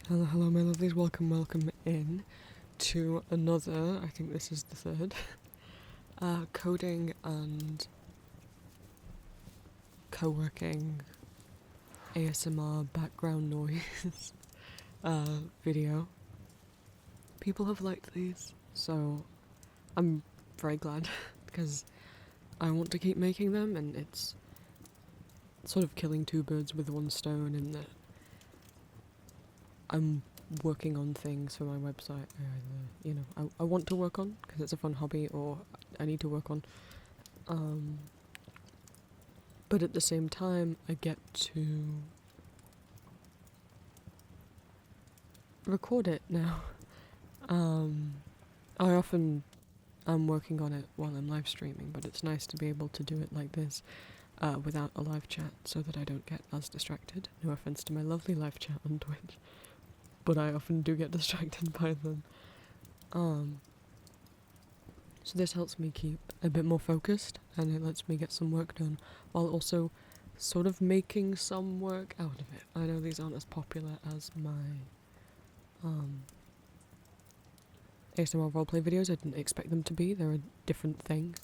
Hello, hello, my lovelies. Welcome in to another, I think this is the third, coding and co-working ASMR background noise video. People have liked these, so I'm very glad because I want to keep making them, and it's sort of killing two birds with one stone in that I'm working on things for my website I want to work on because it's a fun hobby, or I need to work on, but at the same time I get to record it now. I often am working on it while I'm live streaming, but it's nice to be able to do it like this without a live chat so that I don't get as distracted. No offense to my lovely live chat on Twitch, but I often do get distracted by them. So this helps me keep a bit more focused, and it lets me get some work done while also sort of making some work out of it. I know these aren't as popular as my ASMR roleplay videos. I didn't expect them to be. They're a different thing.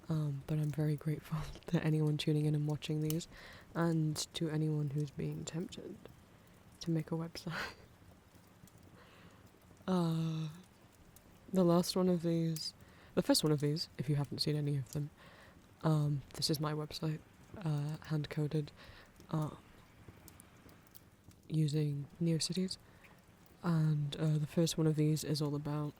But I'm very grateful to anyone tuning in and watching these, and to anyone who's being tempted to make a website. The first one of these, if you haven't seen any of them, this is my website, hand-coded, using NeoCities, and the first one of these is all about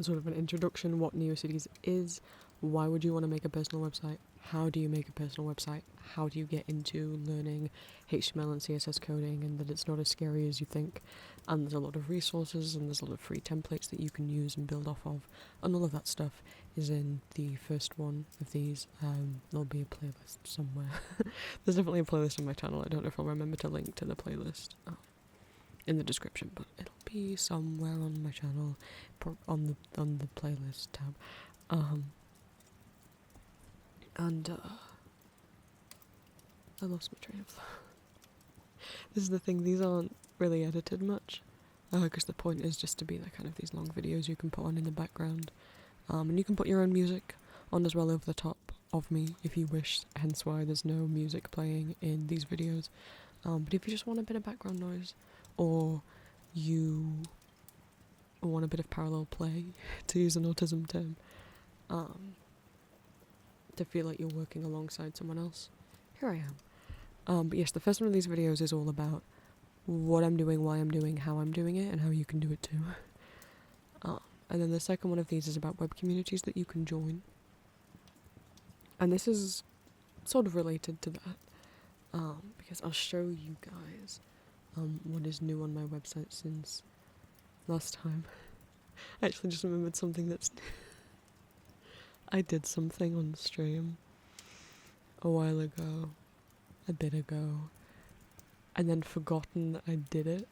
sort of an introduction, what NeoCities is, why would you want to make a personal website, how do you make a personal website, how do you get into learning HTML and CSS coding, and that it's not as scary as you think, and there's a lot of resources and there's a lot of free templates that you can use and build off of, and all of that stuff is in the first one of these. There'll be a playlist somewhere. There's definitely a playlist on my channel. I don't know if I'll remember to link to the playlist in the description, but it'll be somewhere on my channel, on the playlist tab. I lost my train of thought. This is the thing, these aren't really edited much, because the point is just to be like kind of these long videos you can put on in the background, and you can put your own music on as well over the top of me if you wish, hence why there's no music playing in these videos. But if you just want a bit of background noise, or you want a bit of parallel play, to use an autism term, to feel like you're working alongside someone else, here I am. But yes, the first one of these videos is all about what I'm doing, why I'm doing, how I'm doing it, and how you can do it too. And then the second one of these is about web communities that you can join. And this is sort of related to that, because I'll show you guys what is new on my website since last time. I actually just remembered something that's... I did something on stream a while ago, a bit ago, and then forgotten that I did it,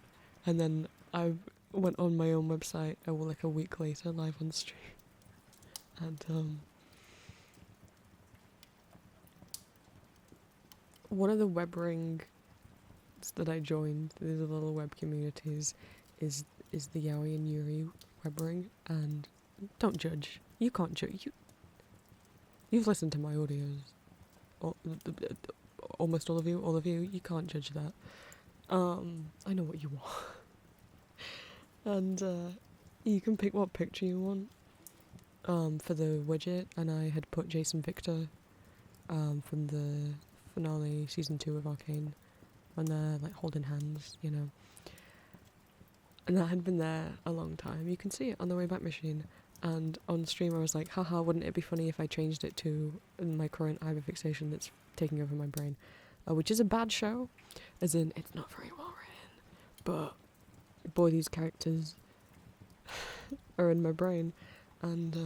and then I went on my own website like a week later live on stream, and one of the web rings that I joined, these little web communities, is the Yaoi and Yuri web ring, and don't judge. You can't judge. You've listened to my audios. Almost all of you, you can't judge that. I know what you want. And you can pick what picture you want for the widget, and I had put Jason Victor from the finale season 2 of Arcane when they're like holding hands, you know. And that had been there a long time. You can see it on the Wayback Machine. And on stream I was like, haha, wouldn't it be funny if I changed it to my current hyperfixation that's taking over my brain, which is a bad show, as in it's not very well written, but boy, these characters are in my brain, and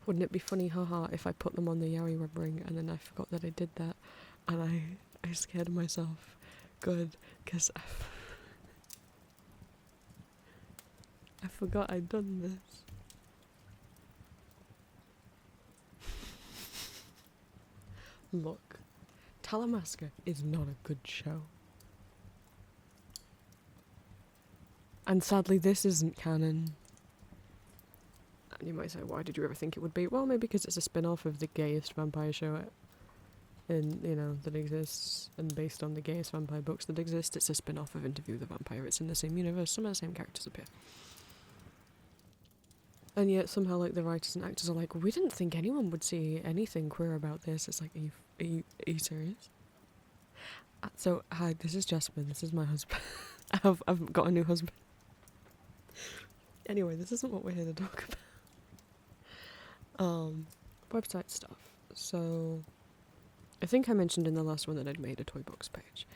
wouldn't it be funny, haha, if I put them on the Yaoi web ring and then I forgot that I did that, and I scared myself good, because I forgot I'd done this. Look, Talamasca is not a good show. And sadly, this isn't canon. And you might say, why did you ever think it would be? Well, maybe because it's a spin-off of the gayest vampire show that exists, and based on the gayest vampire books that exist, it's a spin-off of Interview with the Vampire. It's in the same universe, some of the same characters appear. And yet somehow, like, the writers and actors are like, we didn't think anyone would see anything queer about this. It's like, are you serious? So, hi, this is Jasper, this is my husband. I've got a new husband. Anyway, this isn't what we're here to talk about. Website stuff. So, I think I mentioned in the last one that I'd made a toy box page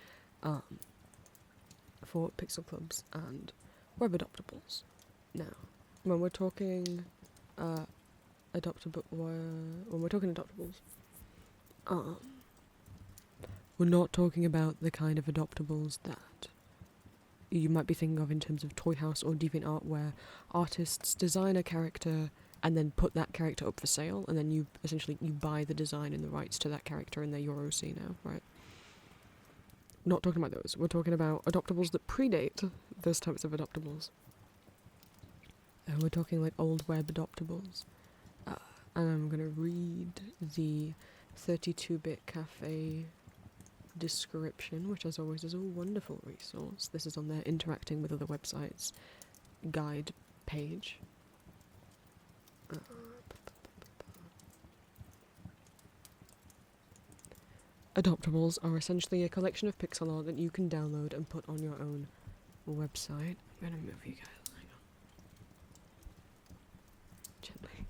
for pixel clubs and web adoptables. Now, when we're talking adoptables, we're not talking about the kind of adoptables that you might be thinking of in terms of Toy House or DeviantArt, where artists design a character and then put that character up for sale, and then you buy the design and the rights to that character, and they're your OC now, right? Not talking about those. We're talking about adoptables that predate those types of adoptables. We're talking like old web adoptables. And I'm going to read the 32-bit cafe description, which as always is a wonderful resource. This is on their interacting with other websites guide page. Adoptables are essentially a collection of pixel art that you can download and put on your own website. I'm gonna move you guys, hang on. Gently.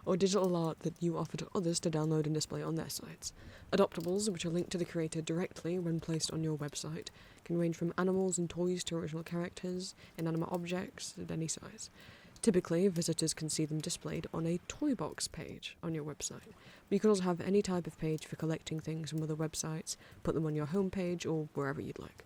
Or digital art that you offer to others to download and display on their sites. Adoptables, which are linked to the creator directly when placed on your website, can range from animals and toys to original characters, inanimate objects at any size. Typically, visitors can see them displayed on a toy box page on your website. But you can also have any type of page for collecting things from other websites, put them on your homepage or wherever you'd like.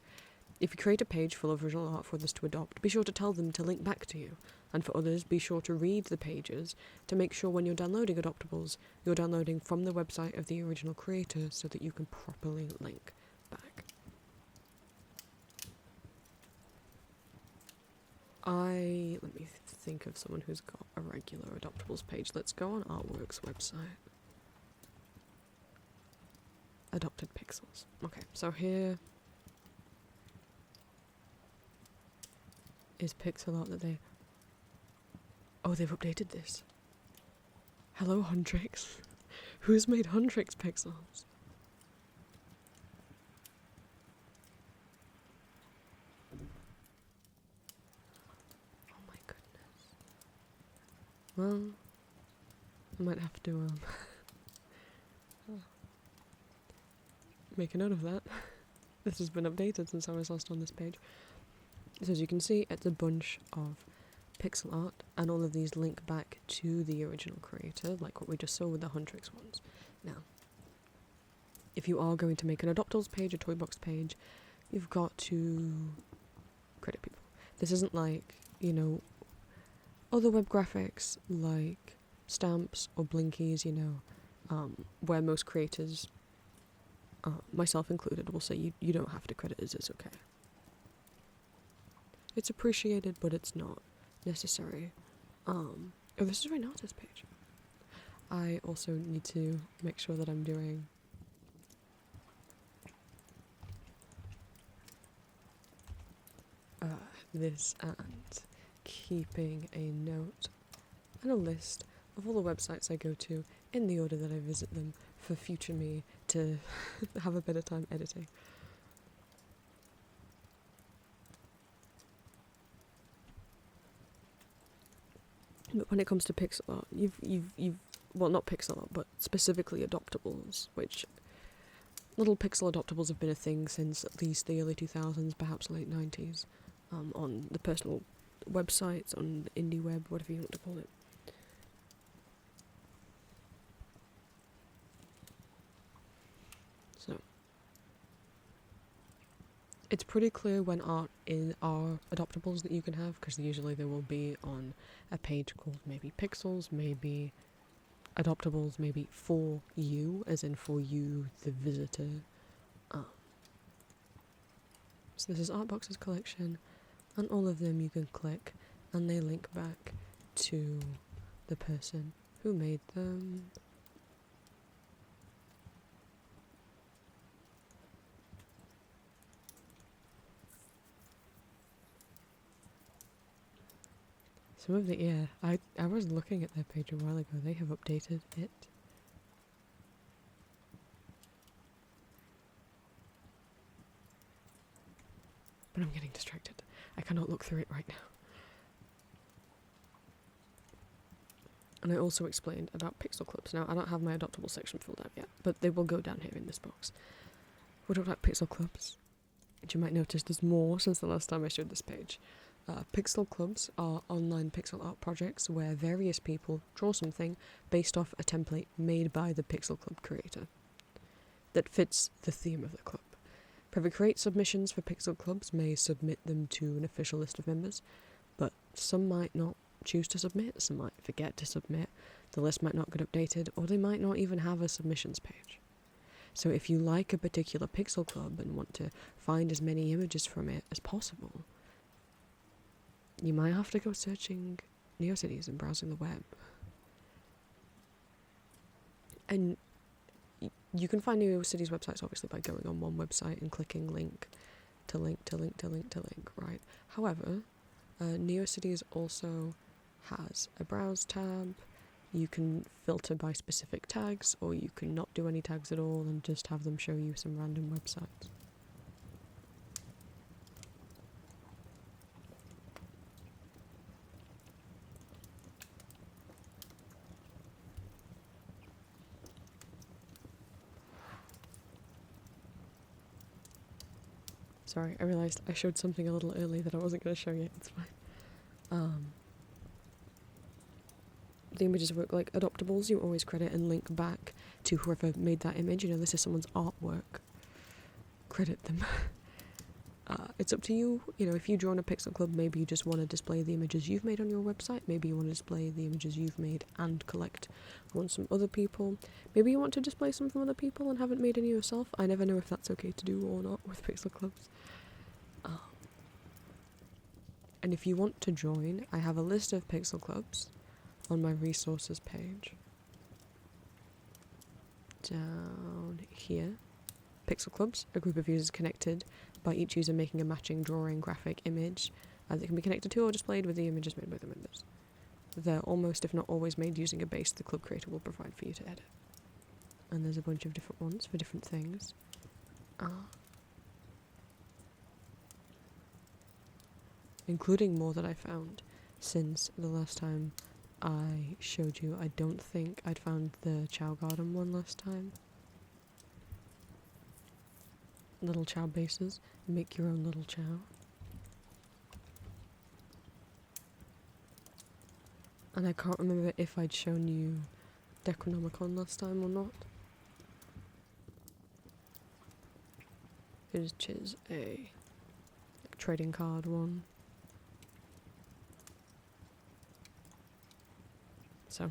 If you create a page full of original art for others to adopt, be sure to tell them to link back to you. And for others, be sure to read the pages to make sure when you're downloading adoptables, you're downloading from the website of the original creator so that you can properly link back. Let me think of someone who's got a regular adoptables page. Let's go on Artwork's website. Adopted Pixels. Okay, so here is pixel art that they've updated this. Hello, Huntrix. Who's made Huntrix pixels? Well, I might have to make a note of that. This has been updated since I was last on this page. So as you can see, it's a bunch of pixel art, and all of these link back to the original creator, like what we just saw with the Huntrix ones. Now, if you are going to make an adoptables page, a toy box page, you've got to credit people. This isn't like, other web graphics like stamps or blinkies, where most creators, myself included, will say you don't have to credit us, it's okay. It's appreciated, but it's not necessary. This is right now this page. I also need to make sure that I'm doing this and keeping a note and a list of all the websites I go to in the order that I visit them for future me to have a better time editing. But when it comes to pixel art, well, not pixel art, but specifically adoptables, which little pixel adoptables have been a thing since at least the early 2000s, perhaps late 90s, on the personal websites, on the indie web, whatever you want to call it. So, it's pretty clear when art are adoptables that you can have, because usually they will be on a page called maybe Pixels, maybe adoptables, maybe for you, as in for you, the visitor. So this is Artbox's collection and all of them you can click and they link back to the person who made them. Some of the, yeah, I was looking at their page a while ago. They have updated it. But I'm getting distracted. I cannot look through it right now. And I also explained about pixel clubs. Now, I don't have my adoptable section filled out yet, but they will go down here in this box. We'll talk about pixel clubs. And you might notice there's more since the last time I showed this page. Pixel clubs are online pixel art projects where various people draw something based off a template made by the pixel club creator that fits the theme of the club. Whoever creates submissions for pixel clubs may submit them to an official list of members, but some might not choose to submit, some might forget to submit, the list might not get updated, or they might not even have a submissions page. So if you like a particular pixel club and want to find as many images from it as possible, you might have to go searching NeoCities and browsing the web. And you can find NeoCities websites obviously by going on one website and clicking link to link to link to link to link, right? However, NeoCities also has a browse tab. You can filter by specific tags, or you can not do any tags at all and just have them show you some random websites. Sorry, I realised I showed something a little early that I wasn't going to show yet. It's fine. The images work like adoptables. You always credit and link back to whoever made that image. You know, this is someone's artwork. Credit them. It's up to you. You know, if you join a pixel club, maybe you just want to display the images you've made on your website. Maybe you want to display the images you've made and collect on some other people. Maybe you want to display some from other people and haven't made any yourself. I never know if that's okay to do or not with pixel clubs. And if you want to join, I have a list of pixel clubs on my resources page. Down here. Pixel clubs, a group of users connected by each user making a matching drawing, graphic, image that can be connected to or displayed with the images made by the members. They're almost, if not always, made using a base the club creator will provide for you to edit. And there's a bunch of different ones for different things. Including more that I found since the last time I showed you. I don't think I'd found the Chow Garden one last time. Little Chow bases. Make your own little Chow. And I can't remember if I'd shown you Necronomicon last time or not. Which is a trading card one. So,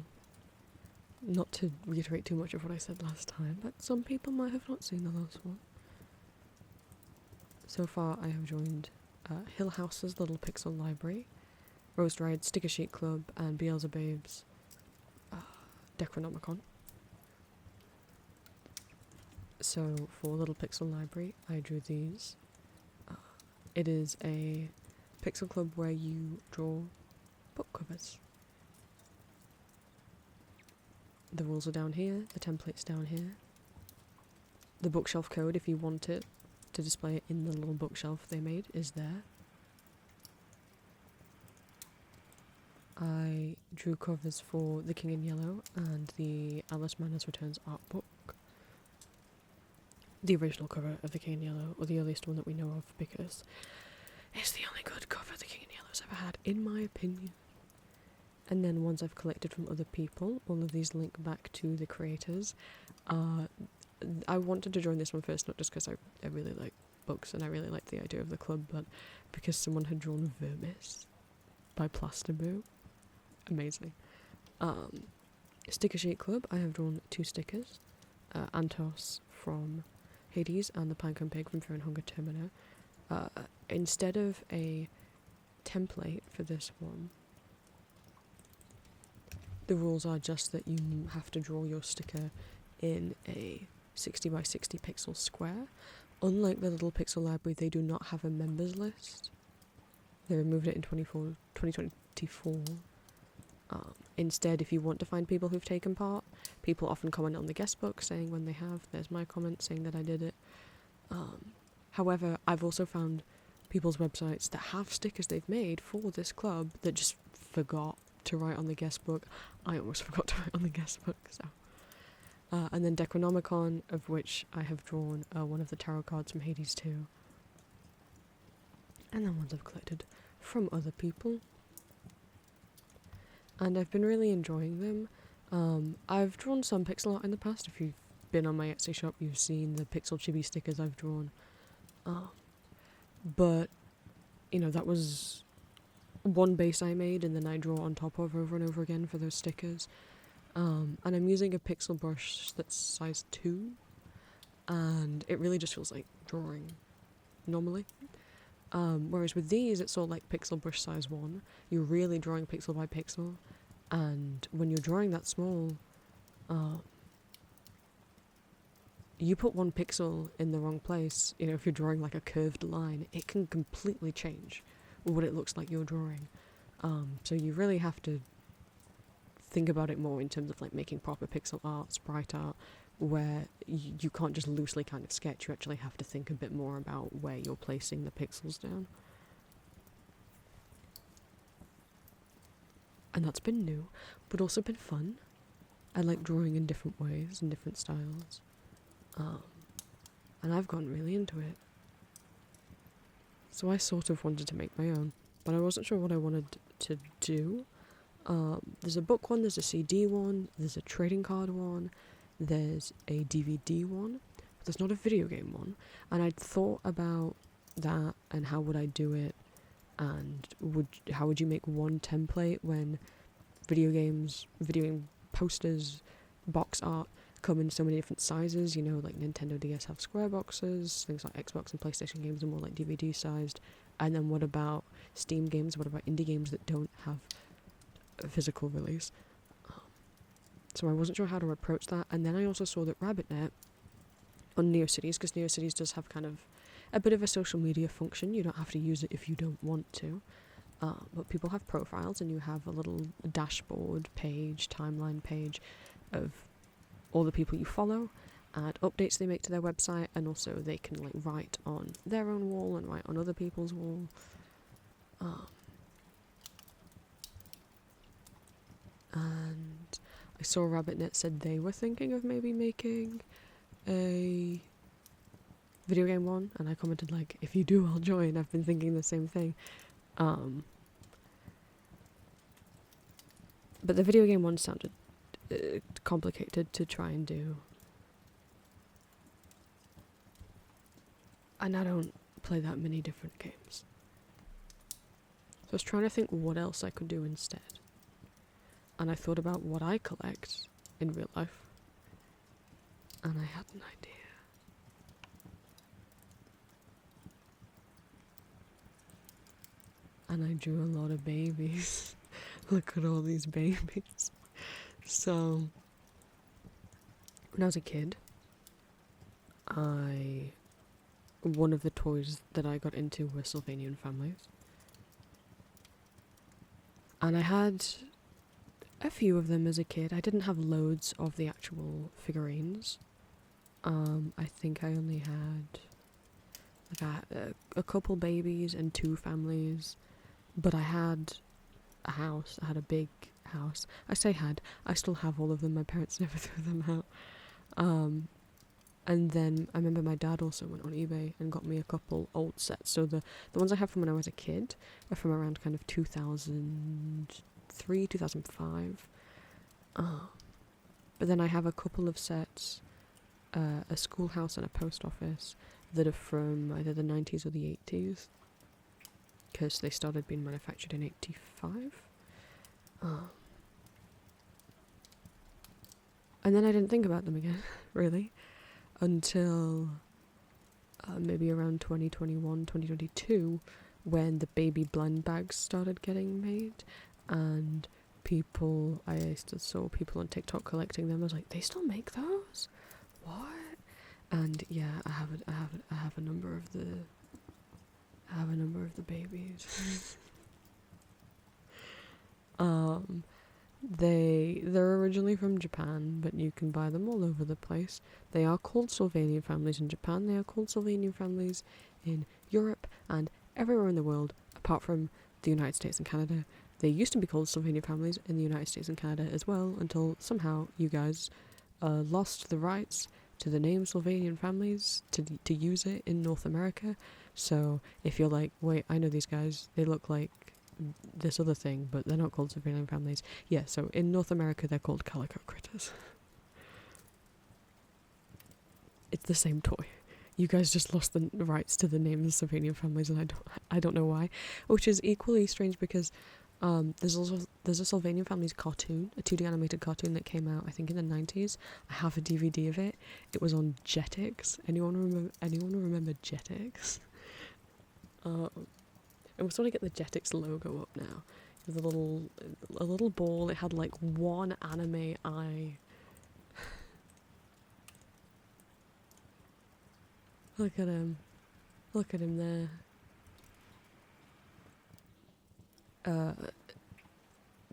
not to reiterate too much of what I said last time, but some people might have not seen the last one. So far I have joined Hill House's Little Pixel Library, Rose Dried Sticker Sheet Club, and Beelzebub's Necronomicon. So for Little Pixel Library, I drew these. It is a pixel club where you draw book covers. The rules are down here, the template's down here. The bookshelf code, if you want it to display it in the little bookshelf they made, is there. I drew covers for The King in Yellow and the Alice Manners Returns art book. The original cover of The King in Yellow, or the earliest one that we know of, because it's the only good cover The King in Yellow's ever had, in my opinion. And then ones I've collected from other people, all of these link back to the creators. I wanted to join this one first, not just because I really like books and I really like the idea of the club, but because someone had drawn Vermis by Plasterboo. Amazing. Sticker Sheet Club, I have drawn 2 stickers. Antos from Hades and the Pinecone Pig from Fear and Hunger Termina. Instead of a template for this one, the rules are just that you have to draw your sticker in a 60 by 60 pixel square. Unlike the little pixel library, they do not have a members list. They removed it in 2024. Instead, if you want to find people who've taken part, people often comment on the guest book saying when they have. There's my comment saying that I did it. However, I've also found people's websites that have stickers they've made for this club that just forgot to write on the guest book. I almost forgot to write on the guest book, so. And then Necronomicon, of which I have drawn one of the tarot cards from Hades 2. And then ones I've collected from other people. And I've been really enjoying them. I've drawn some pixel art in the past. If you've been on my Etsy shop, you've seen the pixel chibi stickers I've drawn. But, you know, that was one base I made and then I draw on top of over and over again for those stickers. And I'm using a pixel brush that's size 2, and it really just feels like drawing normally. Whereas with these, it's all like pixel brush size 1. You're really drawing pixel by pixel, and when you're drawing that small, you put 1 pixel in the wrong place, you know, if you're drawing like a curved line, it can completely change what it looks like you're drawing. So you really have to think about it more in terms of like making proper pixel art, sprite art, where you can't just loosely kind of sketch. You actually have to think a bit more about where you're placing the pixels down. And that's been new, but also been fun. I like drawing in different ways and different styles. And I've gotten really into it. So I sort of wanted to make my own, but I wasn't sure what I wanted to do. There's a book one, there's a CD one, there's a trading card one, there's a DVD one, but there's not a video game one. And I'd thought about that and how would I do it, and how would you make one template when video game posters, box art come in so many different sizes, you know, like Nintendo DS have square boxes, things like Xbox and PlayStation games are more like DVD sized. And then what about Steam games, what about indie games that don't have a physical release? So I wasn't sure how to approach that. And then I also saw that RabbitNet on NeoCities, because NeoCities does have kind of a bit of a social media function, you don't have to use it if you don't want to, but people have profiles and you have a little dashboard page, timeline page of all the people you follow and updates they make to their website, and also they can like write on their own wall and write on other people's wall. And I saw RabbitNet said they were thinking of maybe making a video game one, and I commented like, if you do, I'll join. I've been thinking the same thing. But the video game one sounded complicated to try and do. And I don't play that many different games. So I was trying to think what else I could do instead. And I thought about what I collect in real life. And I had an idea. And I drew a lot of babies. Look at all these babies. So, when I was a kid, one of the toys that I got into were Sylvanian families. And I had a few of them as a kid. I didn't have loads of the actual figurines. I think I only had like a couple babies and 2 families. But I had a house. I had a big house. I say had. I still have all of them. My parents never threw them out. And then I remember my dad also went on eBay and got me a couple old sets. So the ones I have from when I was a kid are from around kind of 2003, 2005. But then I have a couple of sets, a schoolhouse and a post office, that are from either the 90s or the 80s. Because they started being manufactured in 85. And then I didn't think about them again, really, until maybe around 2021, 2022, when the baby blind bags started getting made, and I still saw people on TikTok collecting them. I was like, they still make those? What? And yeah, I have a number of the babies. They're originally from Japan, but you can buy them all over the place. They are called Sylvanian families in Japan. They are called Sylvanian families in Europe and everywhere in the world, apart from the United States and Canada. They used to be called Sylvanian families in the United States and Canada as well, until somehow you guys lost the rights to the name Sylvanian families to use it in North America. So if you're like, wait, I know these guys, they look like this other thing, but they're not called Sylvanian families. Yeah, so in North America they're called calico critters. It's the same toy. You guys just lost the rights to the name of the Sylvanian families, and I don't know why. Which is equally strange because there's a Sylvanian families cartoon, a 2D animated cartoon that came out I think in the 90s. I have a DVD of it. It was on Jetix. Anyone remember Jetix? And we're starting to get the Jetix logo up now. With a little ball. It had like one anime eye. Look at him. Look at him there.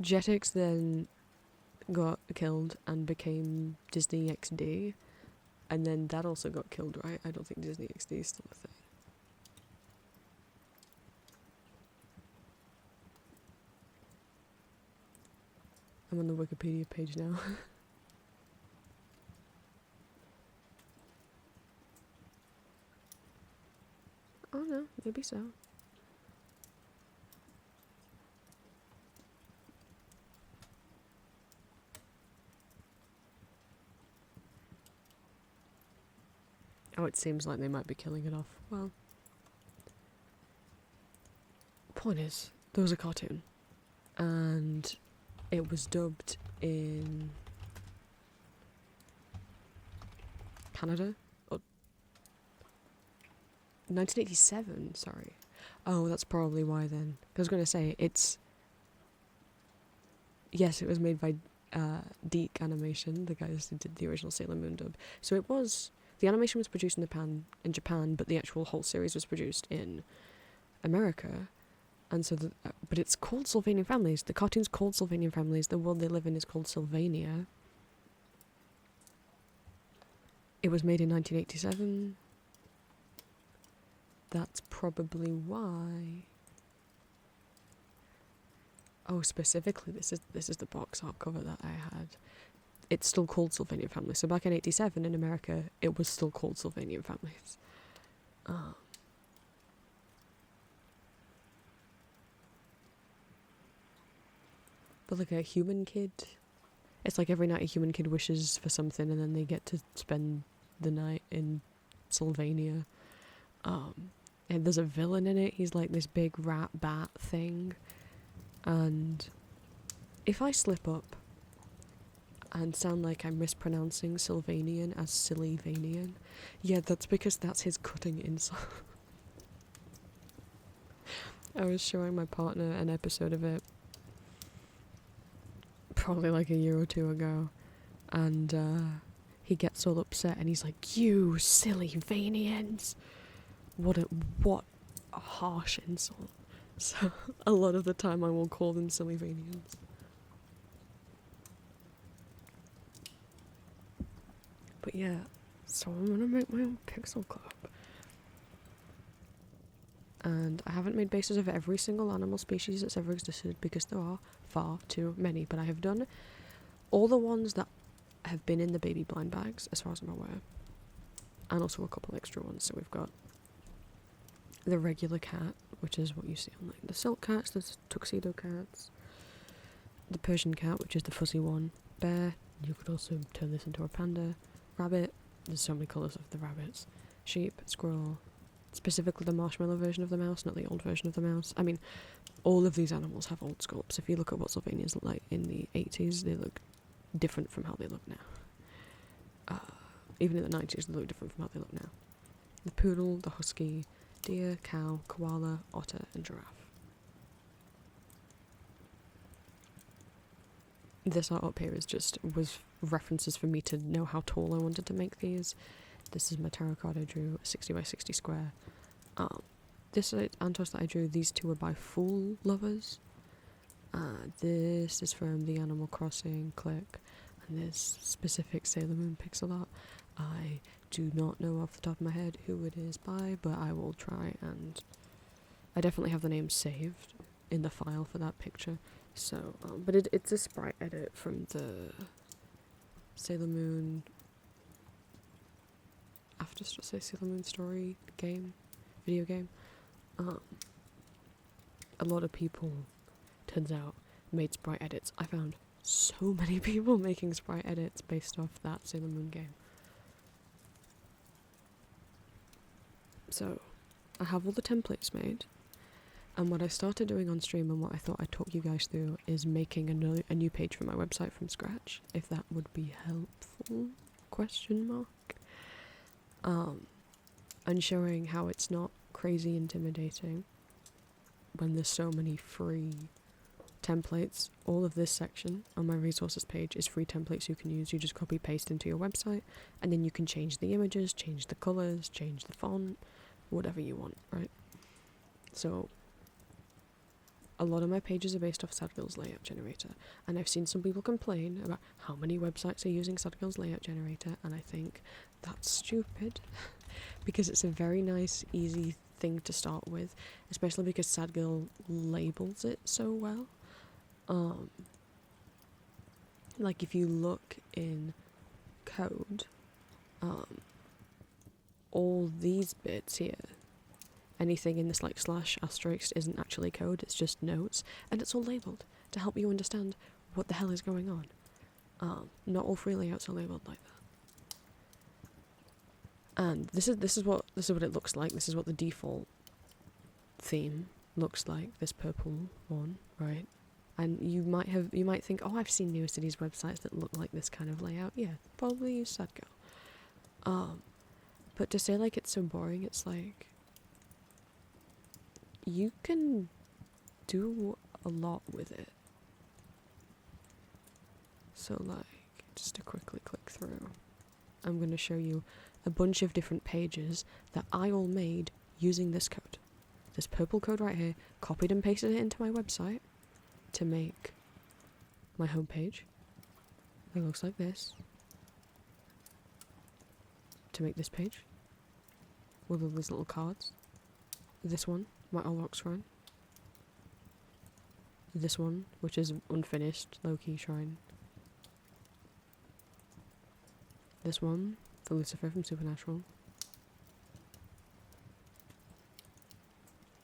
Jetix then got killed and became Disney XD. And then that also got killed, right? I don't think Disney XD is still a thing. I'm on the Wikipedia page now. Oh no, maybe so. Oh, it seems like they might be killing it off. Well, point is, there was a cartoon, and it was dubbed in Canada? 1987, sorry. Oh, that's probably why then. I was going to say, yes, it was made by Deke Animation, the guys who did the original Sailor Moon dub. So the animation was produced in Japan, but the actual whole series was produced in America. And so, but it's called Sylvanian Families. The cartoon's called Sylvanian Families. The world they live in is called Sylvania. It was made in 1987. That's probably why. Oh, specifically, this is the box art cover that I had. It's still called Sylvanian Families. So back in 87 in America, it was still called Sylvanian Families. But like a human kid, it's like every night a human kid wishes for something and then they get to spend the night in Sylvania. And there's a villain in it. He's like this big rat bat thing. And if I slip up and sound like I'm mispronouncing Sylvanian as Sillyvanian, yeah, that's because that's his cutting insult. I was showing my partner an episode of it probably like a year or two ago, and he gets all upset and he's like, "You Sillyvanians!" What a harsh insult. So a lot of the time I will call them Sillyvanians. But yeah, so I'm gonna make my own pixel club. And I haven't made bases of every single animal species that's ever existed because there are far too many. But I have done all the ones that have been in the baby blind bags, as far as I'm aware. And also a couple extra ones. So we've got the regular cat, which is what you see on like the silk cats, the tuxedo cats. The Persian cat, which is the fuzzy one. Bear, you could also turn this into a panda. Rabbit, there's so many colours of the rabbits. Sheep, squirrel. Specifically the marshmallow version of the mouse, not the old version of the mouse. I mean, all of these animals have old sculpts. If you look at what Sylvanians look like in the 80s, they look different from how they look now. Even in the 90s, they look different from how they look now. The poodle, the husky, deer, cow, koala, otter, and giraffe. This art up here was references for me to know how tall I wanted to make these. This is my tarot card I drew, a 60 by 60 square. This Antos that I drew, these two are by Fool Lovers. This is from the Animal Crossing Click, and this specific Sailor Moon pixel art. I do not know off the top of my head who it is by, but I will try, and I definitely have the name saved in the file for that picture. So, but it's a sprite edit from the Sailor Moon, after Sailor Moon story game, video game. A lot of people, turns out, made sprite edits. I found so many people making sprite edits based off that Sailor Moon game. So, I have all the templates made, and what I started doing on stream and what I thought I'd talk you guys through is making a new page for my website from scratch, if that would be helpful, ? And showing how it's not crazy intimidating when there's so many free templates. All of this section on my resources page is free templates you can use. You just copy paste into your website, and then you can change the images, change the colors, change the font, whatever you want, right? So a lot of my pages are based off Sadgill's layout generator, and I've seen some people complain about how many websites are using Sadgill's layout generator, and I think that's stupid because it's a very nice, easy thing to start with, especially because Sadgill labels it so well. Like if you look in code, all these bits here, anything in this like slash asterisk isn't actually code, it's just notes, and it's all labeled to help you understand what the hell is going on. Not all free layouts are labeled like that. And this is what it looks like. This is what the default theme looks like, this purple one, right? And you might think, oh, I've seen Neocities websites that look like this kind of layout. Yeah, probably use Sadgill. But to say like it's so boring, it's like you can do a lot with it. So like, just to quickly click through, I'm going to show you a bunch of different pages that I all made using this code. This purple code right here, copied and pasted it into my website to make my homepage. It looks like this. To make this page with all these little cards. This one, my Olrock shrine. This one, which is unfinished low-key shrine. This one for Lucifer from Supernatural.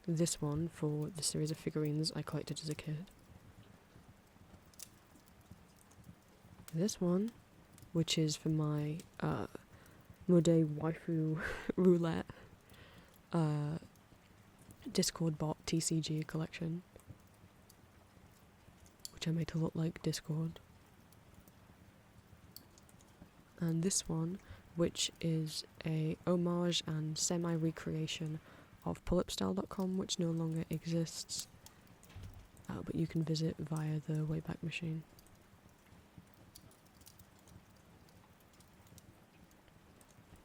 This one for the series of figurines I collected as a kid. This one, which is for my Mode Waifu Roulette Discord bot TCG collection, which I made to look like Discord. And this one, which is a homage and semi-recreation of pullupstyle.com, which no longer exists, but you can visit via the Wayback Machine.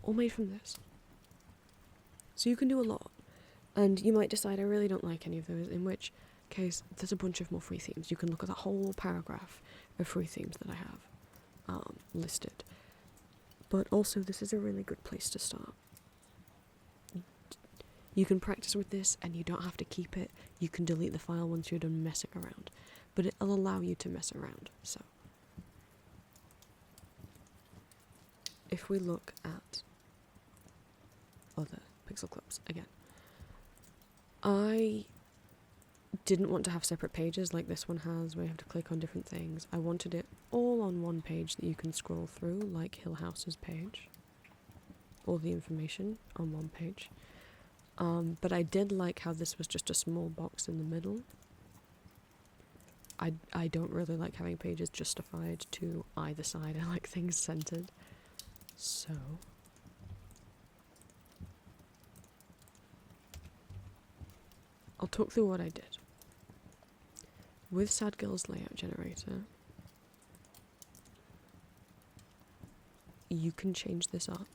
All made from this. So you can do a lot. And you might decide I really don't like any of those, in which case there's a bunch of more free themes. You can look at the whole paragraph of free themes that I have listed. But also, this is a really good place to start. You can practice with this, and you don't have to keep it. You can delete the file once you're done messing around. But it'll allow you to mess around, so. If we look at other pixel clips, again. I didn't want to have separate pages like this one has, where you have to click on different things. I wanted it all on one page that you can scroll through, like Hill House's page. All the information on one page. But I did like how this was just a small box in the middle. I don't really like having pages justified to either side. I like things centered. So I'll talk through what I did. With Sad Girl's layout generator, you can change this up.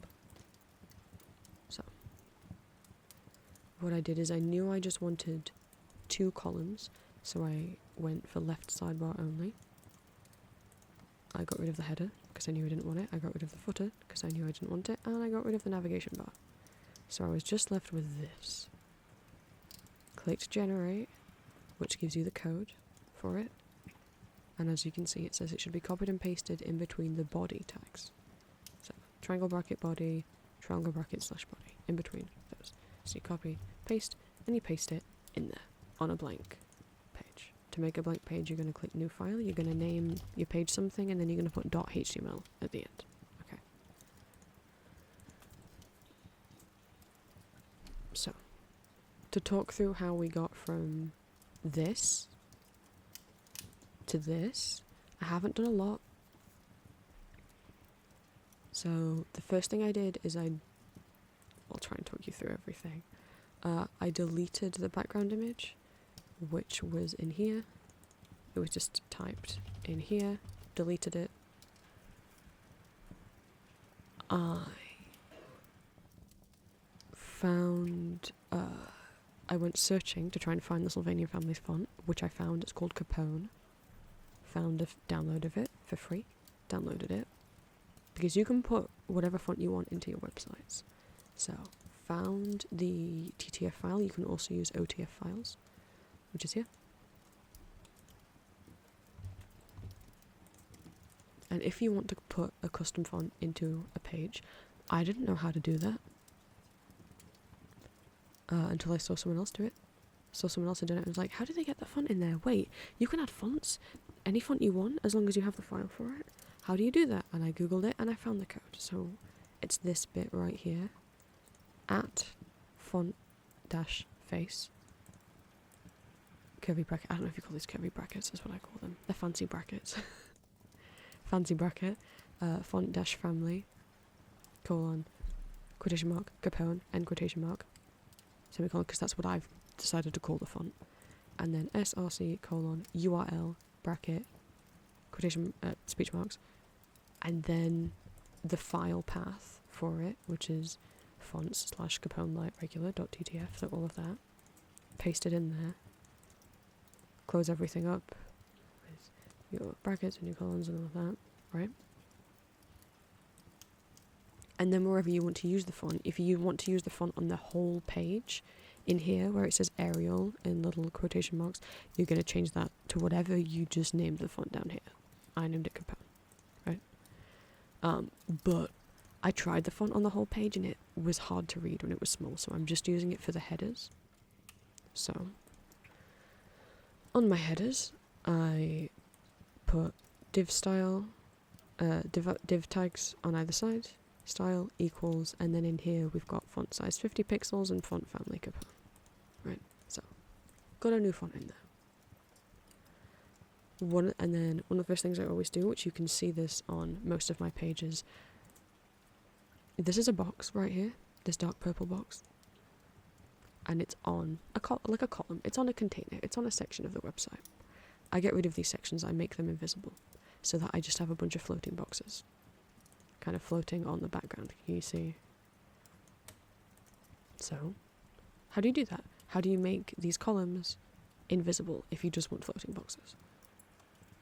So, what I did is I knew I just wanted 2 columns, so I went for left sidebar only. I got rid of the header, because I knew I didn't want it. I got rid of the footer, because I knew I didn't want it. And I got rid of the navigation bar. So I was just left with this. Clicked generate, which gives you the code for it. And as you can see, it says it should be copied and pasted in between the body tags. So triangle bracket body, triangle bracket slash body, in between those. So you copy, paste, and you paste it in there on a blank page. To make a blank page, you're going to click new file, you're going to name your page something, and then you're going to put .html at the end. Okay. So, to talk through how we got from this to this, I haven't done a lot. So, the first thing I did is I'll try and talk you through everything. I deleted the background image, which was in here. It was just typed in here, deleted it. I found, I went searching to try and find the Sylvania Family's font, which I found. It's called Capone. Found a download of it for free, downloaded it. Because you can put whatever font you want into your websites. So, found the TTF file. You can also use OTF files, which is here. And if you want to put a custom font into a page, I didn't know how to do that until I saw someone else do it. Saw someone else had done it and was like, how do they get the font in there? Wait, you can add fonts, any font you want, as long as you have the file for it. How do you do that? And I googled it and I found the code. So it's this bit right here, at font-face, curvy bracket. I don't know if you call these curvy brackets, that's what I call them. They're fancy brackets. Fancy bracket, font-family, colon, quotation mark, Capone, end quotation mark, semicolon, because that's what I've decided to call the font. And then src, colon, URL, bracket, quotation, speech marks, and then the file path for it, which is fonts / Capone light regular.ttf, so all of that. Paste it in there. Close everything up with your brackets and your colons and all of that, right? And then wherever you want to use the font, if you want to use the font on the whole page, in here where it says Arial in little quotation marks, you're going to change that to whatever you just named the font down here. I named it Capone, right? But I tried the font on the whole page and it was hard to read when it was small, so I'm just using it for the headers. So, on my headers, I put div style, div tags on either side, style equals, and then in here we've got font size 50 pixels and font family Capone, right? So, got a new font in there. And then one of the first things I always do, which you can see this on most of my pages, this is a box right here, this dark purple box, and it's on a column, it's on a container, it's on a section of the website. I get rid of these sections, I make them invisible, so that I just have a bunch of floating boxes, kind of floating on the background, can you see? So, how do you do that? How do you make these columns invisible if you just want floating boxes?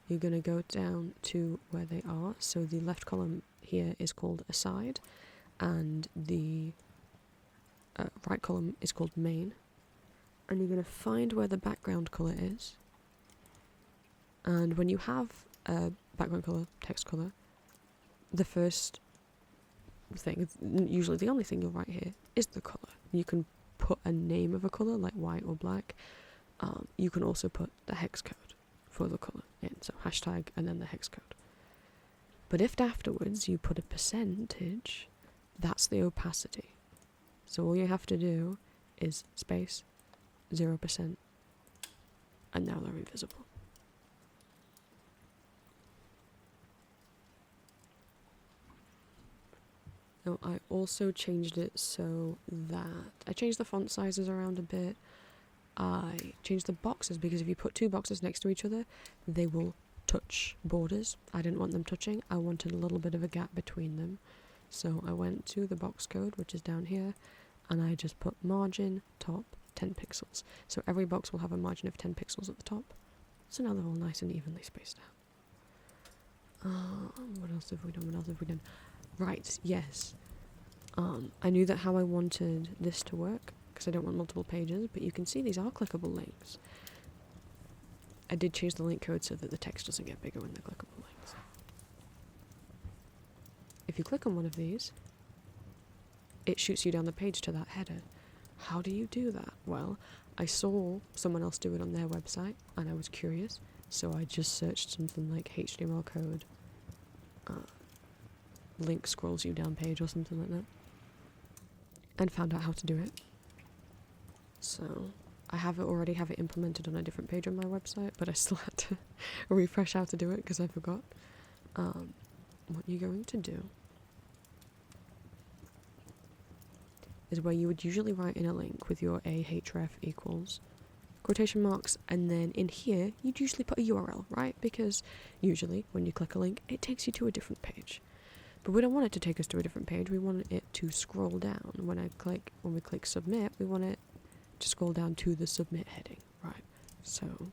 You're going to go down to where they are. So the left column here is called aside, and the right column is called main. And you're going to find where the background color is. And when you have a background color, text color, the first thing, usually the only thing you'll write here, is the color. You can put a name of a color, like white or black. You can also put the hex code for the color in, so hashtag and then the hex code. But if afterwards you put a percentage, that's the opacity. So all you have to do is space 0%, and now they're invisible. Now I also changed it so that I changed the font sizes around a bit. I changed the boxes because if you put two boxes next to each other, they will touch borders. I didn't want them touching. I wanted a little bit of a gap between them. So I went to the box code, which is down here, and I just put margin top 10 pixels. So every box will have a margin of 10 pixels at the top. So now they're all nice and evenly spaced out. What else have we done? Right, yes. I knew that how I wanted this to work, because I don't want multiple pages, but you can see these are clickable links. I did change the link code so that the text doesn't get bigger when they're clickable links. If you click on one of these, it shoots you down the page to that header. How do you do that? Well, I saw someone else do it on their website, and I was curious, so I just searched something like HTML code, link scrolls you down page or something like that, and found out how to do it. So I already have it implemented on a different page on my website, but I still had to refresh how to do it because I forgot. What you're going to do is where you would usually write in a link with your ahref equals quotation marks, and then in here you'd usually put a URL, right? Because usually when you click a link, it takes you to a different page. But we don't want it to take us to a different page. We want it to scroll down. When we click submit, we want it to scroll down to the submit heading, right? So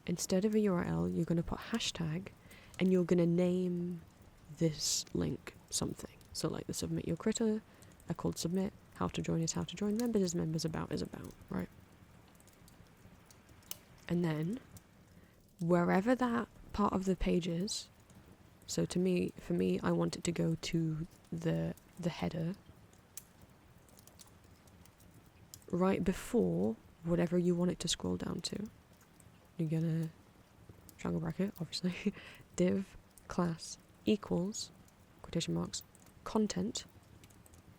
instead of a URL, you're going to put hashtag, and you're going to name this link something. So like the submit your critter, are called submit, how to join is how to join, members is members, about is about, right? And then wherever that part of the page is, so for me, I want it to go to the header right before whatever you want it to scroll down to. You're gonna triangle bracket, obviously, div class equals quotation marks content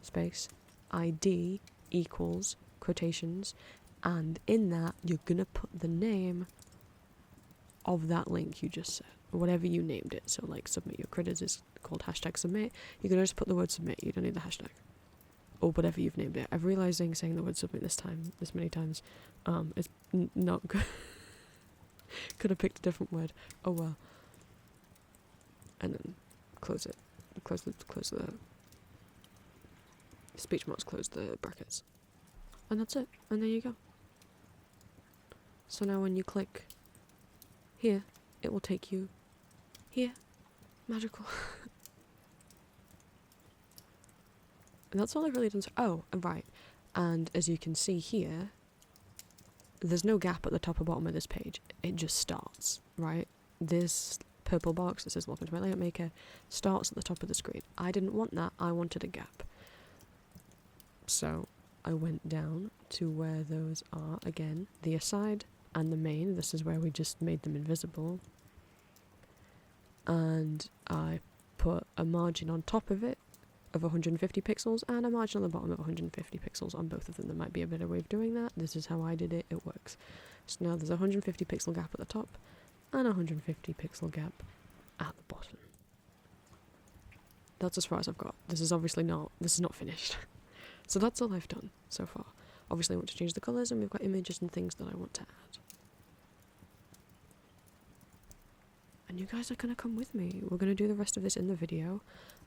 space ID equals quotations, and in that you're gonna put the name of that link you just said, whatever you named it. So like submit your critters is called hashtag submit. You're gonna just put the word submit. You don't need the hashtag or whatever you've named it. I've realised saying the word submit this many times is not good. Could have picked a different word. Oh well. And then close it. Close the speech marks, close the brackets. And that's it. And there you go. So now when you click here, it will take you here. Magical. And that's all I've really done. Oh, right. And as you can see here, there's no gap at the top or bottom of this page. It just starts, right? This purple box that says welcome to my layout maker starts at the top of the screen. I didn't want that. I wanted a gap. So I went down to where those are, again, the aside and the main. This is where we just made them invisible. And I put a margin on top of it of 150 pixels and a margin on the bottom of 150 pixels on both of them. There might be a better way of doing that. This is how I did it. It works. So now there's a 150 pixel gap at the top and a 150 pixel gap at the bottom. That's as far as I've got. This is not finished. So that's all I've done so far. Obviously I want to change the colours, and we've got images and things that I want to add. And you guys are going to come with me. We're going to do the rest of this in the video.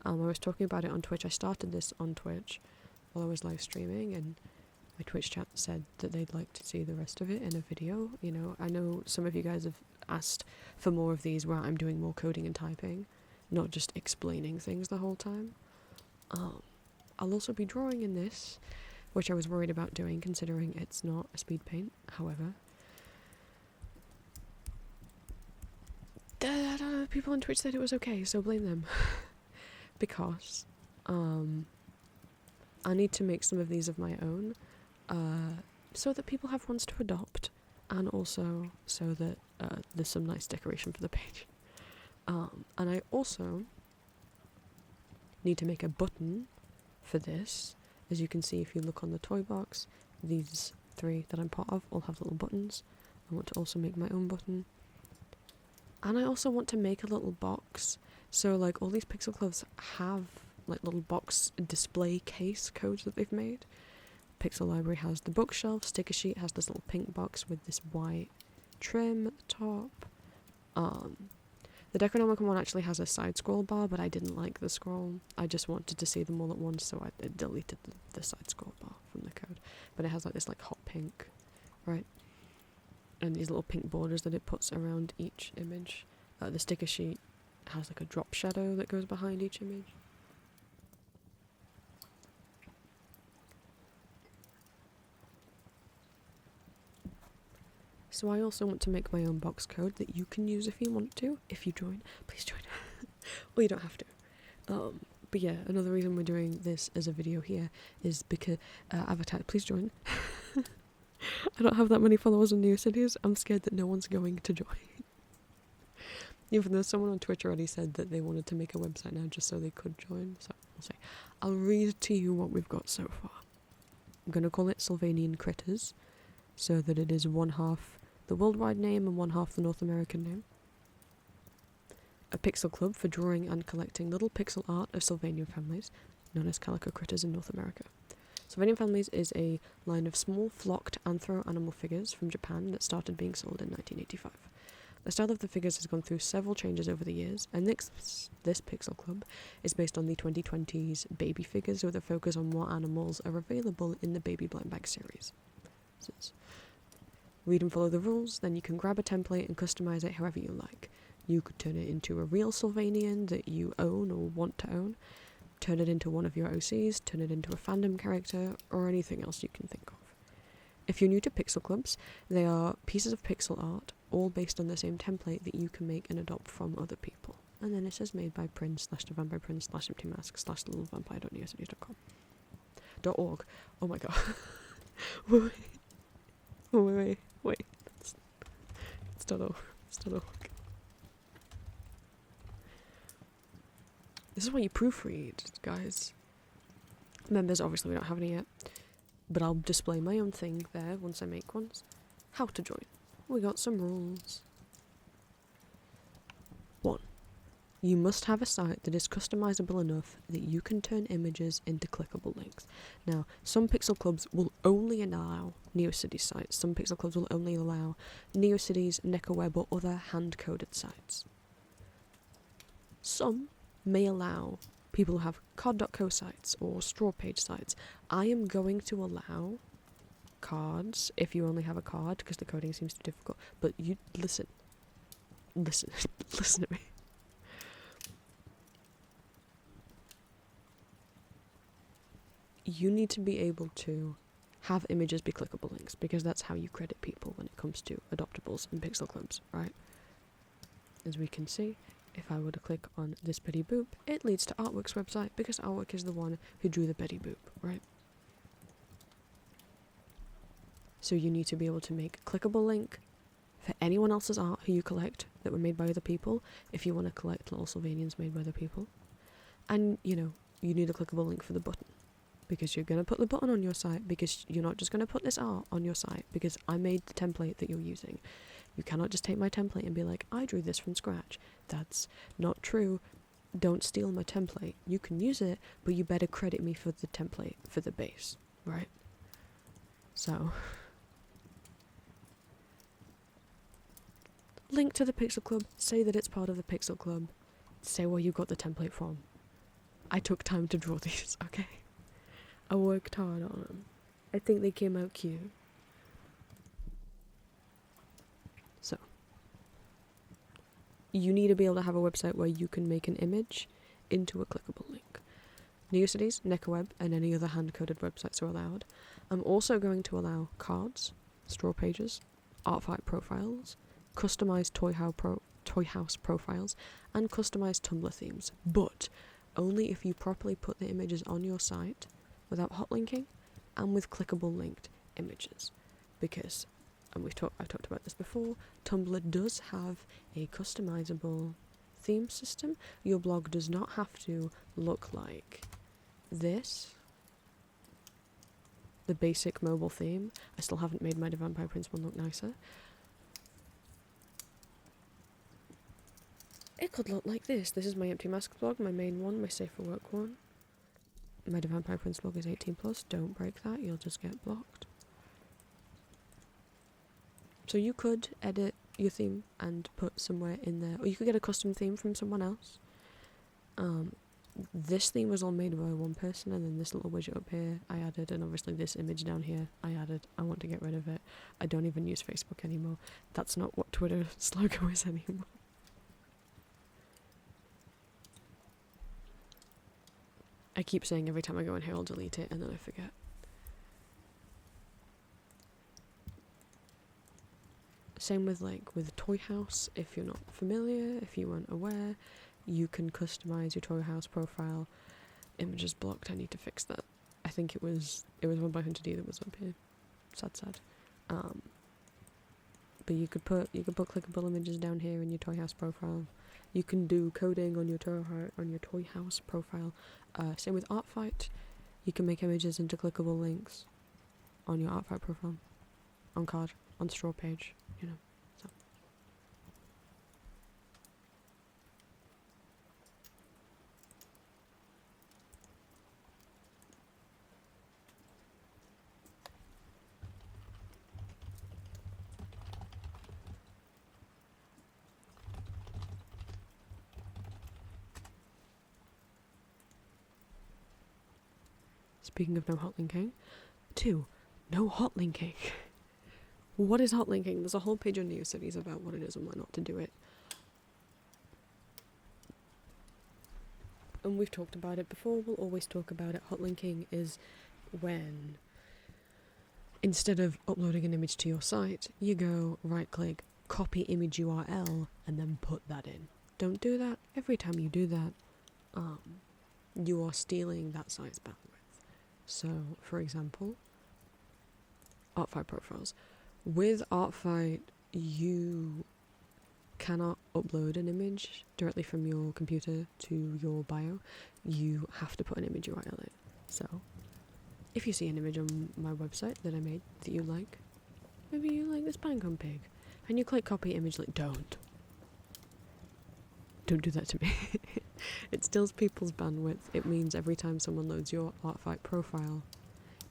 I was talking about it on Twitch. I started this on Twitch while I was live streaming, and my Twitch chat said that they'd like to see the rest of it in a video. You know, I know some of you guys have asked for more of these where I'm doing more coding and typing, not just explaining things the whole time. I'll also be drawing in this, which I was worried about doing considering it's not a speed paint. However, I don't know, people on Twitch said it was okay, so blame them. Because I need to make some of these of my own, so that people have ones to adopt, and also so that there's some nice decoration for the page. And I also need to make a button for this. As you can see, if you look on the toy box, these three that I'm part of all have little buttons. I want to also make my own button. And I also want to make a little box. So like all these pixel clothes have like little box display case codes that they've made. Pixel library has the bookshelf. Sticker sheet has this little pink box with this white trim at the top. The Deconomic one actually has a side scroll bar, but I didn't like the scroll. I just wanted to see them all at once, so I deleted the side scroll bar from the code. But it has like this like hot pink, right? And these little pink borders that it puts around each image. The sticker sheet has like a drop shadow that goes behind each image. So I also want to make my own box code that you can use if you want to. If you join, please join. Or you don't have to. But yeah, another reason we're doing this as a video here is because Avatar, please join. I don't have that many followers in NeoCities. I'm scared that no one's going to join. Even though someone on Twitch already said that they wanted to make a website now just so they could join. So I'll say, I'll read to you what we've got so far. I'm going to call it Sylvanian Critters, so that it is 1/2 the worldwide name and 1/2 the North American name. A pixel club for drawing and collecting little pixel art of Sylvanian families, known as Calico Critters in North America. Sylvanian Families is a line of small flocked anthro-animal figures from Japan that started being sold in 1985. The style of the figures has gone through several changes over the years, and this pixel club is based on the 2020s baby figures with a focus on what animals are available in the Baby Blind Bag series. Read and follow the rules, then you can grab a template and customize it however you like. You could turn it into a real Sylvanian that you own or want to own, turn it into one of your OCs, turn it into a fandom character, or anything else you can think of. If you're new to pixel clubs, they are pieces of pixel art, all based on the same template that you can make and adopt from other people. And then it says made by prince/thevampireprince/emptymask/littlevampire.neocities.com. .org. Oh my god. Wait. It's .org. This is why you proofread, guys. Members, obviously we don't have any yet, but I'll display my own thing there once I make ones. How to join. We got some rules. 1. You must have a site that is customizable enough that you can turn images into clickable links. Now, some pixel clubs will only allow NeoCities sites. Some pixel clubs will only allow NeoCities, NecoWeb, or other hand-coded sites. Some may allow people who have card.co sites or straw page sites. I am going to allow cards if you only have a card, because the coding seems too difficult. But you listen to me. You need to be able to have images be clickable links, because that's how you credit people when it comes to adoptables and pixel clubs, right? As we can see, if I were to click on this Betty Boop, it leads to Artwork's website, because Artwork is the one who drew the Betty Boop, right? So you need to be able to make a clickable link for anyone else's art who you collect that were made by other people, if you want to collect little Sylvanians made by other people. And, you need a clickable link for the button, because you're going to put the button on your site, because you're not just going to put this art on your site because I made the template that you're using. You cannot just take my template and be like, I drew this from scratch. That's not true. Don't steal my template. You can use it, but you better credit me for the template, for the base, right? So, link to the Pixel Club, say that it's part of the Pixel Club, say where you got the template from. I took time to draw these, okay? I worked hard on them. I think they came out cute. So, you need to be able to have a website where you can make an image into a clickable link. NeoCities, NecoWeb, and any other hand-coded websites are allowed. I'm also going to allow cards, straw pages, artfight profiles, customized toy house profiles, and customized Tumblr themes, but only if you properly put the images on your site without hot linking and with clickable linked images. Because, and I've talked about this before, Tumblr does have a customizable theme system. Your blog does not have to look like this, the basic mobile theme. I still haven't made my Vampire Prince one look nicer. It could look like this. This is my Empty Mask blog, my main one, my Safe for Work one. My Divine Preference log is 18 plus. Don't break that, you'll just get blocked. So you could edit your theme and put somewhere in there, or you could get a custom theme from someone else. This theme was all made by one person, and then this little widget up here I added, and obviously this image down here I added. I want to get rid of it. I don't even use Facebook anymore. That's not what Twitter's logo is anymore. I keep saying every time I go in here I'll delete it, and then I forget. Same with with Toy House. If you're not familiar, if you weren't aware, you can customize your Toy House profile. Image is blocked. I need to fix that. I think it was one by Hunter D that was up here. Sad. But you could put clickable images down here in your Toy House profile. You can do coding on your Toy House profile. Same with Artfight. You can make images into clickable links on your Artfight profile, on card, on straw page. You know. So. Speaking of no hot linking, 2, no hot linking. What is hot linking? There's a whole page on NeoCities about what it is and why not to do it. And we've talked about it before, we'll always talk about it. Hot linking is when, instead of uploading an image to your site, you go right click, copy image URL, and then put that in. Don't do that. Every time you do that, you are stealing that site's bandwidth. So, for example, Artfight profiles. With Artfight, you cannot upload an image directly from your computer to your bio. You have to put an image URL in. So, if you see an image on my website that I made that you like, maybe you like this pinecone pig, and you click copy image, don't do that to me. It steals people's bandwidth. It means every time someone loads your Artfight profile,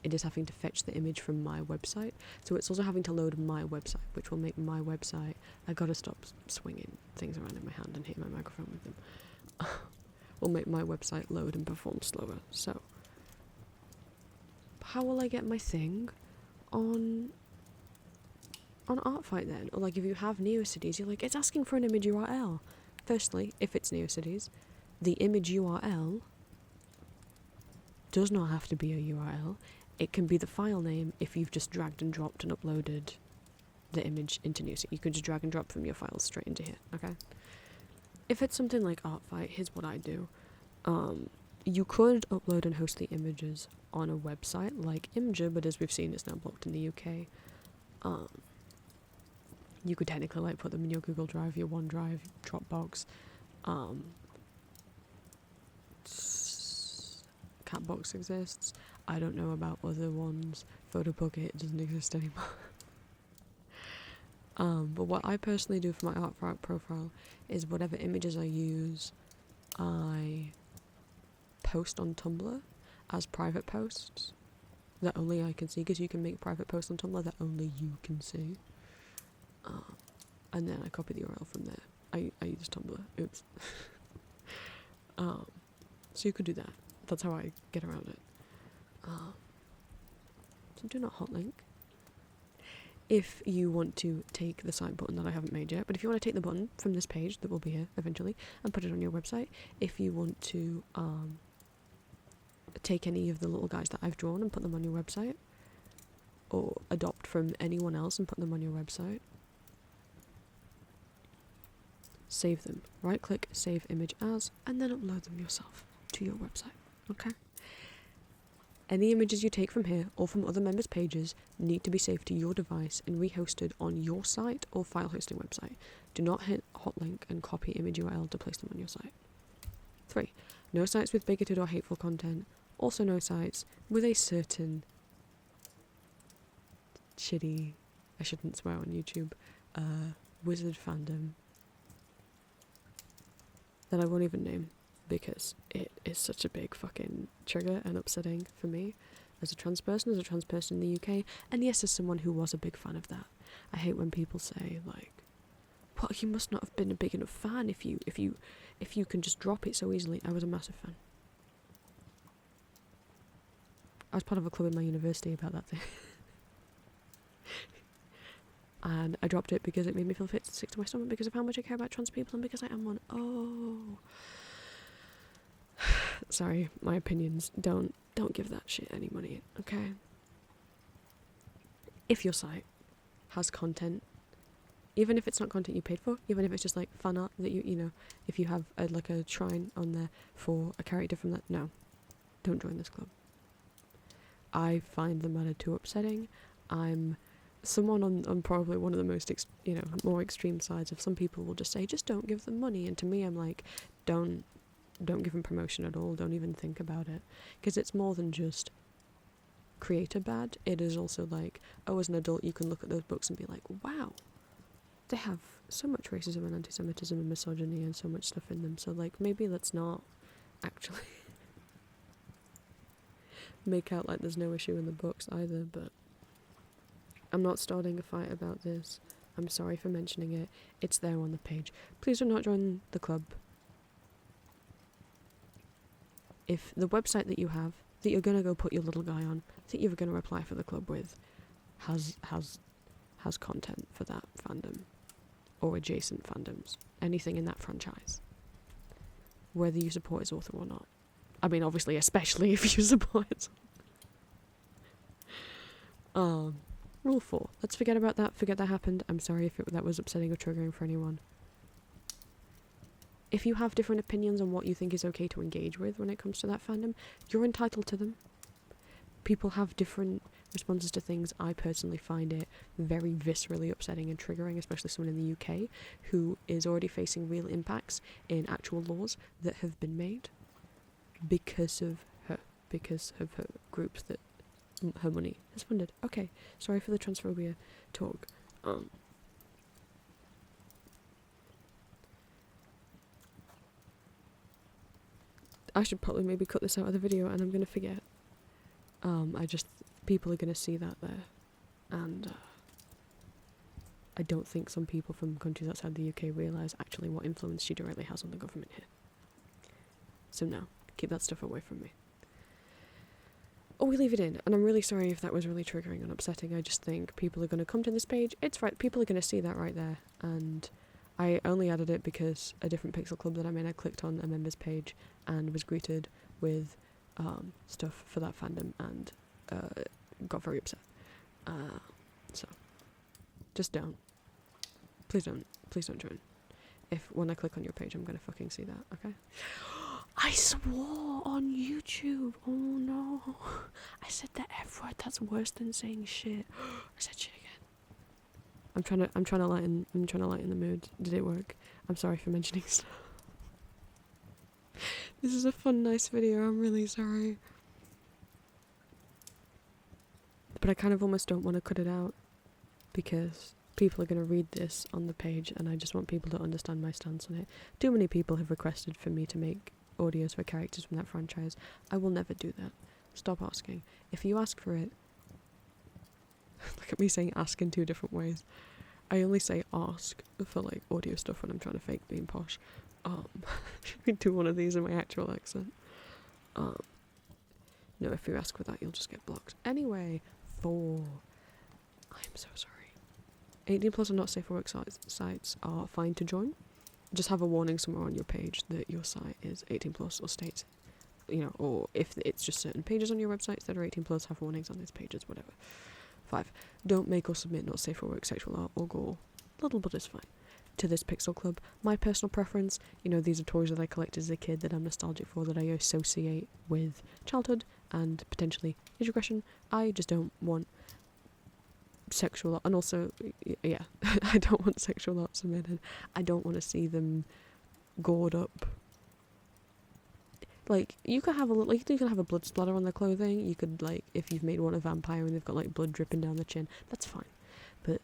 it is having to fetch the image from my website. So it's also having to load my website, which will make my website... I gotta stop swinging things around in my hand and hit my microphone with them. Will make my website load and perform slower. So, how will I get my thing on Artfight then? Or if you have NeoCities, you're it's asking for an image URL. Firstly, if it's NeoCities, the image URL does not have to be a URL. It can be the file name if you've just dragged and dropped and uploaded the image into NeoCities. You could just drag and drop from your files straight into here, okay? If it's something like Artfight, here's what I do. You could upload and host the images on a website like Imgur, but as we've seen, it's now blocked in the UK. You could technically put them in your Google Drive, your OneDrive, Dropbox, Catbox exists. I don't know about other ones. PhotoPocket doesn't exist anymore. But what I personally do for my Artfight profile is whatever images I use, I post on Tumblr as private posts that only I can see, because you can make private posts on Tumblr that only you can see. And then I copy the URL from there. I use Tumblr. Oops. So you could do that. That's how I get around it. So do not hotlink. If you want to take the site button that I haven't made yet, but if you want to take the button from this page that will be here eventually and put it on your website, if you want to take any of the little guys that I've drawn and put them on your website, or adopt from anyone else and put them on your website, save them. Right click, save image as, and then upload them yourself to your website, okay? Any images you take from here or from other members' pages need to be saved to your device and rehosted on your site or file hosting website. Do not hit hotlink and copy image URL to place them on your site. 3. No sites with bigoted or hateful content. Also no sites with a certain shitty, I shouldn't swear on YouTube, wizard fandom that I won't even name, because it is such a big fucking trigger and upsetting for me as a trans person in the UK, and yes, as someone who was a big fan of that. I hate when people say, like, well, you must not have been a big enough fan if you can just drop it so easily. I was a massive fan. I was part of a club in my university about that thing. And I dropped it because it made me feel sick to my stomach because of how much I care about trans people and because I am one. Oh. Sorry, my opinions. Don't give that shit any money, okay? If your site has content, even if it's not content you paid for, even if it's just like fan art that you know, if you have like a shrine on there for a character from that, no, don't join this club. I find the matter too upsetting. I'm someone on probably one of the most more extreme sides of some people will just say, just don't give them money, and to me I'm like, don't give them promotion at all, don't even think about it, because it's more than just creator bad. It is also like, oh, as an adult you can look at those books and be like, wow, they have so much racism and anti-Semitism and misogyny and so much stuff in them, so like maybe let's not actually make out like there's no issue in the books either. But I'm not starting a fight about this. I'm sorry for mentioning it. It's there on the page. Please do not join the club. If the website that you have, that you're going to go put your little guy on, that you're going to apply for the club with, has content for that fandom, or adjacent fandoms, anything in that franchise, whether you support his author or not. I mean, obviously, especially if you support it. Rule 4. Let's forget about that. Forget that happened. I'm sorry if that was upsetting or triggering for anyone. If you have different opinions on what you think is okay to engage with when it comes to that fandom, you're entitled to them. People have different responses to things. I personally find it very viscerally upsetting and triggering, especially someone in the UK who is already facing real impacts in actual laws that have been made because of her groups that her money has funded. Okay, sorry for the transphobia talk. I should probably maybe cut this out of the video, and I'm gonna forget. People are gonna see that there, and I don't think some people from countries outside the UK realise actually what influence she directly has on the government here. So no, keep that stuff away from me. Or we leave it in, and I'm really sorry if that was really triggering and upsetting. I just think people are going to come to this page, it's right, people are going to see that right there, and I only added it because a different Pixel Club that I'm in, I clicked on a members page and was greeted with stuff for that fandom and got very upset. So, just don't. Please don't join. If when I click on your page I'm going to fucking see that, okay? I swore on YouTube. Oh no. I said the F word. That's worse than saying shit. I said shit again. I'm trying to lighten the mood. Did it work? I'm sorry for mentioning stuff. This is a fun, nice video. I'm really sorry. But I kind of almost don't want to cut it out because people are going to read this on the page and I just want people to understand my stance on it. Too many people have requested for me to make audios for characters from that franchise. I will never do that. Stop asking. If you ask for it, look at me saying ask in 2 different ways. I only say ask for like audio stuff when I'm trying to fake being posh. Should we do one of these in my actual accent? No, if you ask for that you'll just get blocked. Anyway, 4. I'm so sorry. 18 plus and not safe for work sites are fine to join. Just have a warning somewhere on your page that your site is 18 plus or states, or if it's just certain pages on your websites that are 18 plus, have warnings on those pages, whatever. 5. Don't make or submit not safe for work sexual art or gore. Little but is fine. To this Pixel Club, my personal preference, these are toys that I collected as a kid that I'm nostalgic for, that I associate with childhood and potentially age regression. I just don't want sexual art, and also, yeah, I don't want sexual art submitted. I don't want to see them gored up. Like, you could have a blood splatter on their clothing. You could, like, if you've made one a vampire and they've got like blood dripping down the chin, that's fine. But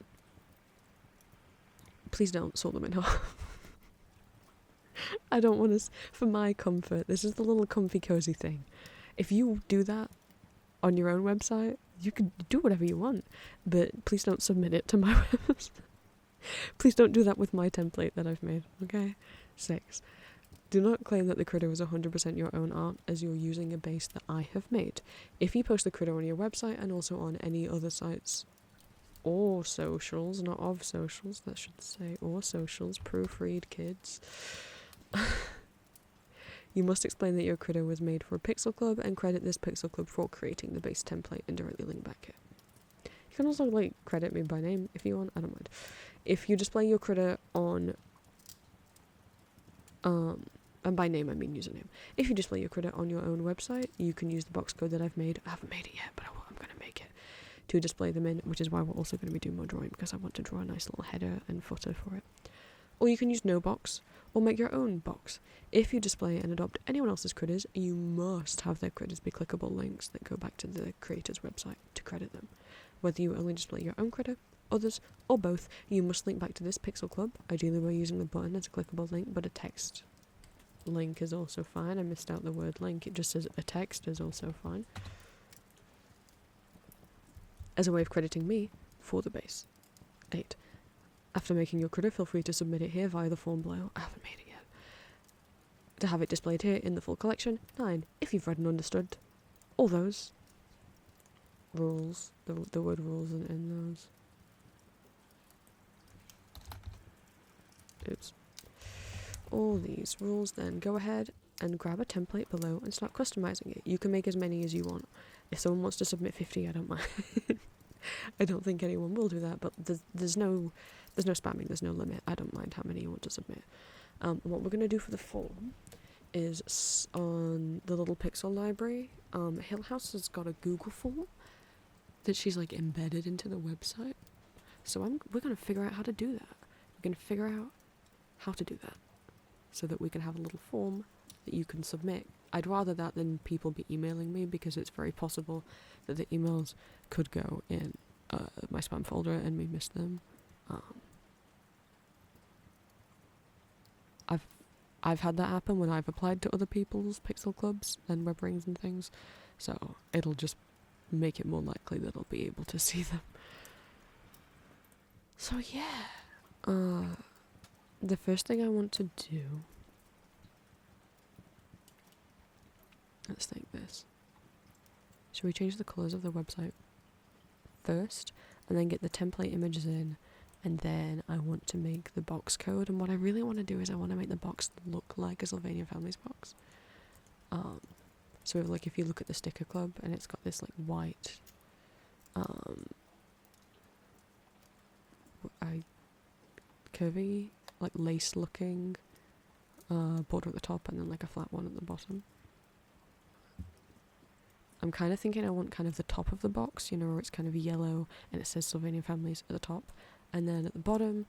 please don't saw them in half. I don't want to, for my comfort, this is the little comfy cozy thing. If you do that on your own website, you can do whatever you want, but please don't submit it to my website. Please don't do that with my template that I've made, okay? 6. Do not claim that the critter is 100% your own art, as you're using a base that I have made. If you post the critter on your website and also on any other sites or socials, not of socials, that should say, or socials, proofread, kids. You must explain that your critter was made for a Pixel Club and credit this Pixel Club for creating the base template and directly link back it. You can also, like, credit me by name if you want, I don't mind. If you display your critter on, and by name I mean username. If you display your critter on your own website, you can use the box code that I've made. I haven't made it yet, but I'm going to make it to display them in, which is why we're also going to be doing more drawing, because I want to draw a nice little header and footer for it. Or you can use no box, or make your own box. If you display and adopt anyone else's critters, you must have their critters be clickable links that go back to the creator's website to credit them. Whether you only display your own critter, others, or both, you must link back to this Pixel Club, ideally by using the button as a clickable link, but a text link is also fine. I missed out the word link, it just says a text is also fine. As a way of crediting me for the base. 8. After making your critter, feel free to submit it here via the form below. I haven't made it yet. To have it displayed here in the full collection. 9. If you've read and understood all those rules, the word rules in those. Oops. All these rules, then go ahead and grab a template below and start customizing it. You can make as many as you want. If someone wants to submit 50, I don't mind. I don't think anyone will do that, but there's no spamming, there's no limit. I don't mind how many you want to submit. And what we're going to do for the form is on the little pixel library, Hill House has got a Google form that she's like embedded into the website. So we're going to figure out how to do that. We're going to figure out how to do that so that we can have a little form that you can submit. I'd rather that than people be emailing me, because it's very possible that the emails could go in my spam folder and me miss them. I've had that happen when I've applied to other people's pixel clubs and web rings and things, so it'll just make it more likely that I'll be able to see them. So yeah, the first thing I want to do, let's think this. Should we change the colours of the website first and then get the template images in, and then I want to make the box code, and what I really want to do is I want to make the box look like a Sylvania Families box. So like if you look at the sticker club and it's got this like white curvy, like lace looking border at the top and then like a flat one at the bottom. I'm kind of thinking I want kind of the top of the box, you know, where it's kind of yellow and it says Sylvania Families at the top, and then at the bottom,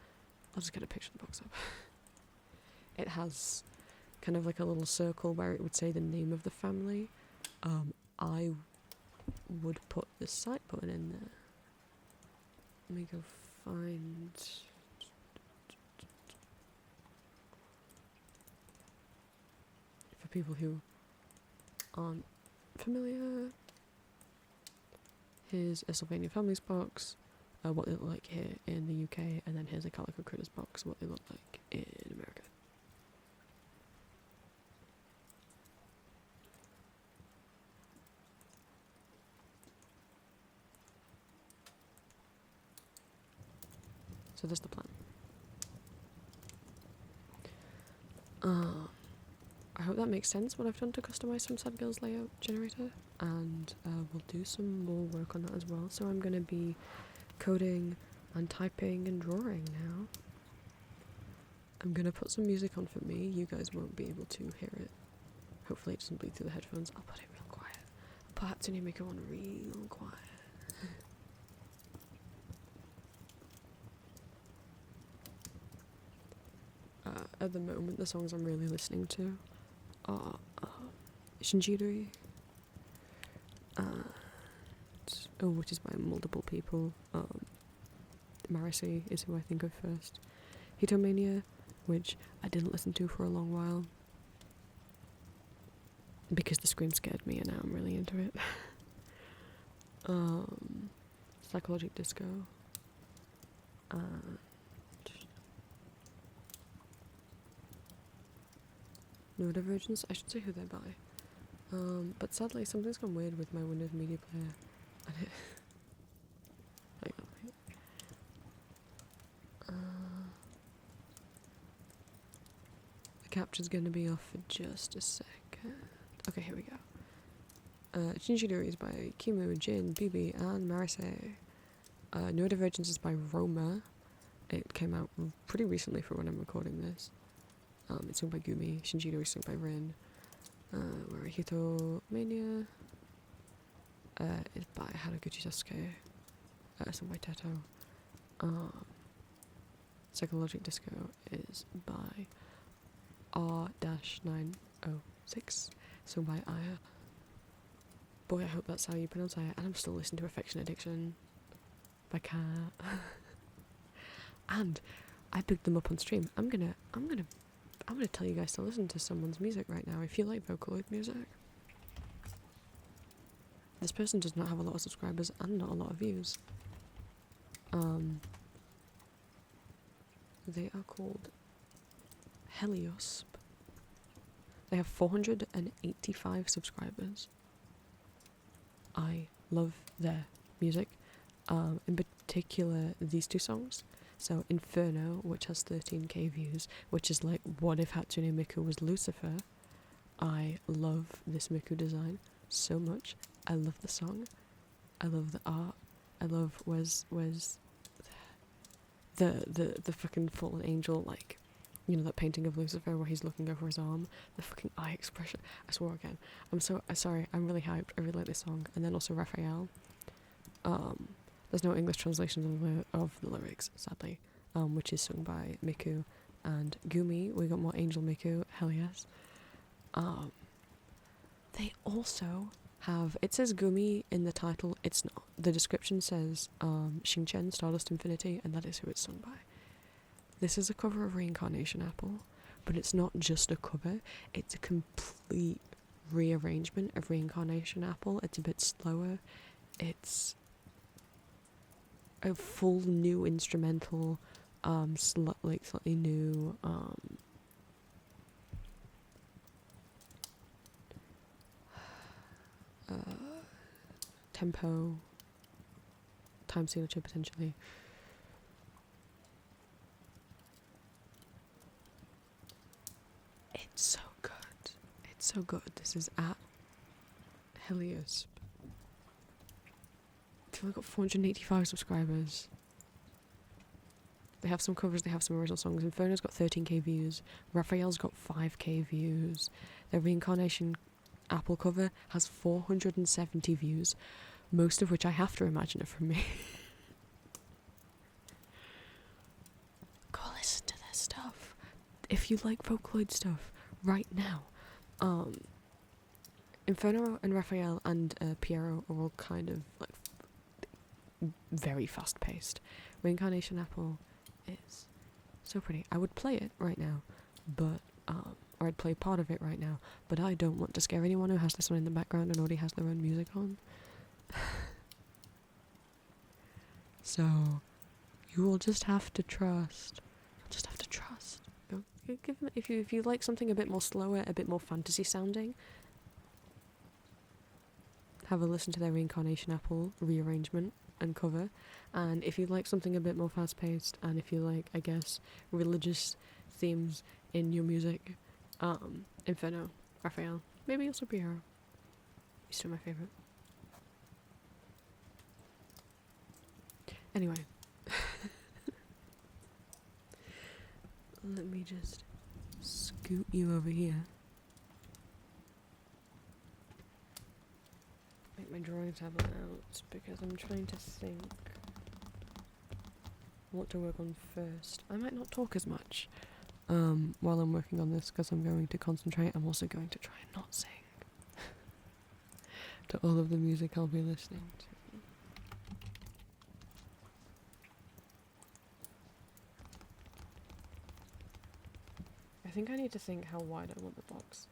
I'll just get a picture of the box up. It has kind of like a little circle where it would say the name of the family. I would put the site button in there. Let me go find... For people who aren't familiar, here's a Sylvania Families box, what they look like here in the UK, and then here's a Calico Critters box, what they look like in America. So that's the plan. I hope that makes sense what I've done to customize some Sad Girls layout generator, and we'll do some more work on that as well. So I'm going to be coding and typing and drawing now. I'm going to put some music on for me. You guys won't be able to hear it. Hopefully it doesn't bleed through the headphones. I'll put it real quiet. I'll put Hatsune Miku on real quiet. At the moment, the songs I'm really listening to are Shinjiri, which is by multiple people. Marcy is who I think of first. Hitomania, which I didn't listen to for a long while because the scream scared me, and now I'm really into it. Psychologic Disco, and Neurodivergence. I should say who they're by. But sadly, something's gone weird with my Windows Media Player, and it. Hang on, wait. The capture's gonna be off for just a second. Okay, here we go. Shinjidori is by Kimu, Jin, Bibi, and Marise. Neurodivergence is by Roma. It came out pretty recently for when I'm recording this. It's sung by Gumi. Shinjidori is sung by Rin. Marihito Mania is by Haraguchi Sasuke. Sung by Teto. Psychologic Disco is by R-906, sung by Aya. Boy, I hope that's how you pronounce Aya. And I'm still listening to Affection Addiction by Kat. And I picked them up on stream. I'm gonna tell you guys to listen to someone's music right now if you like Vocaloid music. This person does not have a lot of subscribers and not a lot of views. They are called Heliosp. They have 485 subscribers. I love their music. In particular, these two songs. So Inferno, which has 13k views, which is like what if Hatsune Miku was Lucifer. I love this Miku design so much. I love the song. I love the art. I love where's the fucking fallen angel, like, you know, that painting of Lucifer where he's looking over his arm, the fucking eye expression. I swore again. I'm so sorry. I'm really hyped. I really like this song. And then also Raphael. There's no English translation of the lyrics, sadly, which is sung by Miku and Gumi. We got more Angel Miku, hell yes. They also have, it says Gumi in the title, it's not. The description says Xingchen, Stardust Infinity, and that is who it's sung by. This is a cover of Reincarnation Apple, but it's not just a cover, it's a complete rearrangement of Reincarnation Apple. It's a bit slower. It's a full new instrumental, slightly new, tempo, time signature potentially. It's so good. It's so good. This is at Helios. They've only got 485 subscribers. They have some covers, they have some original songs. Inferno's got 13k views. Raphael's got 5k views. Their Reincarnation Apple cover has 470 views, most of which I have to imagine are from me. Go listen to their stuff. If you like Vocaloid stuff right now. Inferno and Raphael and Piero are all kind of like very fast paced. Reincarnation Apple is so pretty. I would play it right now, but or I'd play part of it right now, but I don't want to scare anyone who has this one in the background and already has their own music on. So you will just have to trust. You'll just have to trust. If you like something a bit more slower, a bit more fantasy sounding, have a listen to their Reincarnation Apple rearrangement and cover. And if you like something a bit more fast paced, and if you like, I guess, religious themes in your music, Inferno, Raphael, maybe also Piero. He's still my favourite. Anyway. Let me just scoot you over here. Make my drawing tablet out because I'm trying to think what to work on first. I might not talk as much while I'm working on this because I'm going to concentrate. I'm also going to try and not sing to all of the music I'll be listening to. I think I need to think how wide I want the box.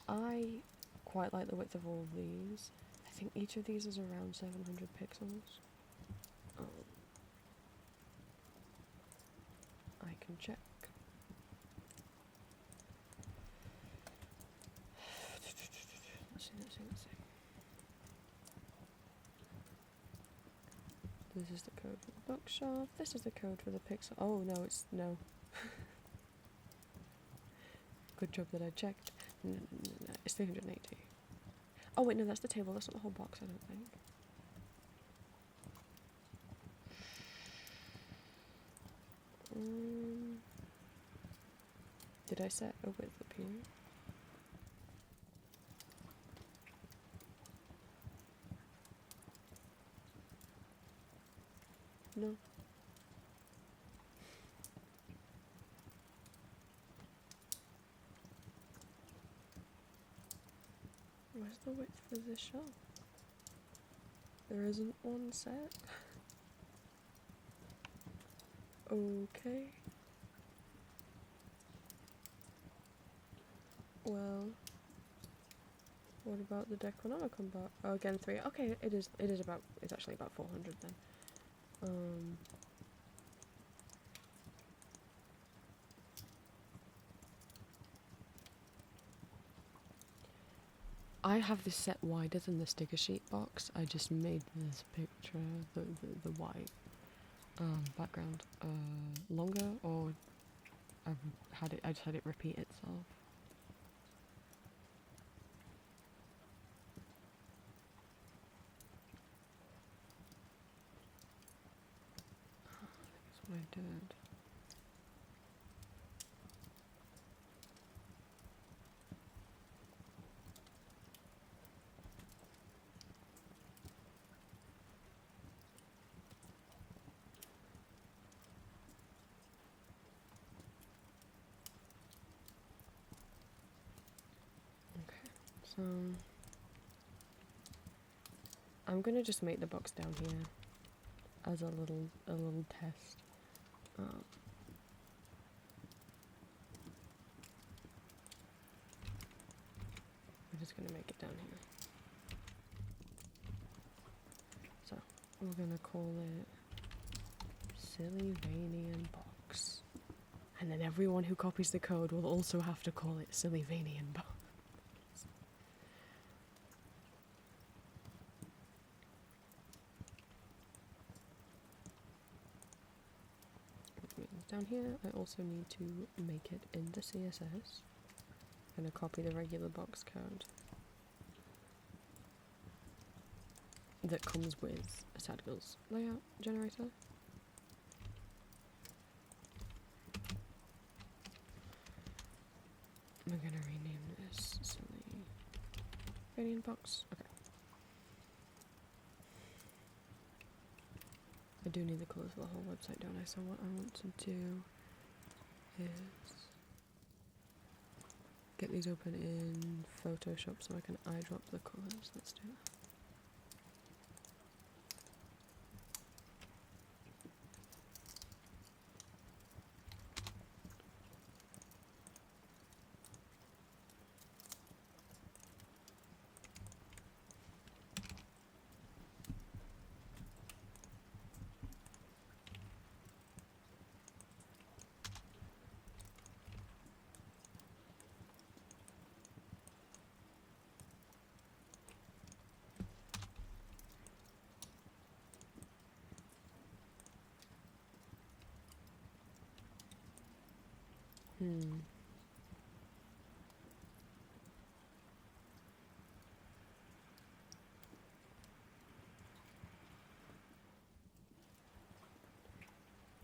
I quite like the width of all of these. I think each of these is around 700 pixels. I can check. Let's see. This is the code for the bookshop. This is the code for the pixel. Oh no, no. Good job that I checked. No, it's 380. Oh wait, no, that's the table. That's not the whole box, I don't think. Did I set a width up here? No. Where's the width for this shelf? There isn't one set. Okay. Well, what about the Necronomicon box? Oh, again 3. Okay, it's actually about 400 then. I have this set wider than the sticker sheet box. I just made this picture, the white background, longer, or I just had it repeat itself. That's what I did. So I'm gonna just make the box down here as a little test. We're just gonna make it down here. So we're gonna call it Silly Vanian Box, and then everyone who copies the code will also have to call it Silly Vanian Box. Down here, I also need to make it in the CSS. I'm going to copy the regular box code that comes with a Tadgles layout generator. We're going to rename this Silly Gradient Box. Okay. I do need the colours for the whole website, don't I? So what I want to do is get these open in Photoshop so I can eyedrop the colours. Let's do that.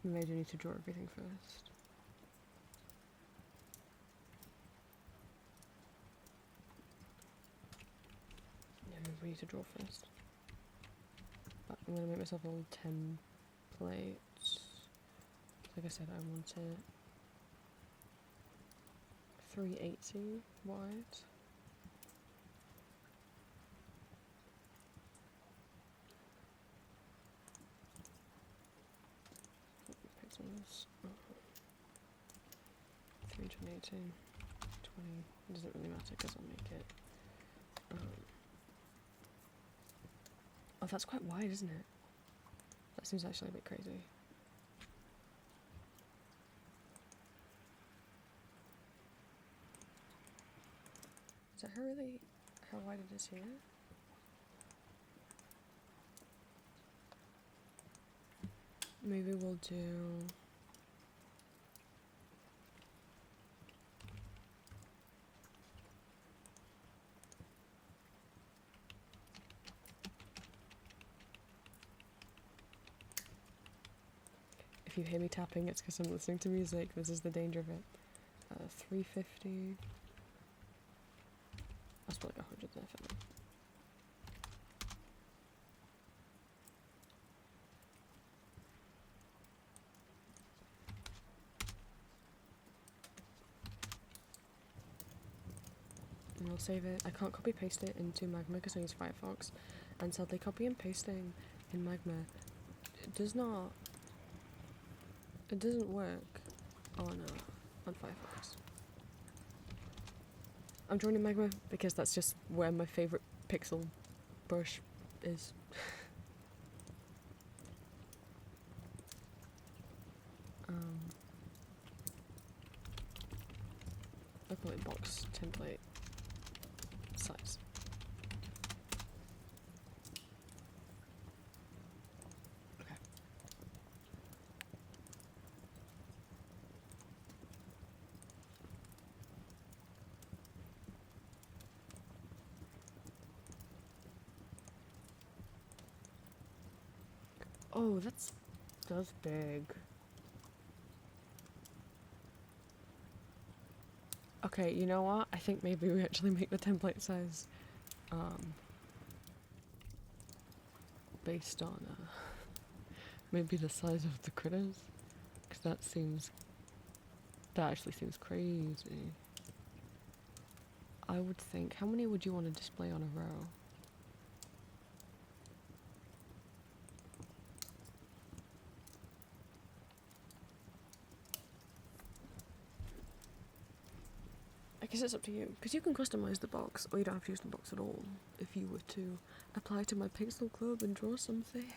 Maybe I do need to draw everything first. Yeah, maybe we need to draw first. But I'm going to make myself a little template. Like I said, I want it 380 wide. Pixels. 318, 20, it doesn't really matter because I'll make it. Oh, that's quite wide, isn't it? That seems actually a bit crazy. Is that how wide it is here? Maybe we'll do... If you hear me tapping, it's because I'm listening to music. This is the danger of it. 350. I'll spell like 100 there for me. And we'll save it. I can't copy paste it into Magma because I use Firefox, and sadly copy and pasting in Magma it doesn't work on Firefox. I'm joining Magma because that's just where my favourite pixel brush is. I'll call it box template size. Okay. Oh, that's big. Okay, you know what? I think maybe we actually make the template size based on maybe the size of the critters, because that actually seems crazy. I would think, how many would you want to display on a row? I guess it's up to you, because you can customize the box, or you don't have to use the box at all, if you were to apply to my pixel club and draw something.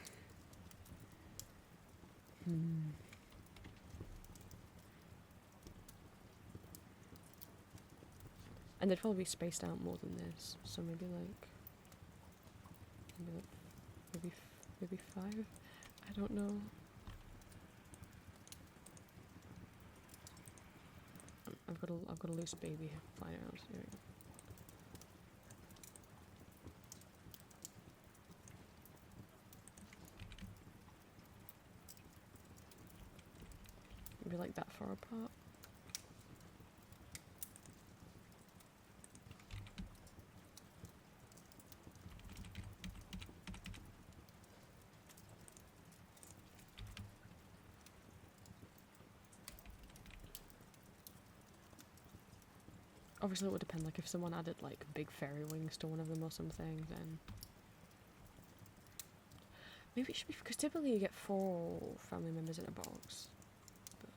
And they'd probably be spaced out more than this, so maybe maybe 5? I don't know. I've got a loose baby flying around. There we go. Maybe like that far apart. Obviously it would depend, like if someone added like big fairy wings to one of them or something, then maybe it should be, because typically you get 4 family members in a box. But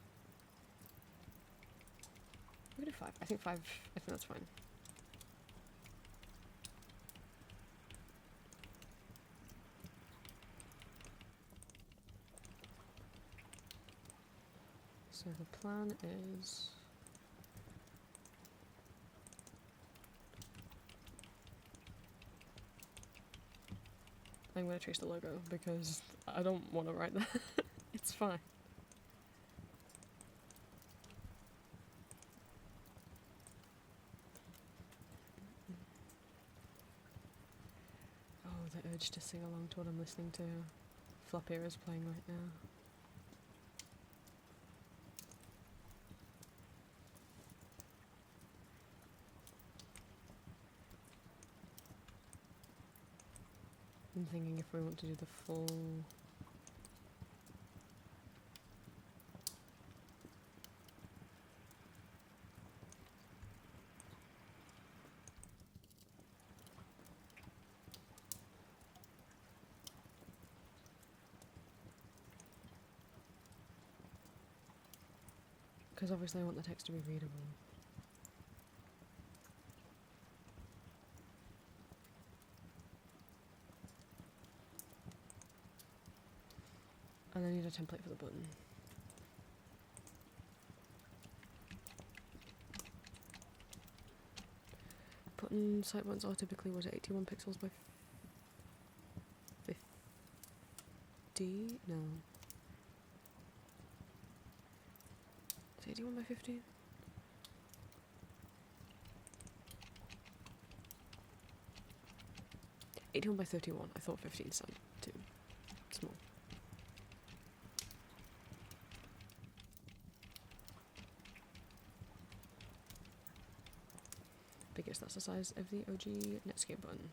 we could do 5. I think that's fine. So the plan is... I'm going to trace the logo because I don't want to write that. It's fine. Oh, the urge to sing along to what I'm listening to. Floppy is playing right now. I'm thinking if we want to do the full... Because obviously I want the text to be readable. And I need a template for the button. Button sight buttons are typically, was it 81 pixels by 50? No. Is it 81 by 15? By 31. I thought 15 sounded too small. Because that's the size of the OG Netscape button.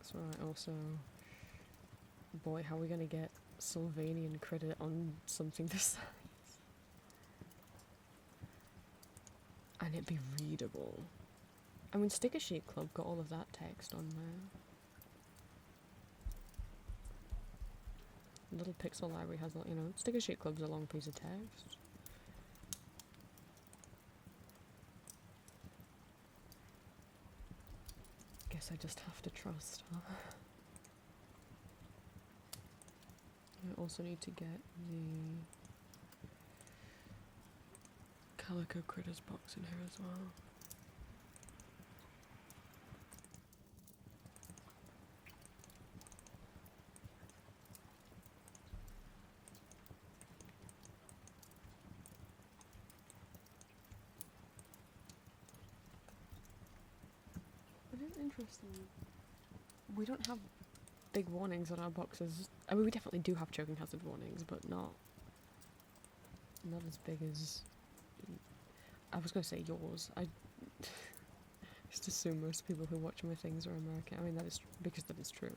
So I also... Boy, how are we gonna get Sylvanian credit on something this size? And it be readable. I mean, Sticker Sheet Club got all of that text on there. Little Pixel Library has, you know, Sticker Sheet Club's a long piece of text. Guess I just have to trust, huh? I also need to get the Calico Critters box in here as well. It is interesting. We don't have big warnings on our boxes. I mean, we definitely do have choking hazard warnings, but not as big as... I was going to say yours. I just assume most people who watch my things are American. I mean, that is because that is true.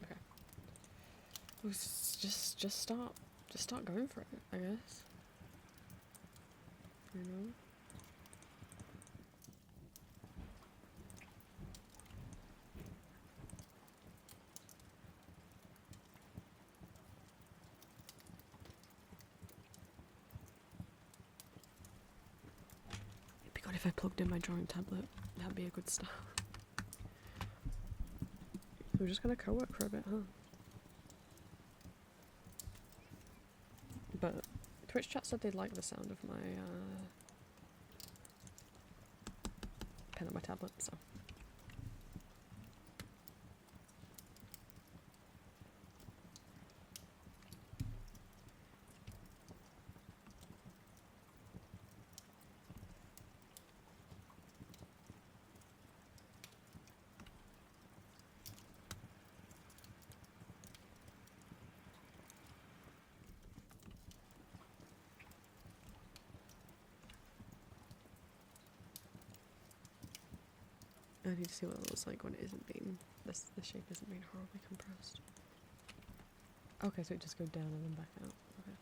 Okay. Just start going for it, I guess. You know? It'd be good if I plugged in my drawing tablet. That'd be a good start. We're just gonna co-work for a bit, huh? But Twitch chat said they'd like the sound of my pen on my tablet, so. I need to see what it looks like when it isn't being, the shape isn't being horribly compressed. Okay, so it just goes down and then back out. Okay.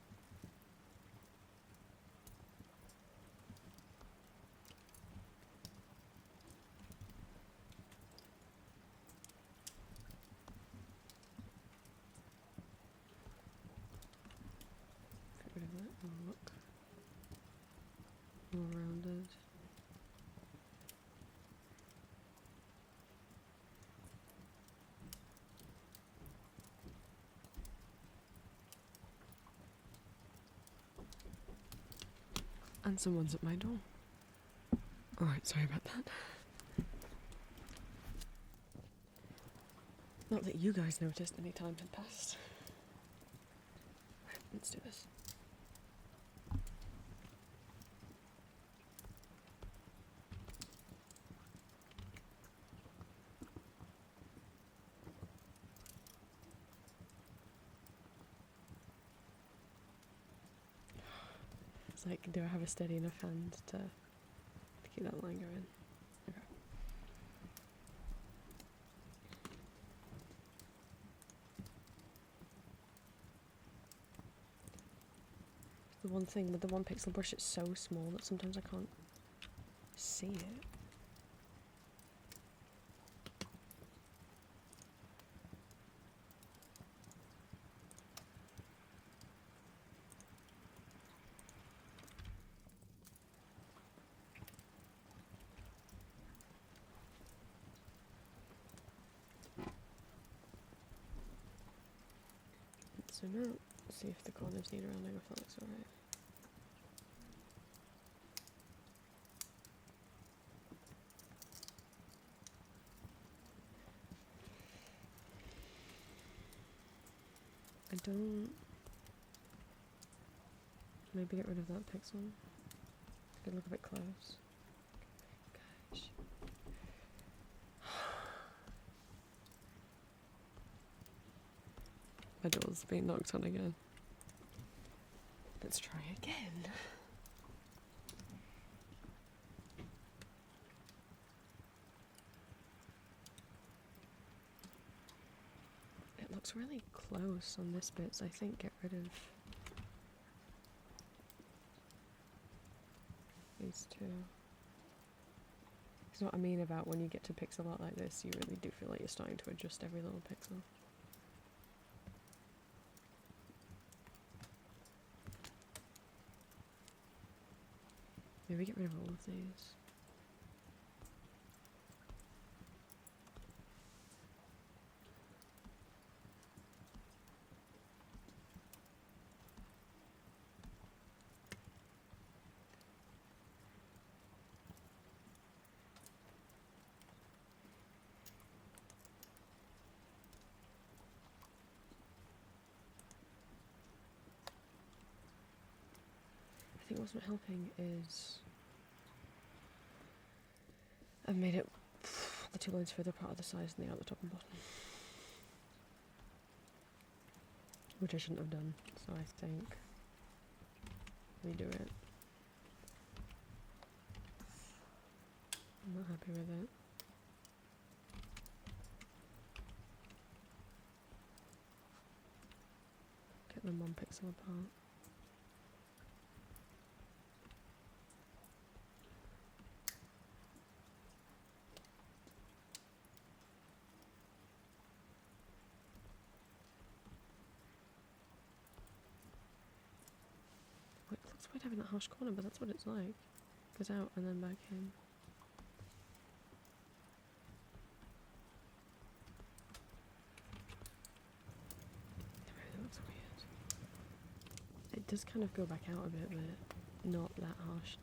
Get rid of that and look more rounded. And someone's at my door. Alright, sorry about that. Not that you guys noticed any time had passed. Right, let's do this. It's like, do I have a steady enough hand to keep that line going? Okay. The one thing with the 1 pixel brush, it's so small that sometimes I can't see it. Zoom out, see if the corners need rounding, if that looks alright. I don't... Maybe get rid of that pixel. Could look a bit close. Gosh. My door's being knocked on again. Let's try again. It looks really close on this bit, so I think get rid of these two. It's what I mean about when you get to pixel art like this, you really do feel like you're starting to adjust every little pixel. Maybe get rid of all of these. I think what's not helping is I've made it the two lines further apart of the sides than they are at the top and bottom. Which I shouldn't have done, so I think redo it. I'm not happy with it. Get them 1 pixel apart. It's weird having that harsh corner, but that's what it's like. Goes out and then back in. That looks weird. It does kind of go back out a bit, but not that harshly.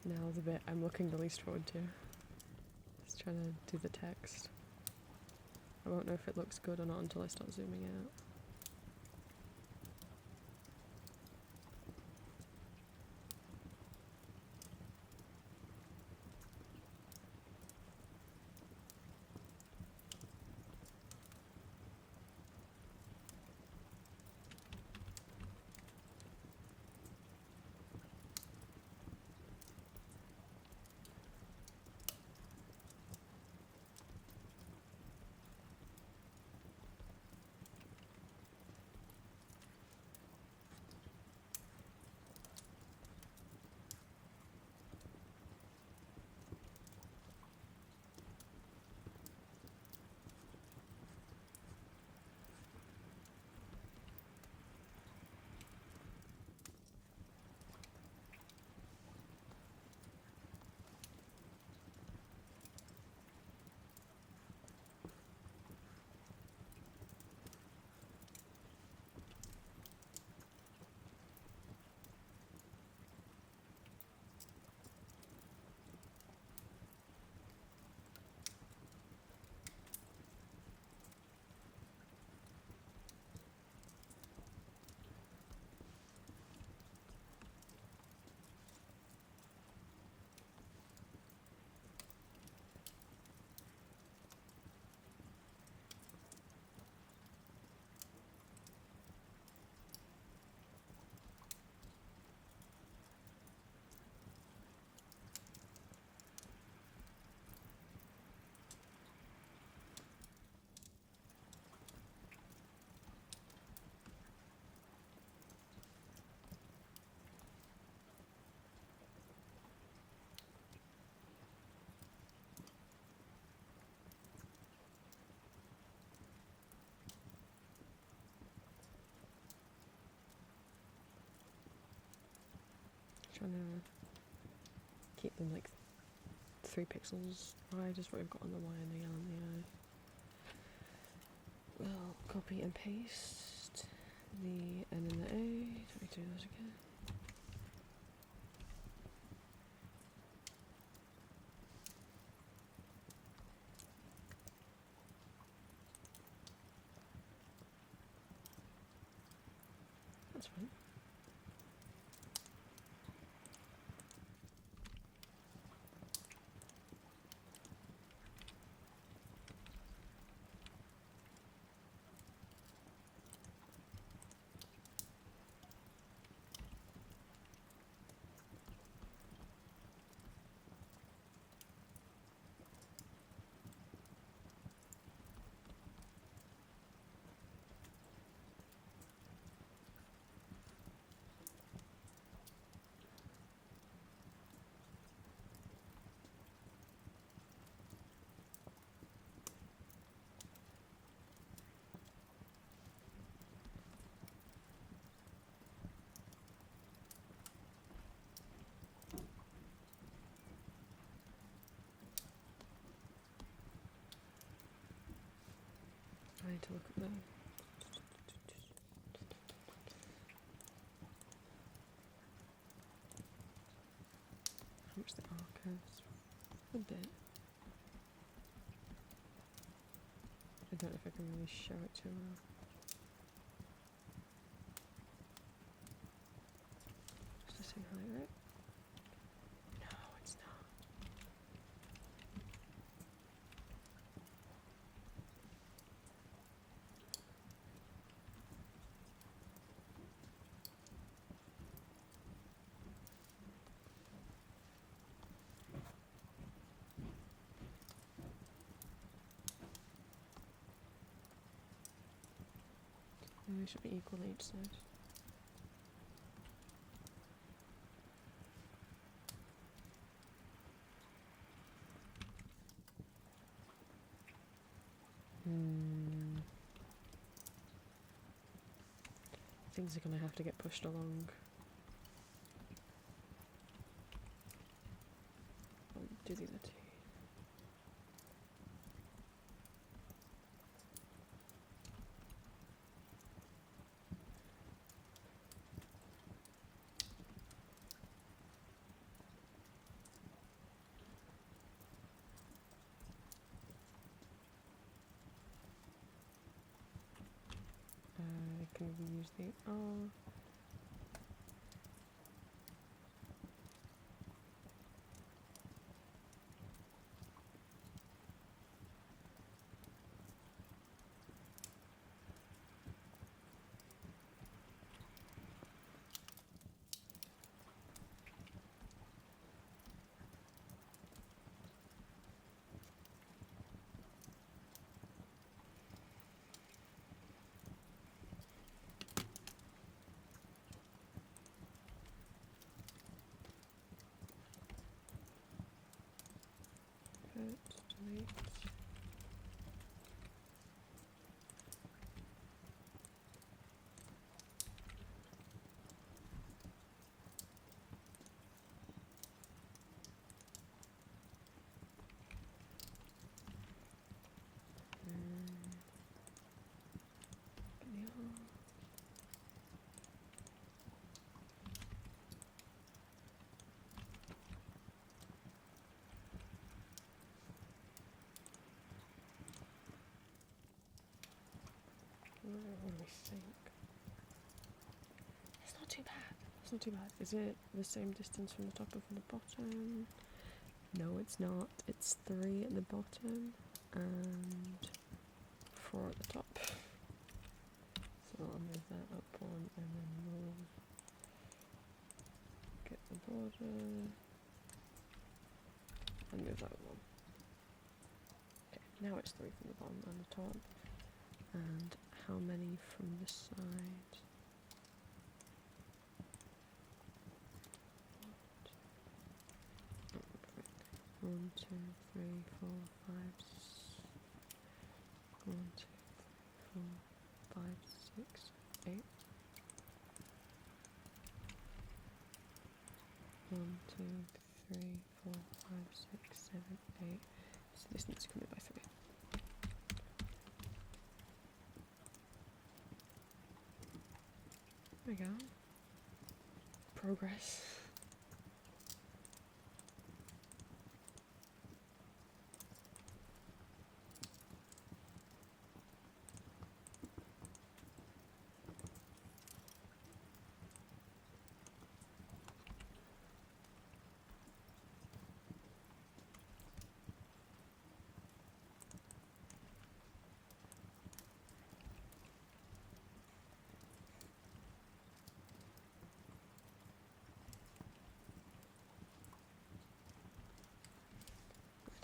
Now the bit I'm looking the least forward to. Just trying to do the text. I won't know if it looks good or not until I start zooming out. Trying to keep them like 3 pixels wide is what we've got on the Y and the L and the I. We'll copy and paste the N and the A. Do we do those again? That's fine. I need to look at them. How much the archives? A bit. I don't know if I can really show it too well. Just the same height, right? No, it's not. They should be equal on each side. Things are gonna have to get pushed along. I'll do these at 2. Can we use the R? Delete. What do we think? It's not too bad. It's not too bad. Is it the same distance from the top and from the bottom? No, it's not. It's 3 at the bottom and 4 at the top. So I'll move that up 1 and then we'll get the border and move that 1. Okay, now it's 3 from the bottom and the top. And how many from the side? 1, 2, 3, 4, 5, 1, 2, 3, 4, 5, 6, 8. 7, 8. So this needs to come in by 3. There we go. Progress.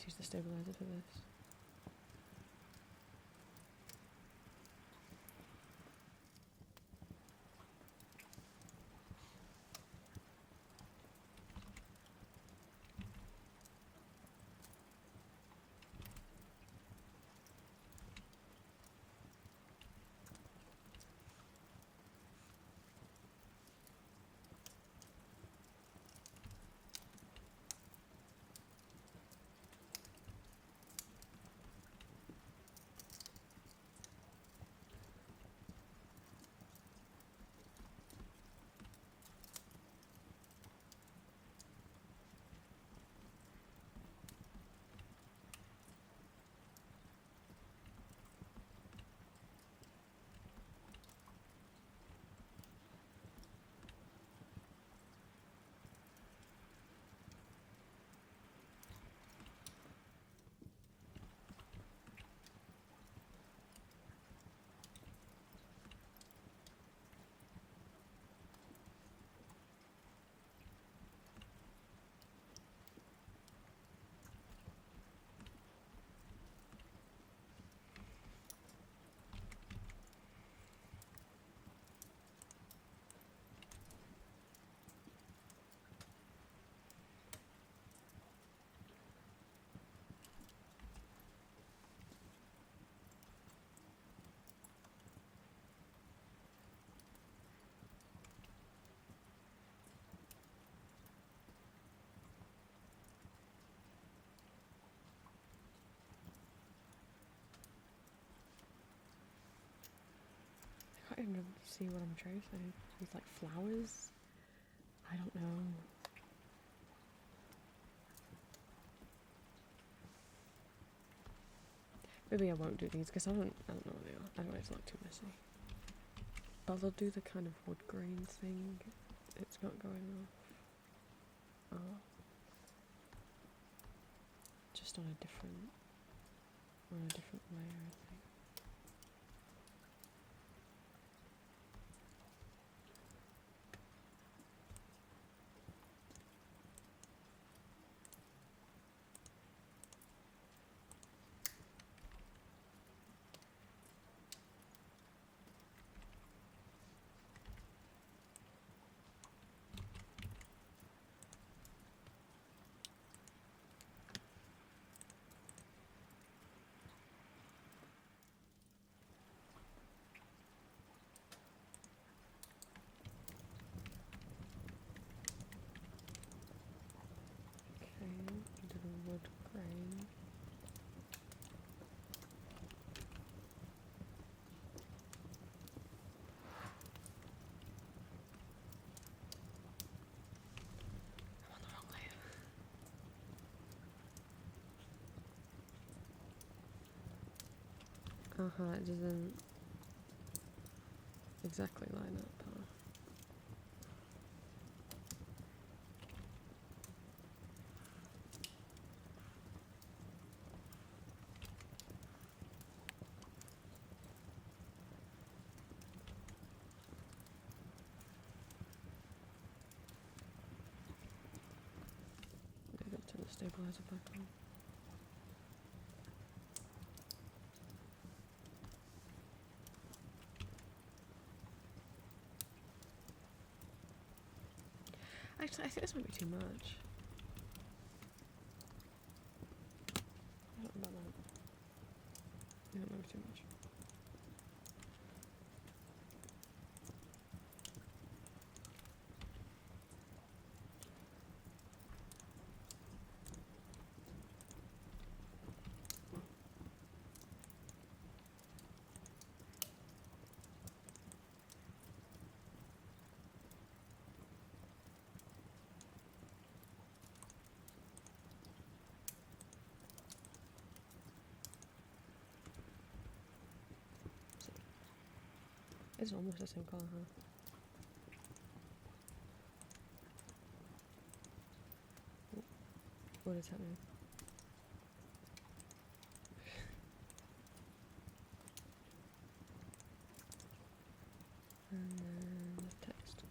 Let's use the stabilizer for this. I can't even see what I'm tracing. These like flowers? I don't know. Maybe I won't do these because I don't know what they are. I don't know, it's not too messy. But I'll do the kind of wood grain thing it's got going on. Just on a different layer, I think. Do the wood grain. I'm on the wrong layer. It doesn't exactly line up, huh? Maybe I'll turn the stabilizer back on. Actually, I think this might be too much. I don't know about that. Yeah, it might be too much. It's almost the same colour, huh? What does that mean? And then the text.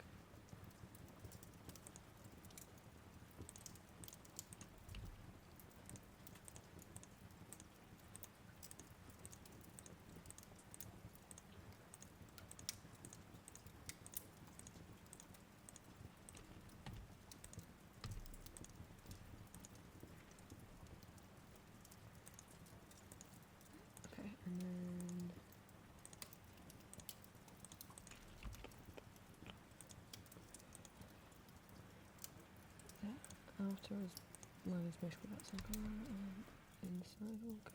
Okay, and then that outer is mine is basically that same colour, and inside will go.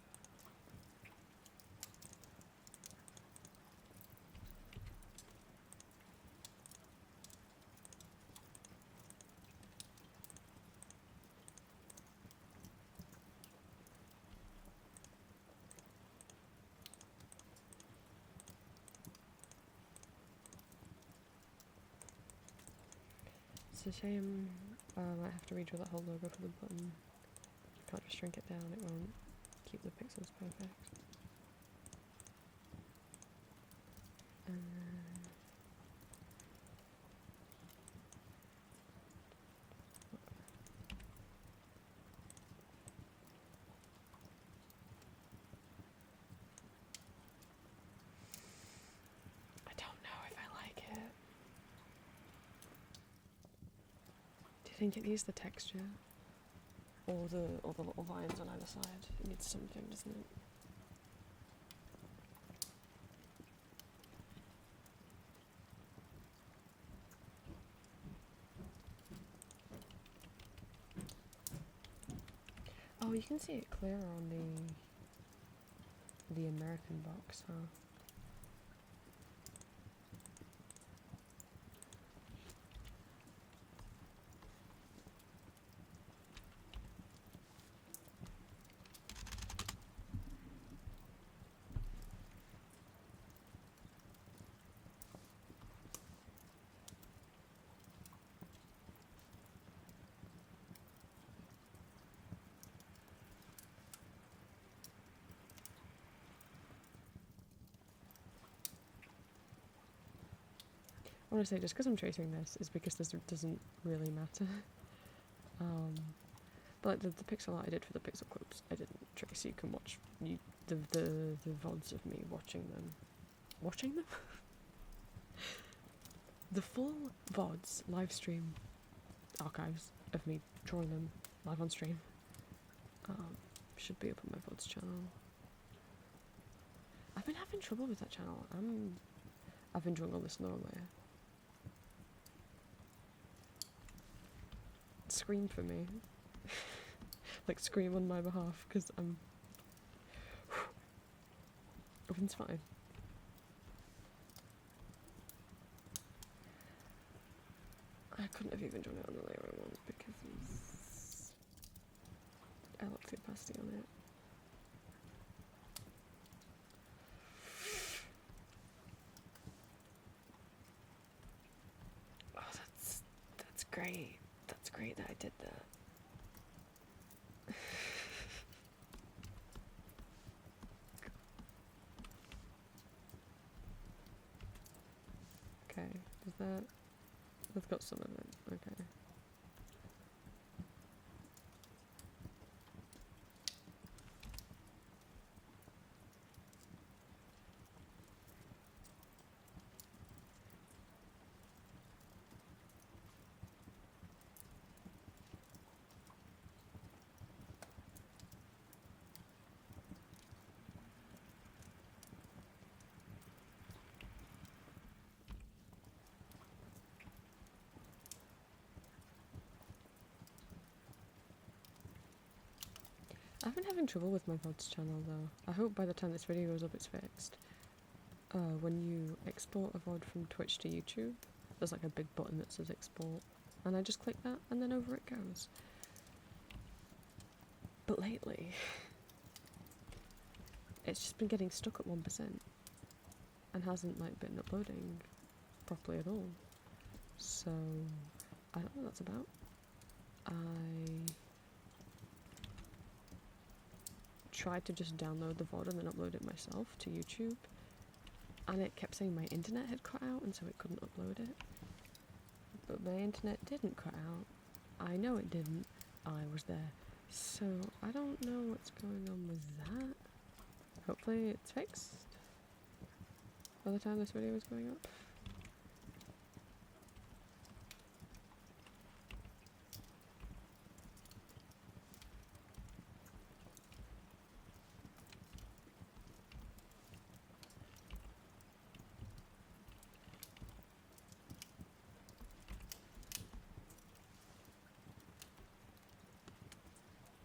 It's a shame I might have to redraw that whole logo for the button. I can't just shrink it down, it won't keep the pixels perfect. And then I don't know if I like it. Do you think it needs the texture? Or the little vines on either side? It needs something, doesn't it? Oh, you can see it clearer on the American box, huh? Honestly, just because I'm tracing this is because this doesn't really matter. But like the pixel art I did for the pixel clips, I didn't trace. You can watch the VODs of me watching them. Watching them? The full VODs, live stream archives of me drawing them live on stream should be up on my VODs channel. I've been having trouble with that channel. I've been drawing all this in the wrong way. Scream for me. Like, scream on my behalf, because everything's fine. I couldn't have even drawn it on the layer I want, because I locked the opacity on it. Oh, that's great. That's great that I did that. Okay, does that... That's got some of it, okay. I've been having trouble with my VODs channel though. I hope by the time this video goes up it's fixed. When you export a VOD from Twitch to YouTube, there's like a big button that says export, and I just click that and then over it goes. But lately, it's just been getting stuck at 1%. and hasn't like been uploading properly at all. So I don't know what that's about. I tried to just download the VOD and then upload it myself to YouTube, and it kept saying my internet had cut out and so it couldn't upload it. But my internet didn't cut out. I know it didn't. I was there. So I don't know what's going on with that. Hopefully it's fixed by the time this video is going up.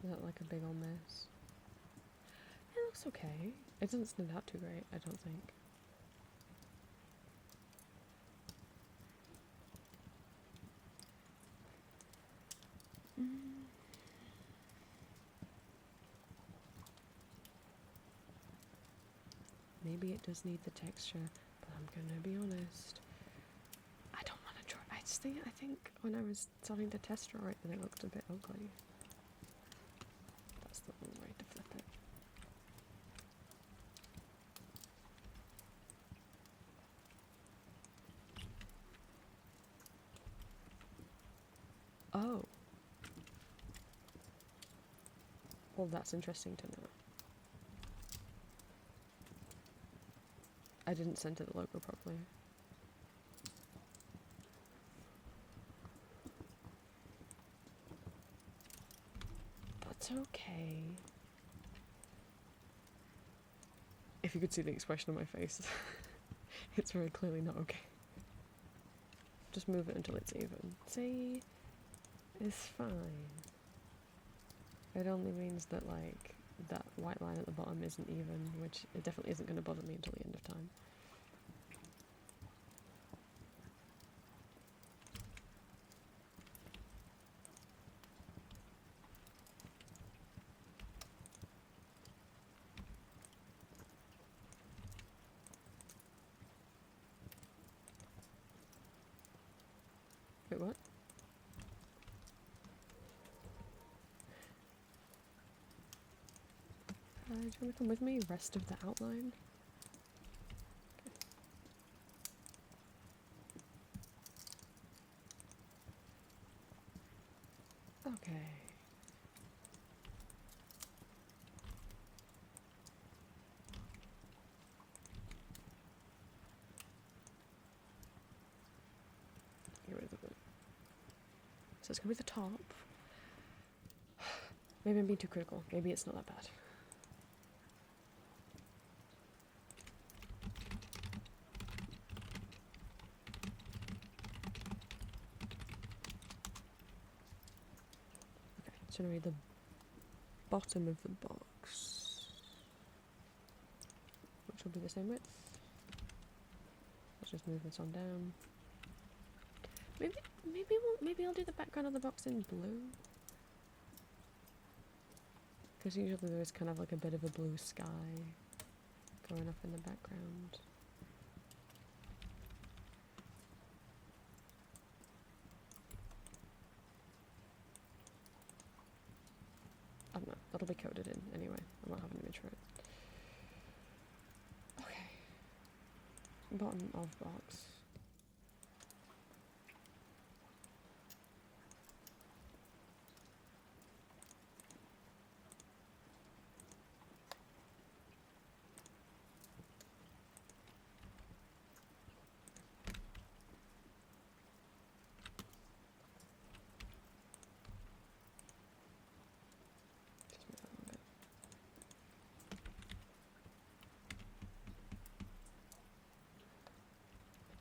Is that like a big old mess? It looks okay. It doesn't stand out too great, I don't think. Maybe it does need the texture, but I'm gonna be honest. I don't want to draw. I think when I was starting to test draw it, then it looked a bit ugly. That's the wrong way to flip it. Oh. Well, that's interesting to know. I didn't center the logo properly. That's okay. If you could see the expression on my face, it's very clearly not okay. Just move it until it's even. See? It's fine. It only means that, like, that white line at the bottom isn't even, which it definitely isn't going to bother me until the end of time. Wait, what? Do you want to come with me? Rest of the outline? Okay. Get rid of the blue. So it's gonna be the top. Maybe I'm being too critical. Maybe it's not that bad. It's going to be the bottom of the box, which will be the same width. Let's just move this on down. Maybe I'll do the background of the box in blue, because usually there's kind of like a bit of a blue sky going off in the background. I don't know, that'll be coded in anyway. I won't have an image for it. Okay. Bottom of box.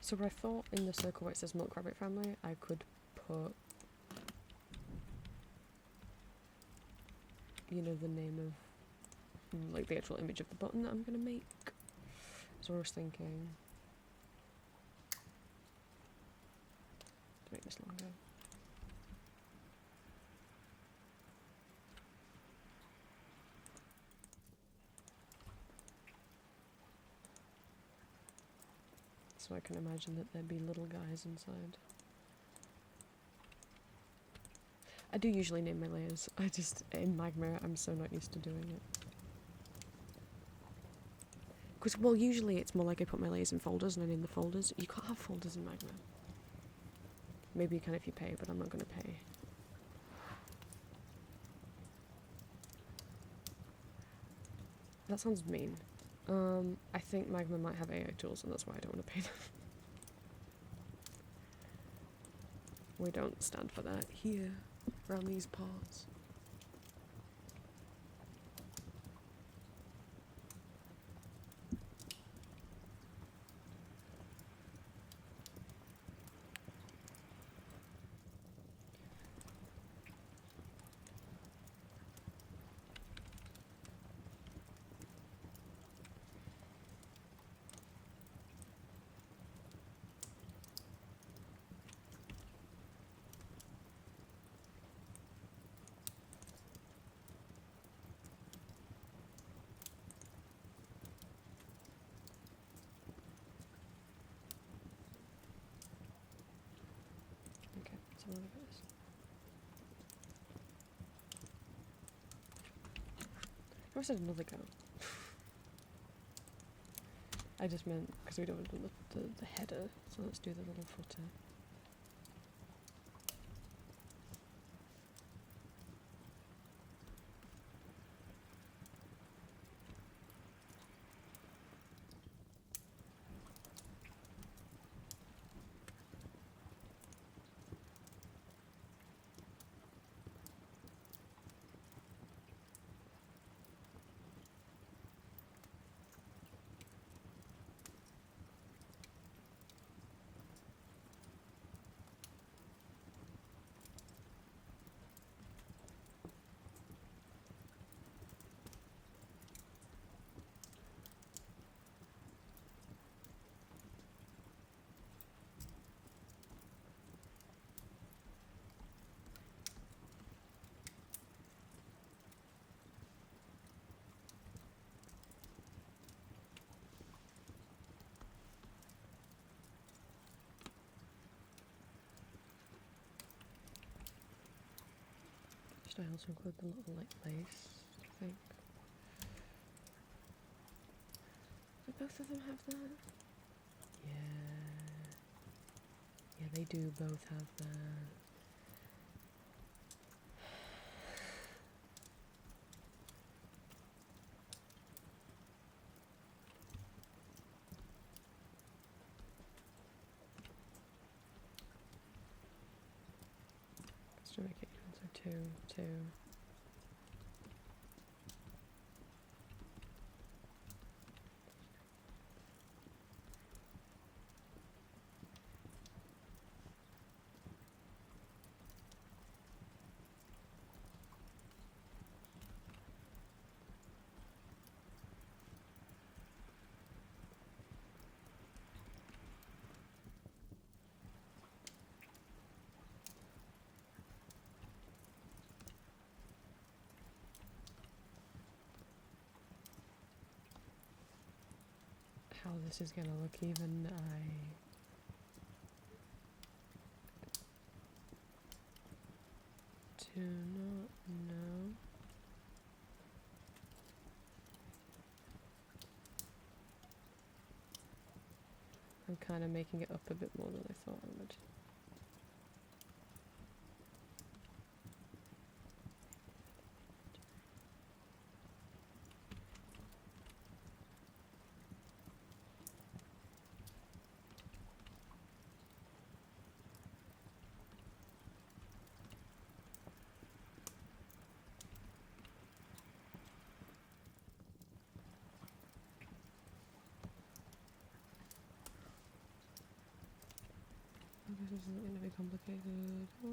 So I thought in the circle where it says Milk Rabbit Family, I could put, you know, the name of, like the actual image of the button that I'm going to make. So I was thinking to make this longer. so I can imagine that there'd be little guys inside. I do usually name my layers. I just, in Magma, I'm so not used to doing it. Because, well, usually it's more like I put my layers in folders and I name the folders. You can't have folders in Magma. Maybe you can if you pay, but I'm not going to pay. That sounds mean. I think Magma might have AI tools, and that's why I don't want to pay them. We don't stand for that here, around these parts. Okay, so look at this. I wish I had another go. I just meant because we don't want to do the header, so let's do the little footer. Should I also include the little like lace, I think? Do both of them have that? Yeah. Yeah, they do both have that. Let's make it even, so 2, 2. How this is gonna look even, I do not know. I'm kind of making it up a bit more than I thought I would. This isn't going to be complicated. Oh.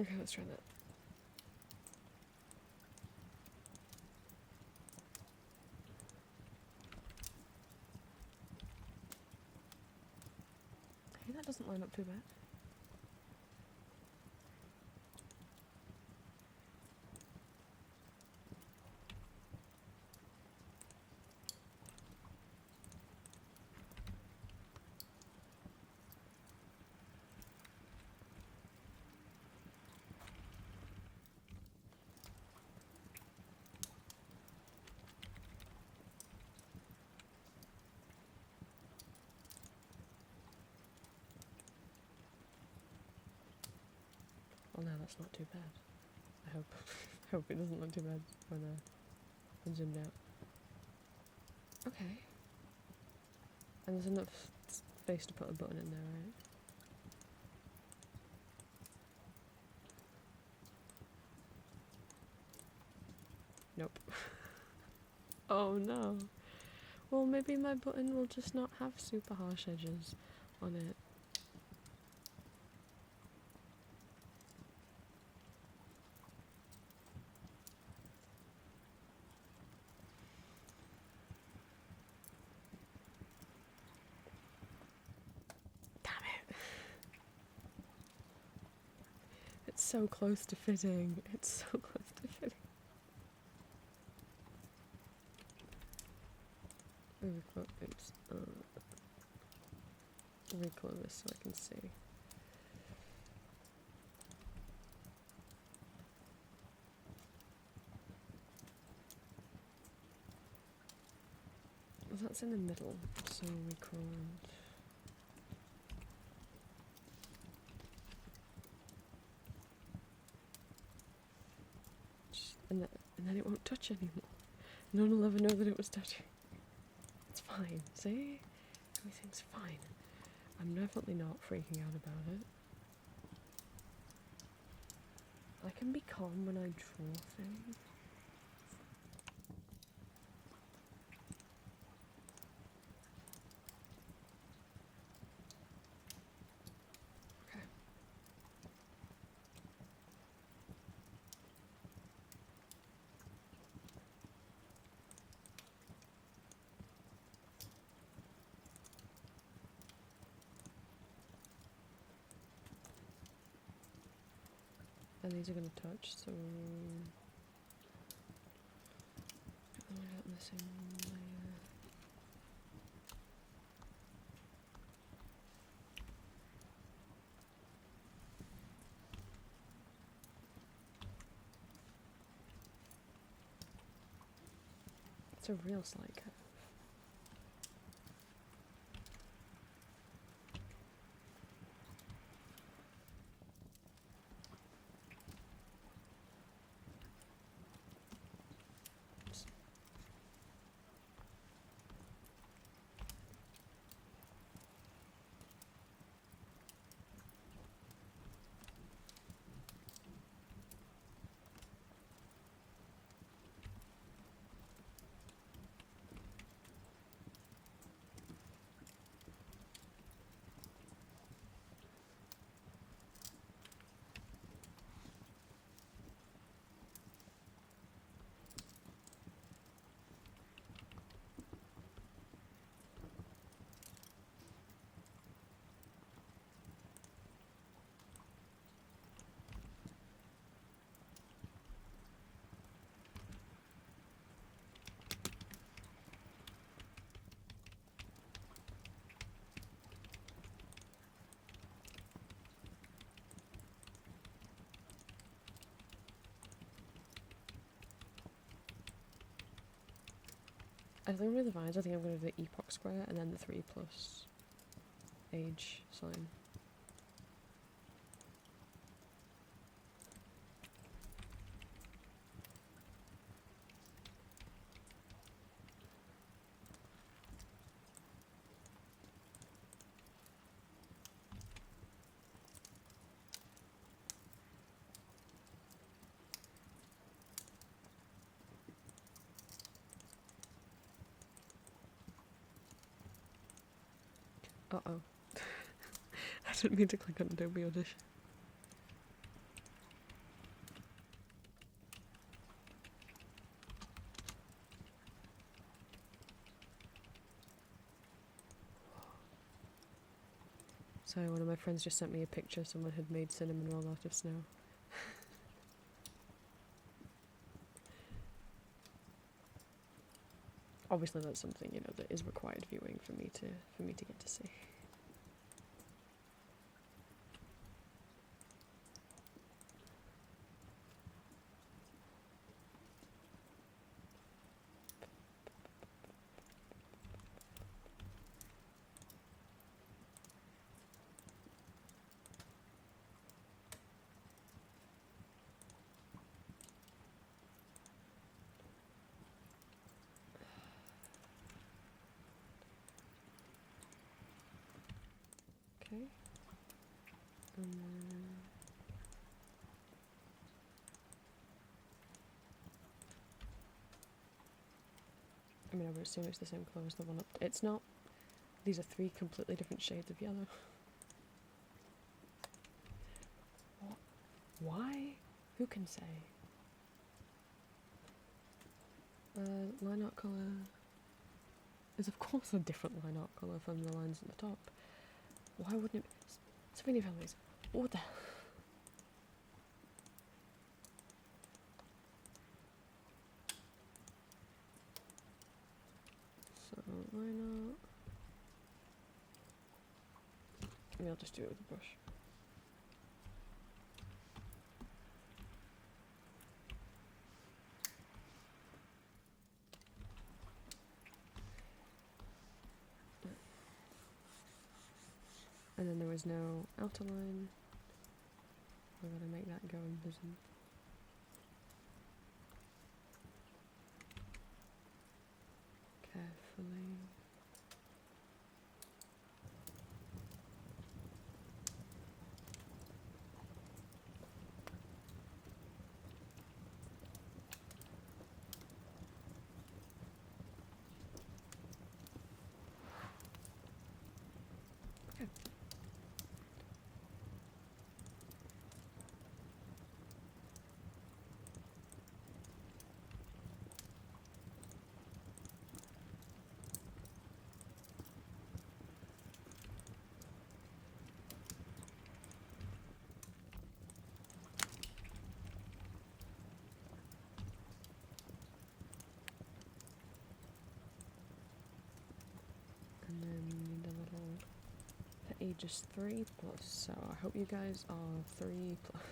Okay, let's try that. Hey, that doesn't line up too bad. that's not too bad. I hope. I hope it doesn't look too bad when zoomed out. Okay. And there's enough space to put a button in there, right? Nope. Oh no. Well, maybe my button will just not have super harsh edges on it. Damn it. It's so close to fitting. It's so close to fitting. Oops. Reclose this so I can see. Well, that's in the middle, so record. And then it won't touch anymore. No one will ever know that it was touching. It's fine, see? Everything's fine. I'm definitely not freaking out about it. I can be calm when I draw things. Okay. And these are going to touch, so I'm going to get this in layer. It's a real slight curve. I think with the vines, I think I'm going to do the epoch square and then the 3 plus age sign. Uh-oh. I didn't mean to click on Adobe Audition. Sorry, one of my friends just sent me a picture someone had made cinnamon roll out of snow. Obviously that's something, you know, that is required viewing for me to get to see. Okay. And then... I mean, I would assume it's the same colour as the one up... It's not. These are 3 completely different shades of yellow. What? Why? Who can say? Line art colour is of course a different line art colour from the lines at the top. Why wouldn't it be? Savini families. What the hell? So, line art. Maybe I'll just do it with a brush. And then there was no outer line. We're gonna make that go invisible. Carefully. Okay. And then we need a little for ages 3 plus, so I hope you guys are 3 plus.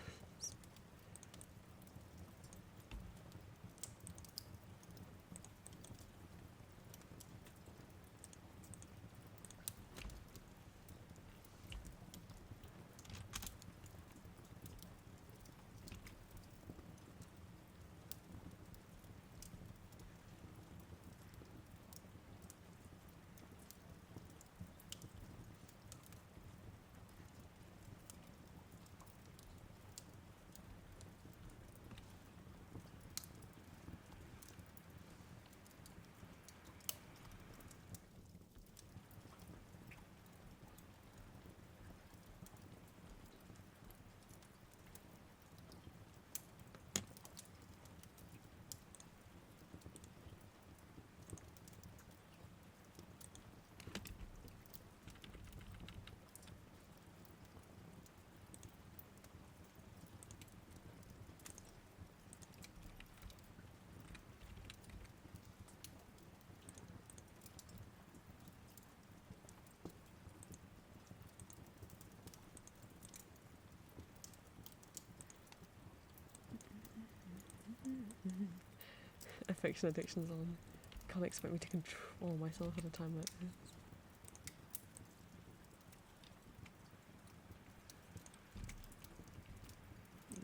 Affection addiction's on. Can't expect me to control myself at a time like this.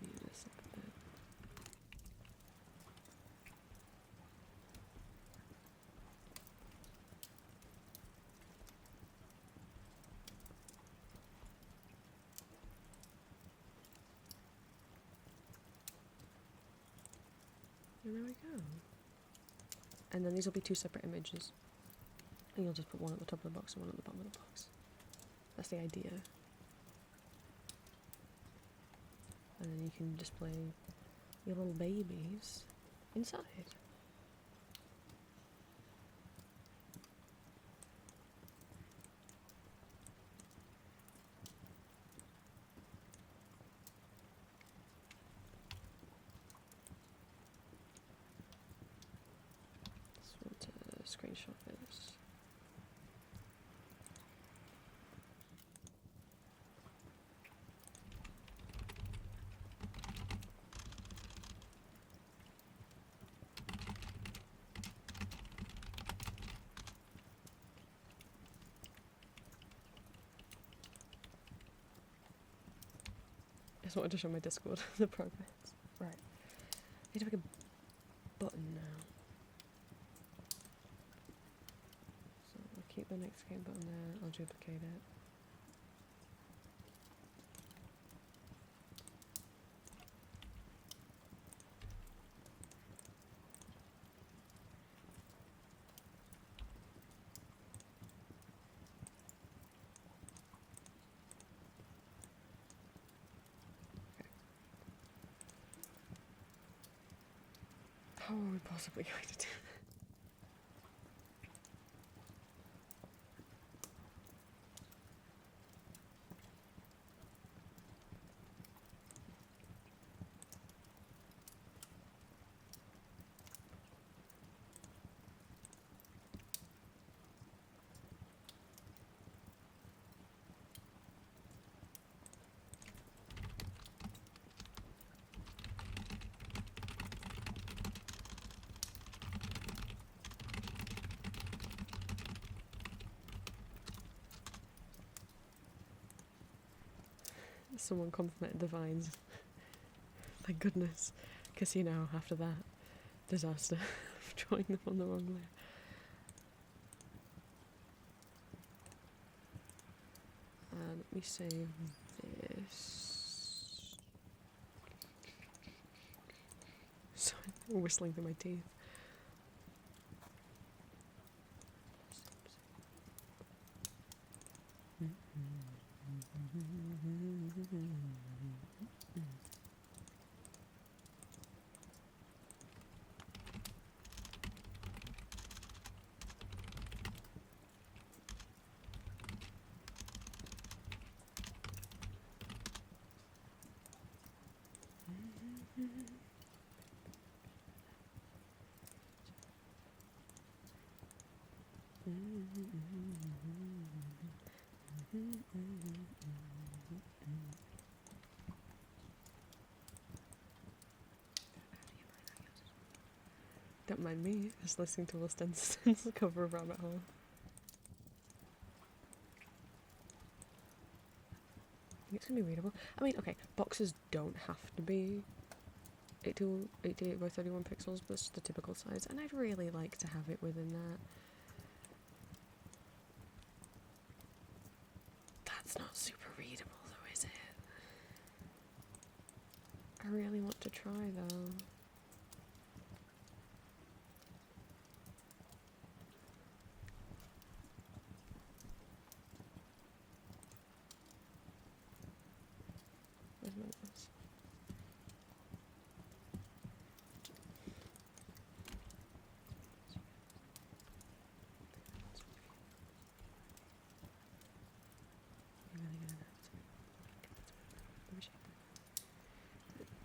Need this up a bit. And there we go. And then these will be 2 separate images. And you'll just put one at the top of the box and one at the bottom of the box. That's the idea. And then you can display your little babies inside. Just want to screenshot this. I just wanted to show my Discord the progress. Right. I need to make a button now. So I'll keep the next game button there, I'll duplicate it. How are we possibly going to do that? Someone complimented the vines. Thank goodness. Because, you know, after that disaster of drawing them on the wrong layer. Let me save this. Sorry, I'm whistling through my teeth. Don't mind me, just listening to Will Stenson's cover of Rabbit Hole. I think it's gonna be readable. I mean, okay, boxes don't have to be 88 by 31 pixels, but it's the typical size, and I'd really like to have it within that. That's not super readable though, is it? I really want to try though. Where's my mouse?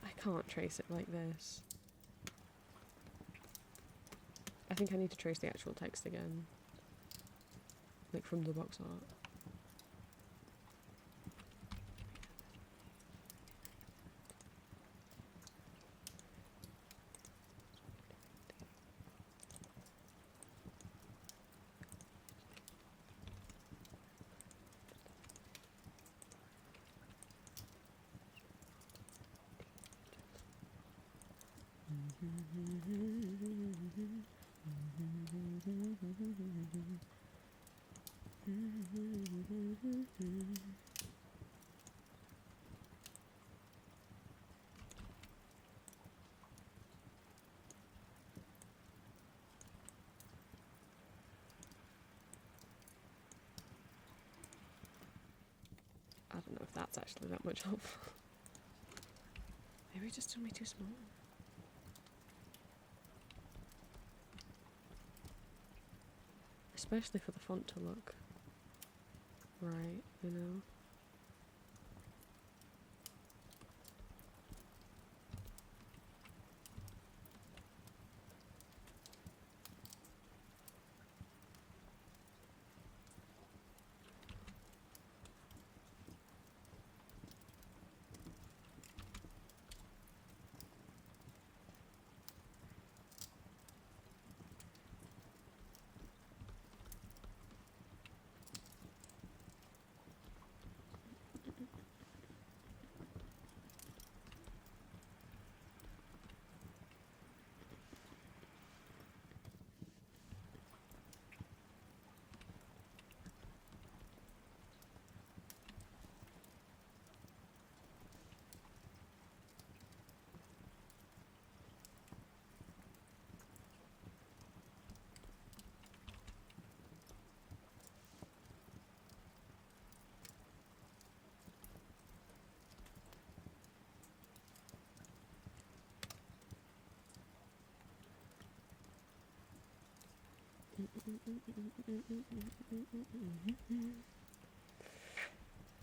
I can't trace it like this. I think I need to trace the actual text again. Like from the box art. I don't know if that's actually that much helpful. Maybe it's just took me too small. Especially for the font to look right, you know?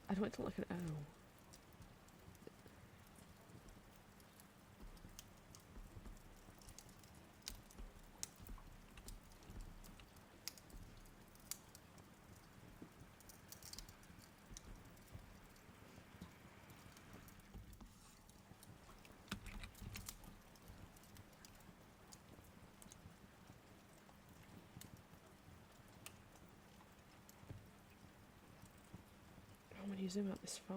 I don't want it to look like an O. Oh, when you zoom out this far.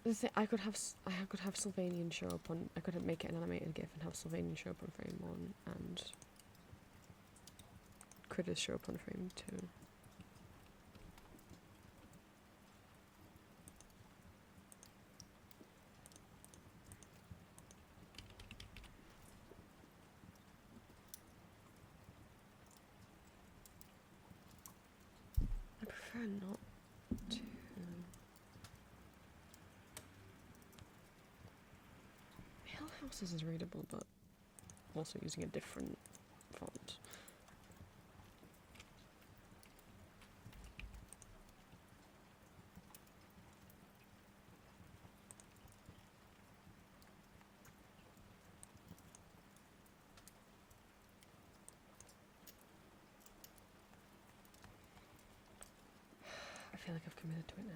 The thing, I could have Sylvanian show up on. I could make it an animated GIF and have Sylvanian show up on frame 1 and critters show up on frame 2. I prefer not to. Hill Houses is readable, but also using a different font. I feel like I've committed to it now.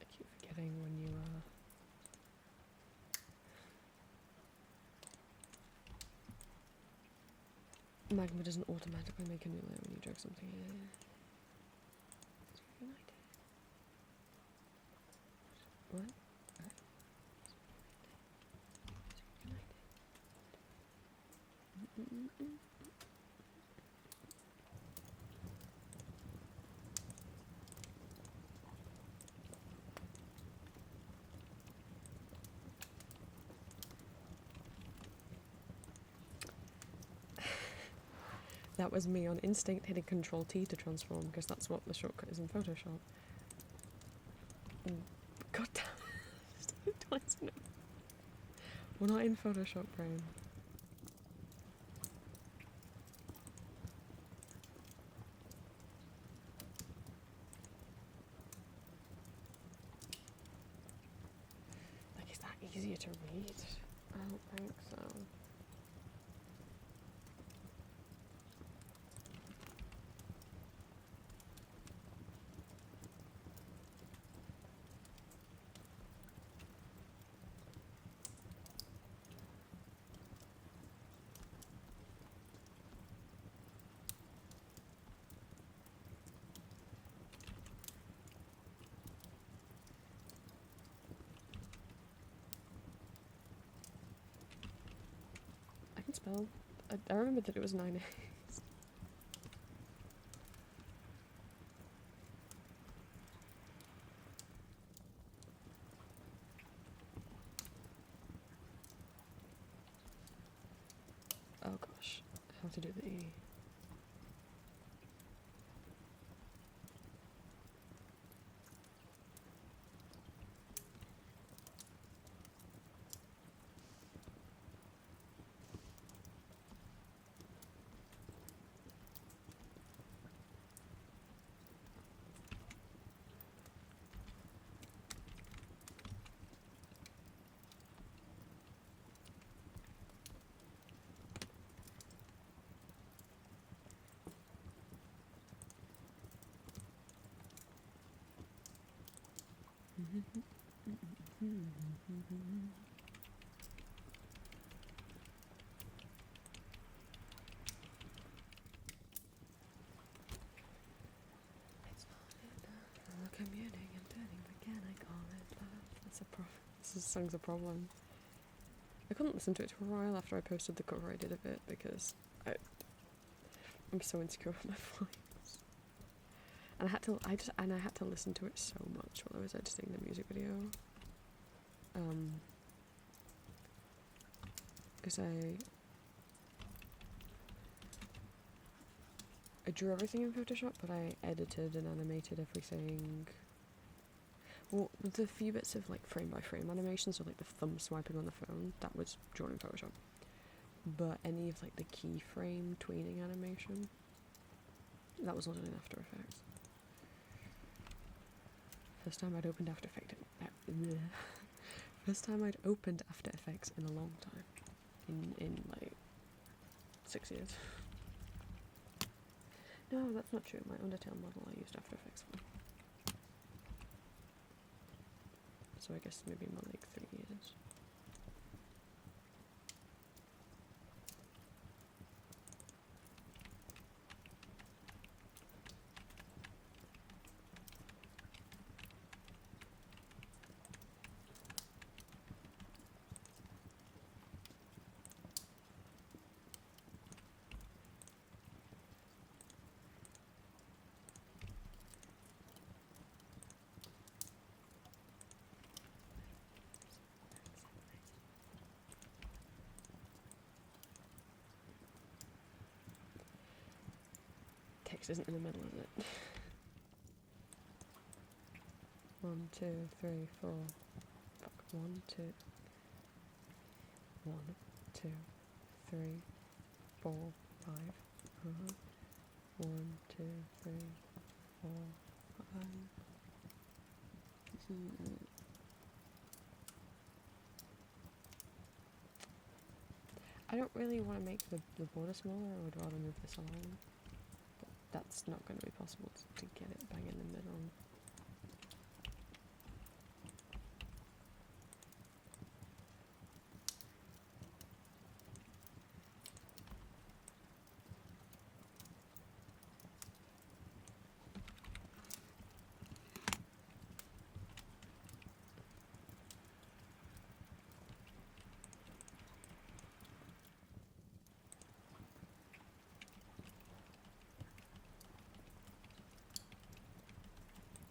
I keep forgetting when you Magma doesn't automatically make a new layer when you drag something in. It's very nice. What? That was me on instinct hitting Control T to transform, because that's what the shortcut is in Photoshop. God damn it. Twice now. We're not in Photoshop, brain. Like, is that easier to read? I don't think so. I can spell. I remember that it was 9 A's. Oh gosh, how to do the E. It's not enough. Commuting and turning, what can I call it? Love, that's a problem. song's a problem. I couldn't listen to it for a while after I posted the cover I did of it because I'm so insecure with my voice. And I had to listen to it so much while I was editing the music video. Because I drew everything in Photoshop, but I edited and animated everything. Well, the few bits of like frame by frame animation, so like the thumb swiping on the phone, that was drawn in Photoshop. But any of like the keyframe tweening animation, that was all done in After Effects. First time I'd opened After Effects. First time I'd opened After Effects in a long time. In like 6 years. No, that's not true. My Undertale model I used After Effects for. So I guess maybe more like 3 years. Text isn't in the middle, is it? 1, 2, 3, 4. Fuck. 1, 2. 1, 2, 3, 4, 5. 1, 2, 3, 4, 5. I don't really want to make the border smaller. I would rather move this along. But that's not going to be possible to get it bang in the middle.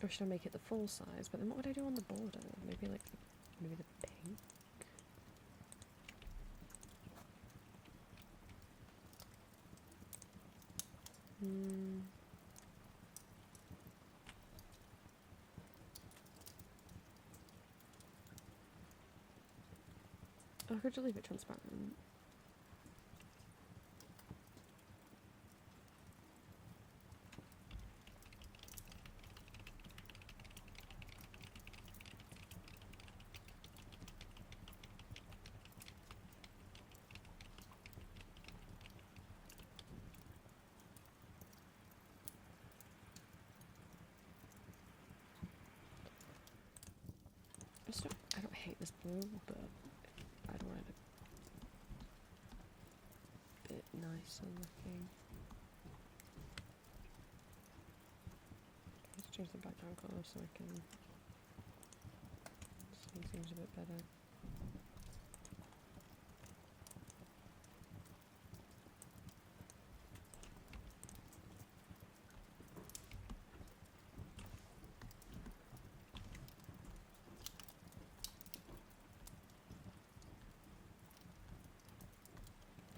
Or should I make it the full size? But then what would I do on the border? Maybe the pink? I could just leave it transparent. I don't hate this blue, but I don't want it a bit nicer looking. Let's change the background colour so I can see things a bit better.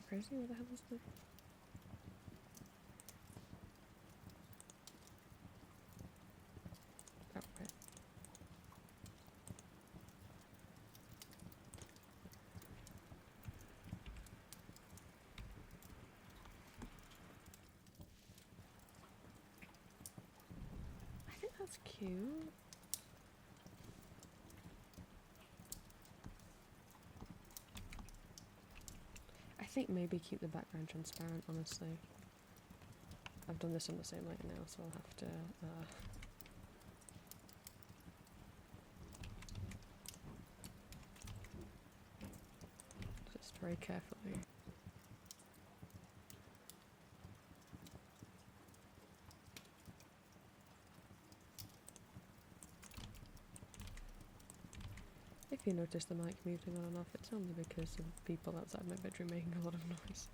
Crazy, where the hell is the... Oh, right. I think that's cute. I think maybe keep the background transparent, honestly. I've done this on the same light now, so I'll have to just very carefully. If if you notice the mic muting on and off, it's only because of people outside my bedroom making a lot of noise.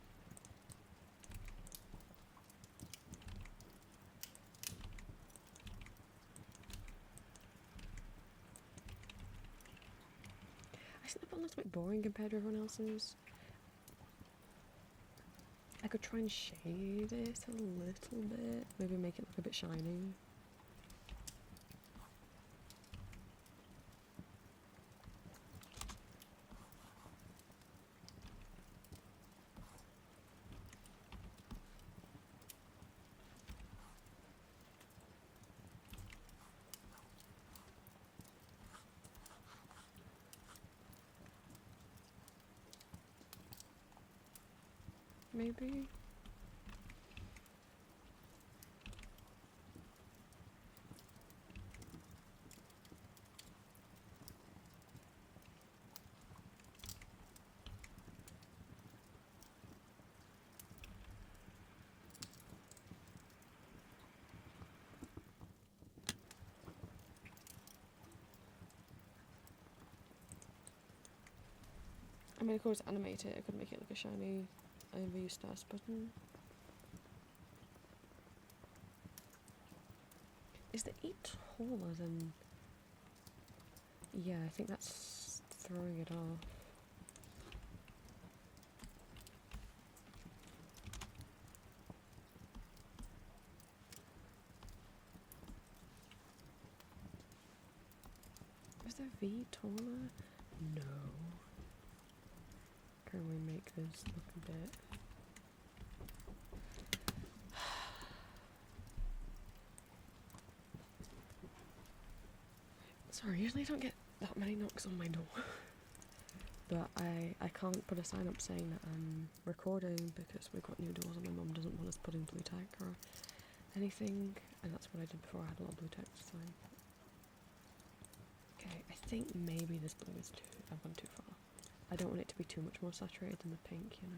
I think the bottom looks a bit boring compared to everyone else's. I could try and shade it a little bit, maybe make it look a bit shiny. Maybe? I mean, of course, animate it. I could make it like a shiny IV status button. Is the E taller than... Yeah, I think that's throwing it off. Is there V taller? No. Can we make this look a bit... Sorry, usually I don't get that many knocks on my door. But I can't put a sign up saying that I'm recording because we've got new doors and my mum doesn't want us putting blue tack or anything. And that's what I did before. I had a lot of blue tack sign. Okay, I think maybe this blue is too... I've gone too far. I don't want it to be too much more saturated than the pink, you know.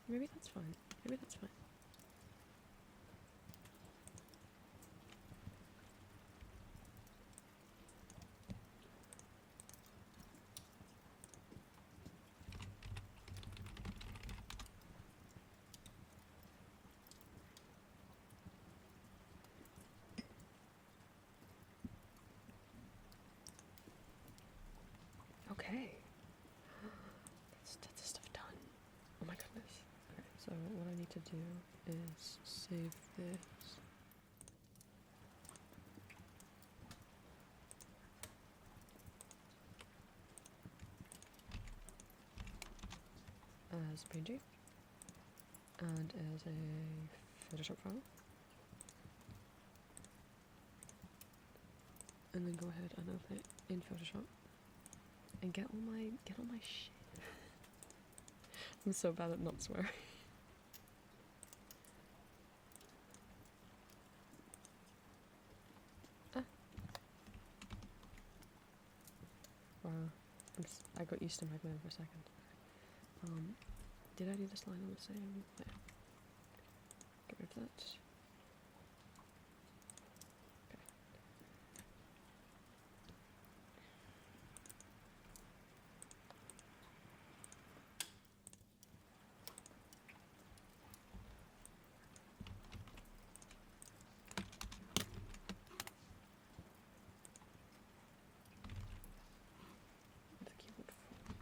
Maybe that's fine. Maybe that's fine. Okay. That's the stuff done. Oh my goodness. Okay, so what I need to do is save this. As a PNG and as a Photoshop file, and then go ahead and open it in Photoshop and get all my shit. I'm so bad at not swearing. Wow, I got used to Magma for a second. Did I do this line on the same? Yeah. Get rid of that. Okay. The keyboard font.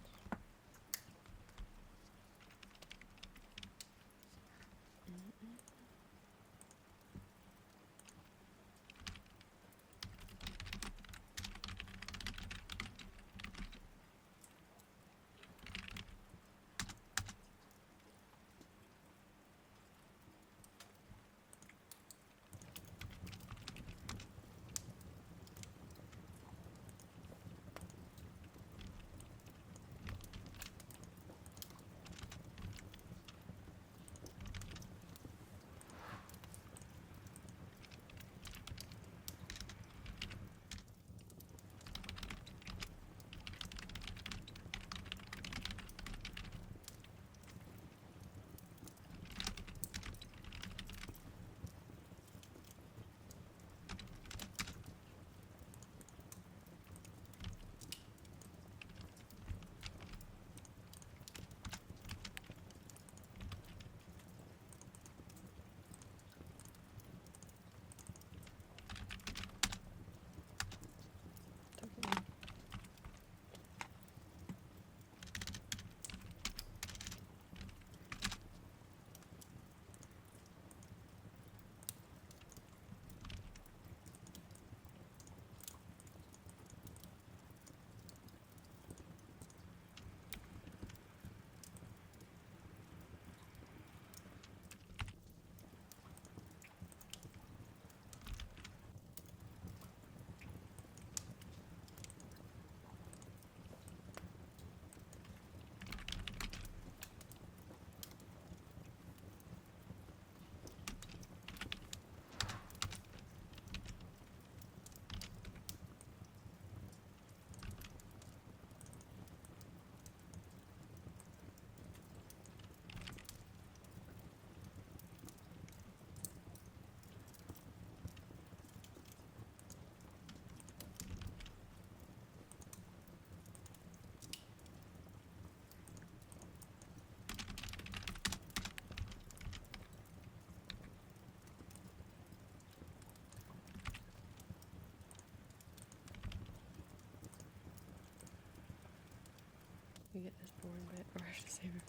boring bit, or I should save everything.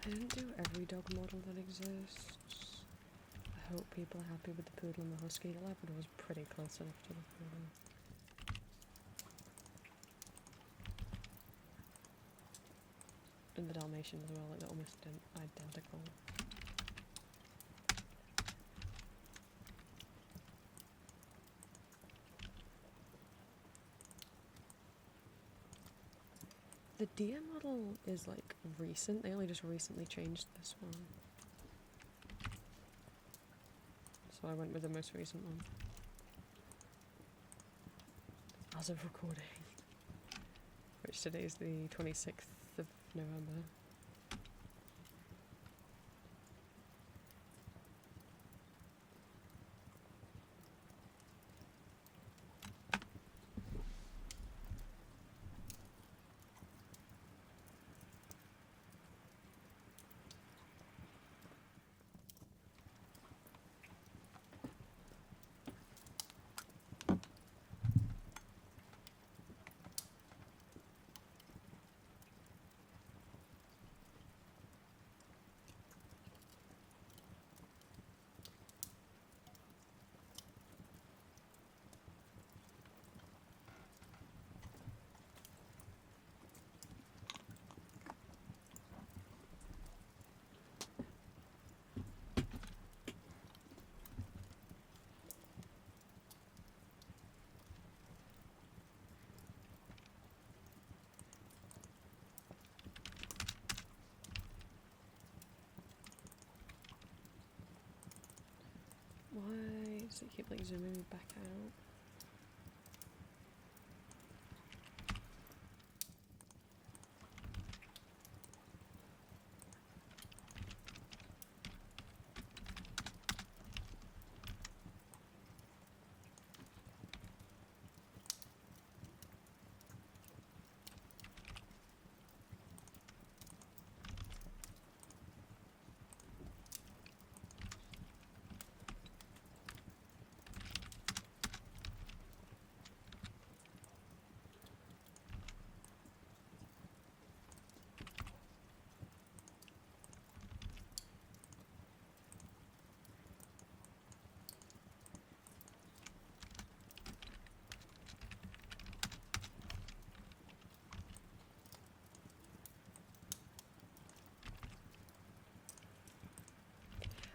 I didn't do every dog model that exists. I hope people are happy with the poodle and the husky. The Labrador was pretty close enough to the poodle. And the Dalmatian as well, like they're almost identical. The deer model is like recent, they only just recently changed this one. So I went with the most recent one. As of recording. Which today is the 26th of November. Why does it keep like zooming me back out?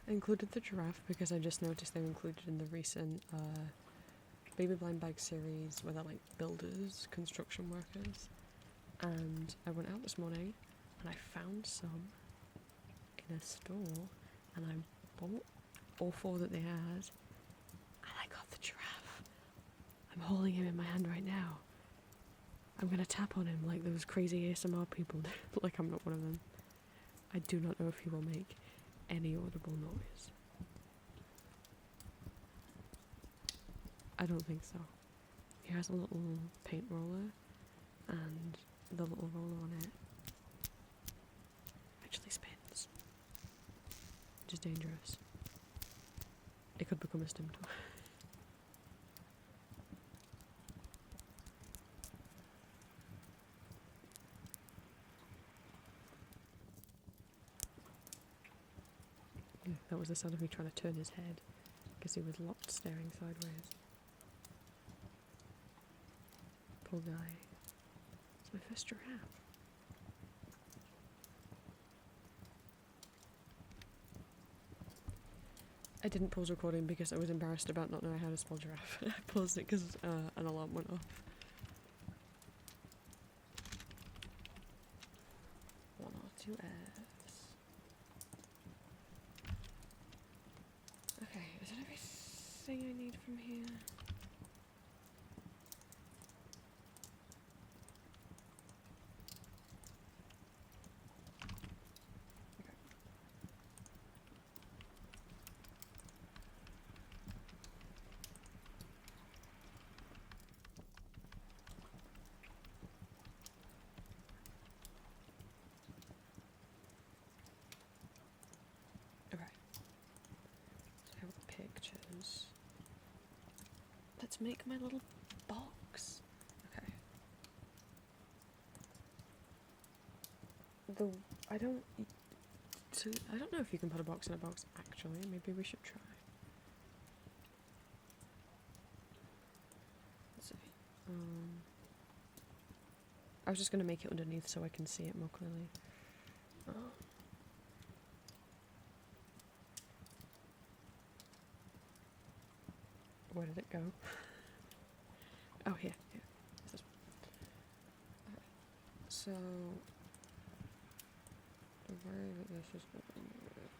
I included the giraffe because I just noticed they were included in the recent Baby Blind Bag series where they're like builders, construction workers. And I went out this morning and I found some in a store and I bought all 4 that they had and I got the giraffe. I'm holding him in my hand right now. I'm gonna tap on him like those crazy ASMR people do. Like I'm not one of them. I do not know if he will make any audible noise. I don't think so. It has a little paint roller, and the little roller on it actually spins, which is dangerous. It could become a stim tool. Yeah, that was the sound of me trying to turn his head, because he was locked staring sideways. Poor guy. It's my first giraffe. I didn't pause recording because I was embarrassed about not knowing how to spell giraffe. I paused it because an alarm went off. 1 or 2 F's. Okay, is that everything I need from here? Pictures. Let's make my little box. Okay. I don't know if you can put a box in a box actually. Maybe we should try. Let's see. I was just gonna make it underneath so I can see it more clearly. Where did it go? Oh, here. It's this one. Okay. So, the way that this is going to work.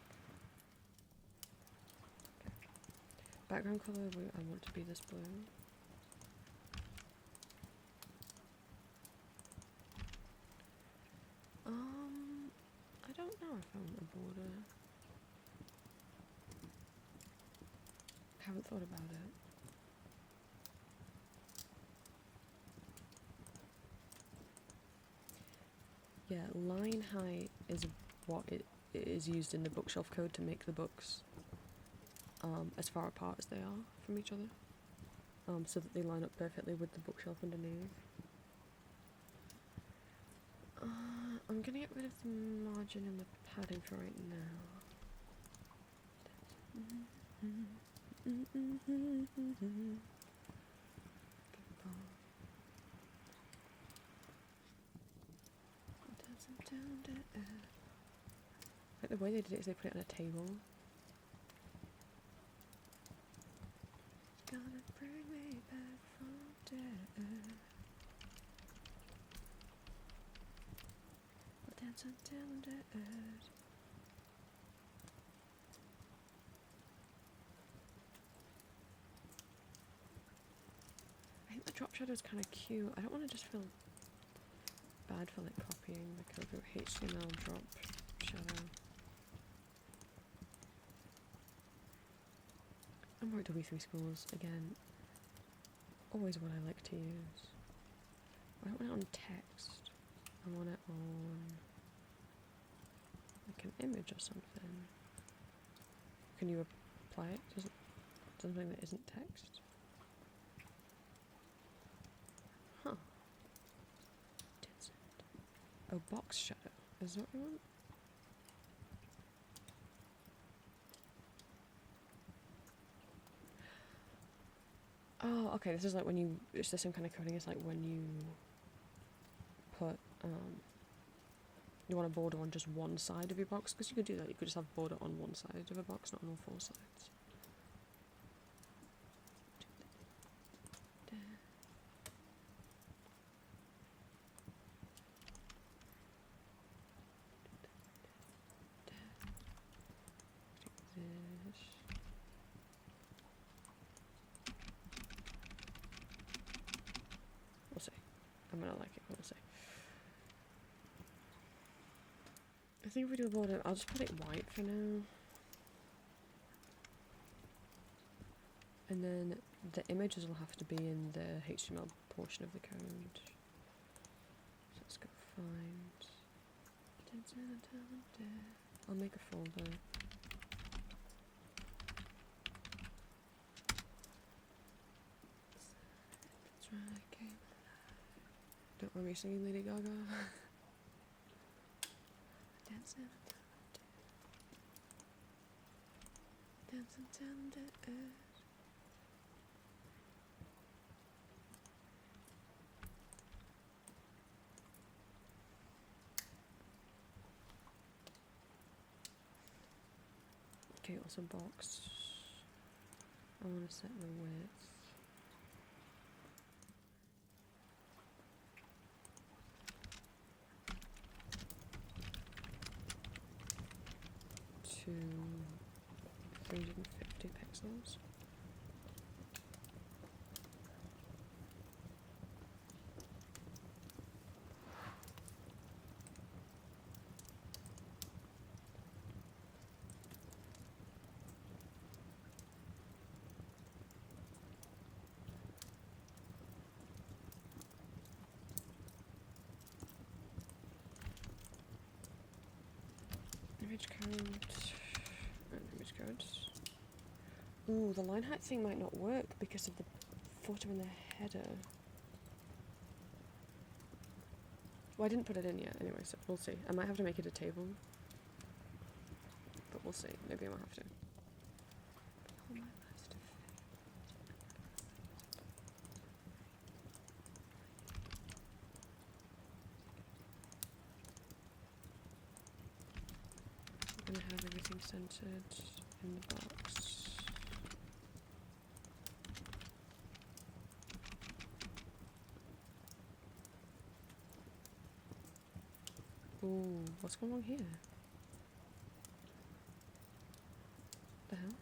Okay. Background colour, I want to be this blue. I don't know if I want a border. Haven't thought about it. Yeah, line height is what it is used in the bookshelf code to make the books as far apart as they are from each other, so that they line up perfectly with the bookshelf underneath. I'm gonna get rid of the margin and the padding for right now. Like the way they did it is they put it on a table. Gonna bring me back from dead. We'll dance until I'm dead. I think the drop shadow is kind of cute. I don't want to just feel bad for like copying the code of HTML drop shadow. I'm worked W3 schools again. Always what I like to use. I don't want it on text. I want it on like an image or something. Can you apply it to something that isn't text? Huh. Oh, box shadow. Is that what we want? Oh, okay, this is like when you, it's the same kind of coding as like when you put, you want a border on just one side of your box, because you could do that, you could just have border on one side of a box, not on all 4 sides. We'll see. I'm gonna like it, we'll see. I think if we do a border, I'll just put it white for now. And then the images will have to be in the HTML portion of the code. So let's go find. I'll make a folder. That's right, okay. Don't mind me singing Lady Gaga. Dancing down the earth. Okay, also box. I want to set the width to 350 pixels. Image count and image codes. Ooh, the line height thing might not work because of the photo in the header. Well, I didn't put it in yet anyway, so we'll see. I might have to make it a table. But we'll see. Maybe I might have to. I'm gonna have everything centered in the box. Ooh, what's going on here? The hell?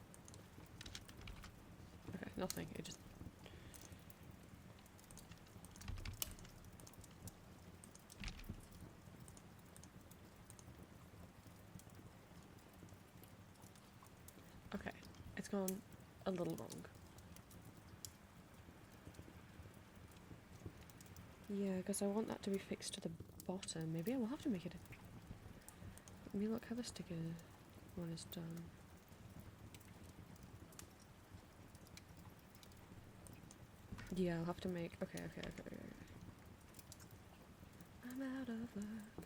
Okay, nothing. It just. Okay, it's gone a little wrong. Yeah, because I want that to be fixed to the bottom. Maybe I will have to make it a... Let me look how the sticker one is done. Yeah, I'll have to make... Okay. I'm out of luck.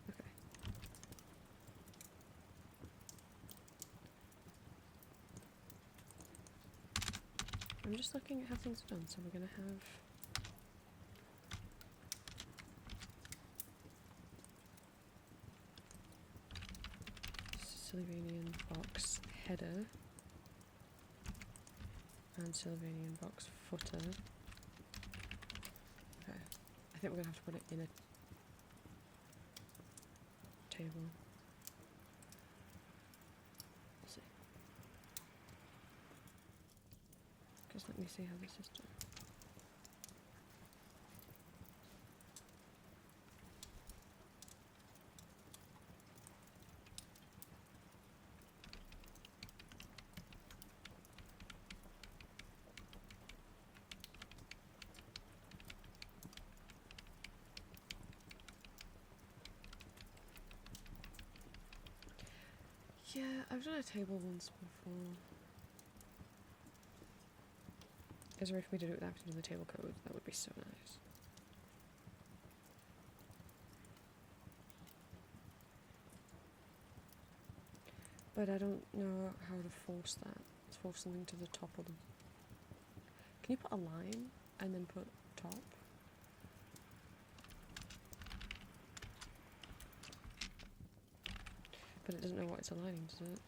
Okay. I'm just looking at how things are done, so we're gonna have... Sylvanian box header and Sylvanian box footer. Okay, I think we're gonna have to put it in a table. We'll see. Because let me see how this is done. Yeah, I've done a table once before. Is there a way for me to do it without having to do the table code? That would be so nice. But I don't know how to force that. Force something to the top of the... Can you put a line and then put top? But it doesn't know what it's aligning, does it?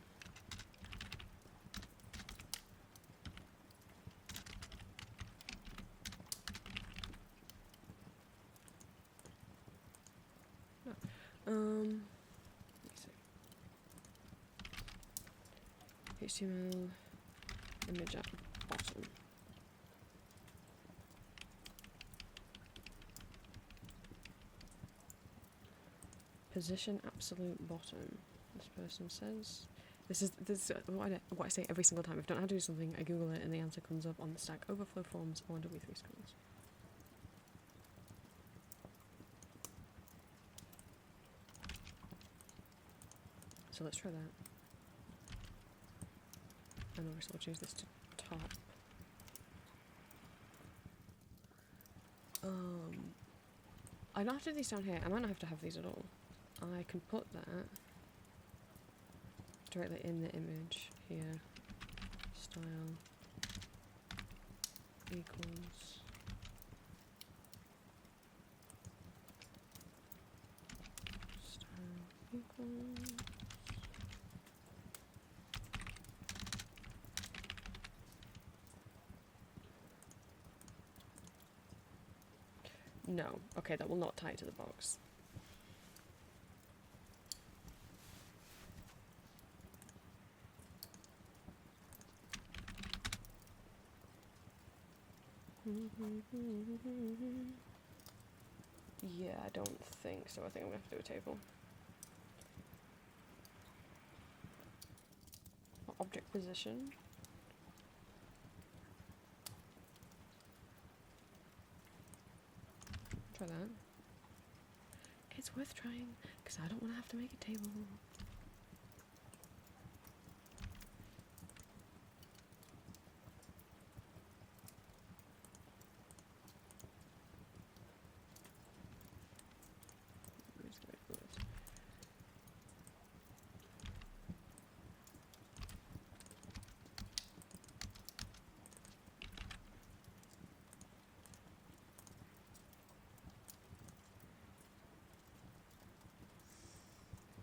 No. Let me see. HTML image at bottom. Position absolute bottom. This person says This is what I say every single time. If I don't know how to do something, I Google it and the answer comes up on the Stack Overflow forums or on W3 Schools. So let's try that. And obviously we'll change this to top. I don't have to do these down here. I might not have to have these at all. I can put that directly in the image here. Style equals style equals no. Okay, that will not tie it to the box. Yeah, I don't think so. I think I'm gonna have to do a table. Object position. Try that. It's worth trying, because I don't want to have to make a table.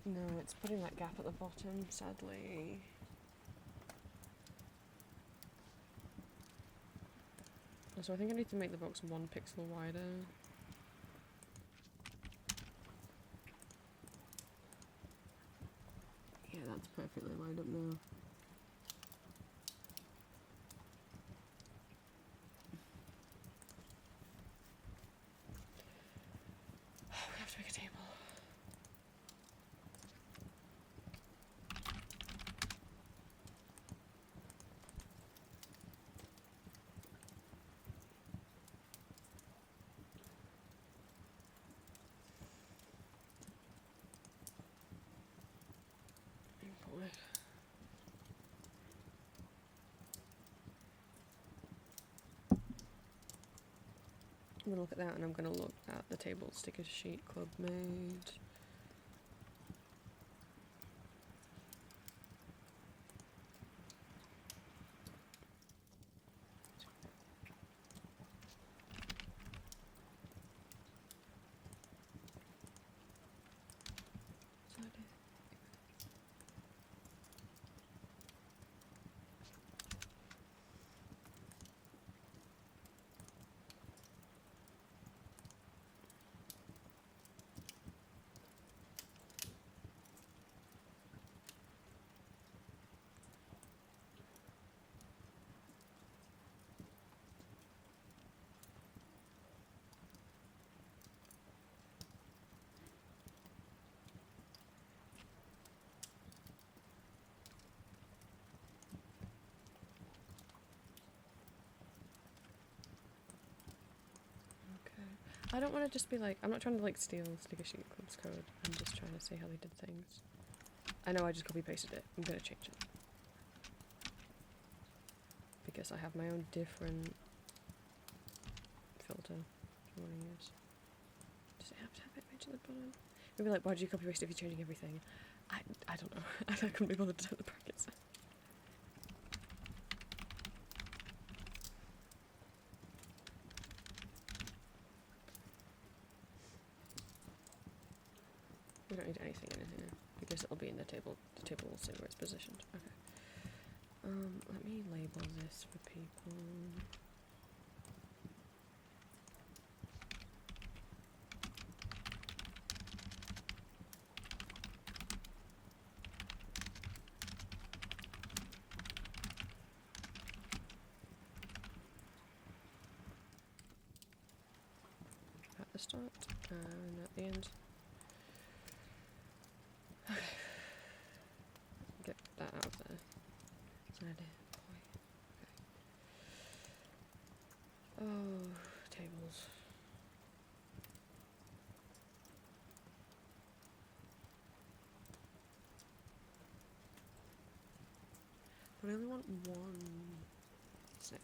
No, it's putting that gap at the bottom, sadly. So I think I need to make the box 1 pixel wider. Yeah, that's perfectly lined up now. We have to make a table. Import. I'm going to look at that, and I'm going to look at the table sticker sheet Club made. I don't want to just be like, I'm not trying to like steal Sticker Sheet Club's code. I'm just trying to see how they did things. I know I just copy pasted it. I'm going to change it. Because I have my own different filter I want to use. Does it have to have image at the bottom? Maybe like, why do you copy paste if you're changing everything? I don't know. I couldn't be bothered to type the brackets. We don't need anything in here because it'll be in the table. The table will say where it's positioned. Okay. Let me label this for people. At the start and at the end. Okay. Get that out Boy. Okay. Oh, tables. But I only want one. So.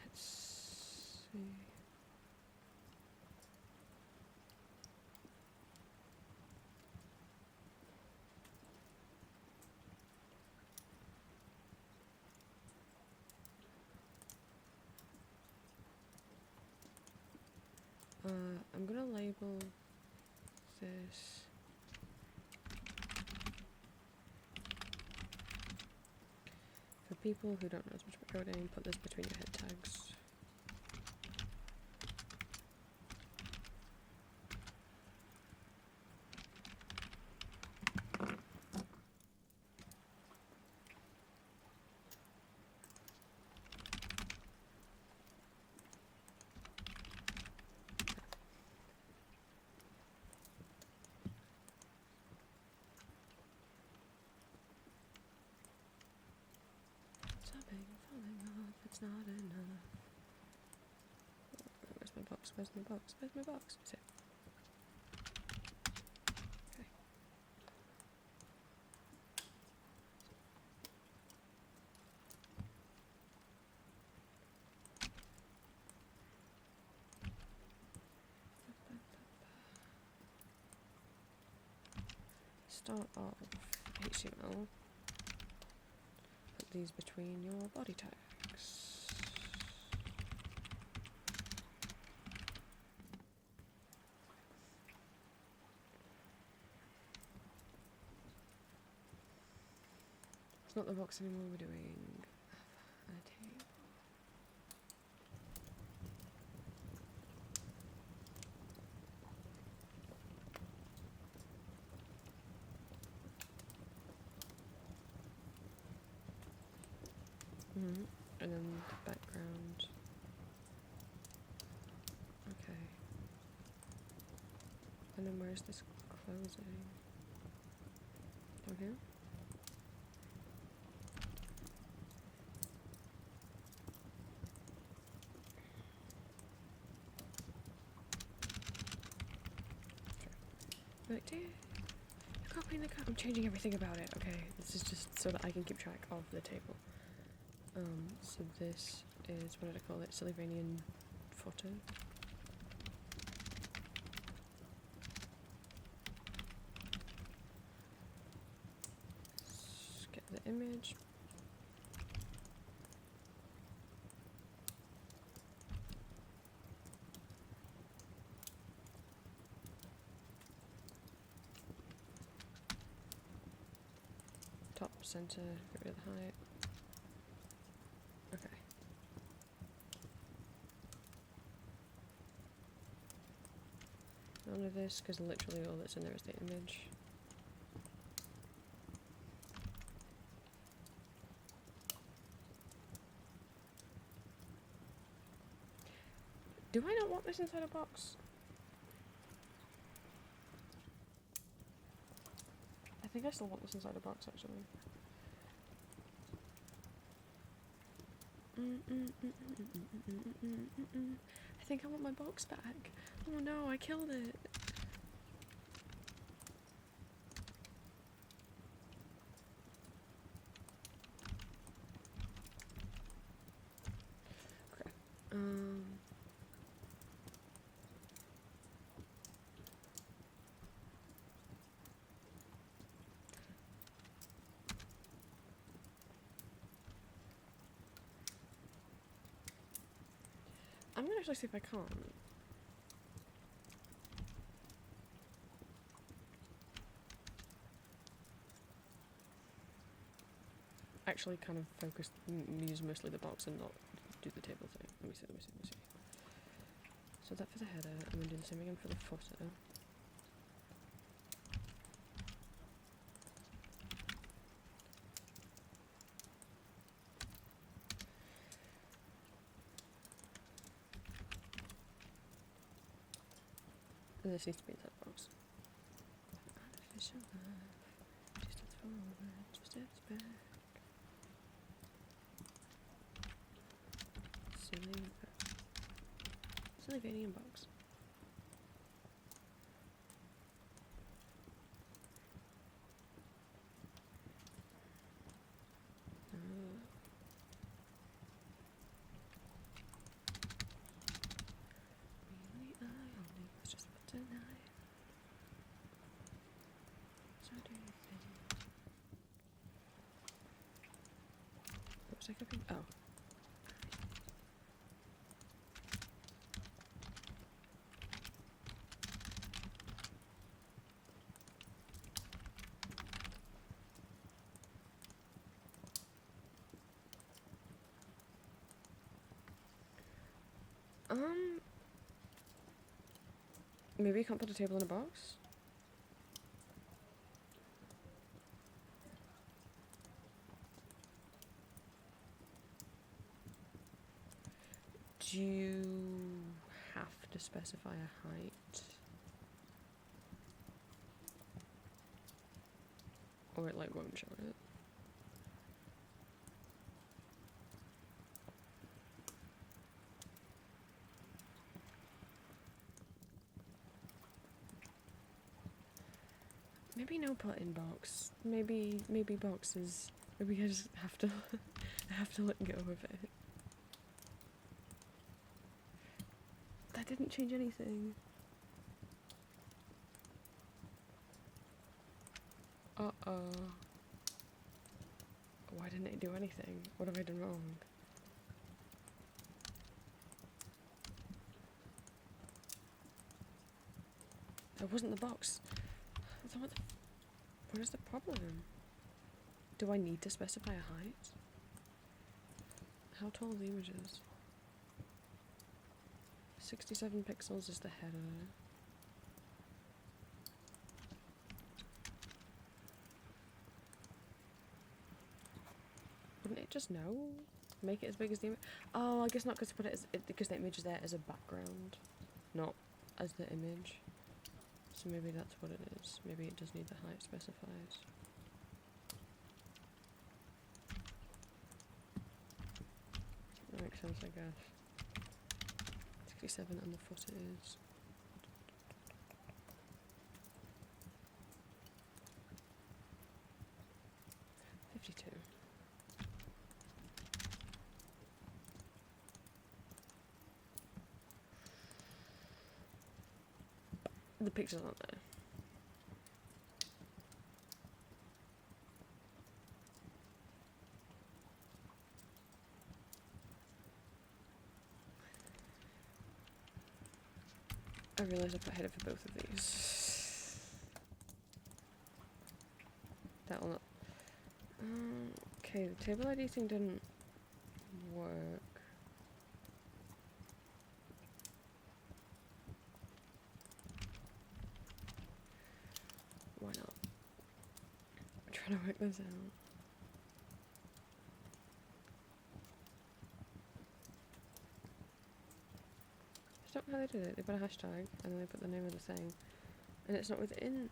Let's see. I'm gonna label this for people who don't know as much about coding. Put this between your head tags. Stopping, falling off, it's not enough. Where's my box? Where's my box? Where's my box? Is it? Okay. Start off HTML. Put these between your body tags. It's not the box anymore, we're doing a table. And then the background. Okay. And then where's this closing? Down here? Sure. Like, dude, you're copying the code. I'm changing everything about it. Okay, this is just so that I can keep track of the table. So this is, what did I call it? Sylvanian photo. Let's get the image. Top, center, get rid of the height. Okay. None of this, because literally all that's in there is the image. Do I not want this inside a box? I think I still want this inside a box, actually. I think I want my box back. Oh no, I killed it. Okay. I'm I'm gonna actually see if I can't. Actually kind of focus, use mostly the box and not do the table thing. Let me see. So that for the header, and then do the same again for the footer. And this needs to be inside the box. Artificial life, 2 steps forward, 2 steps back. Silly Vanian box. Really, I only was just for tonight. So do you think? What was I cooking? Oh. Maybe you can't put a table in a box? Do you have to specify a height? Or it like won't show it? Maybe no put in box. Maybe boxes. Maybe I just have to I have to let go of it. That didn't change anything. Uh-oh. Why didn't it do anything? What have I done wrong? That wasn't the box. So what is the problem? Do I need to specify a height? How tall are the images? 67 pixels is the header. Wouldn't it just know? Make it as big as the image? Oh, I guess not, because put it as because the image is there as a background, not as the image. So maybe that's what it is. Maybe it does need the height specified. That makes sense, I guess. 67 and the footer is 52. The pictures aren't there. I realised I put header for both of these. That'll not. Okay, the table ID thing didn't work. Why not? I'm trying to work this out. That's not how they did it. They put a hashtag and then they put the name of the thing. And it's not within.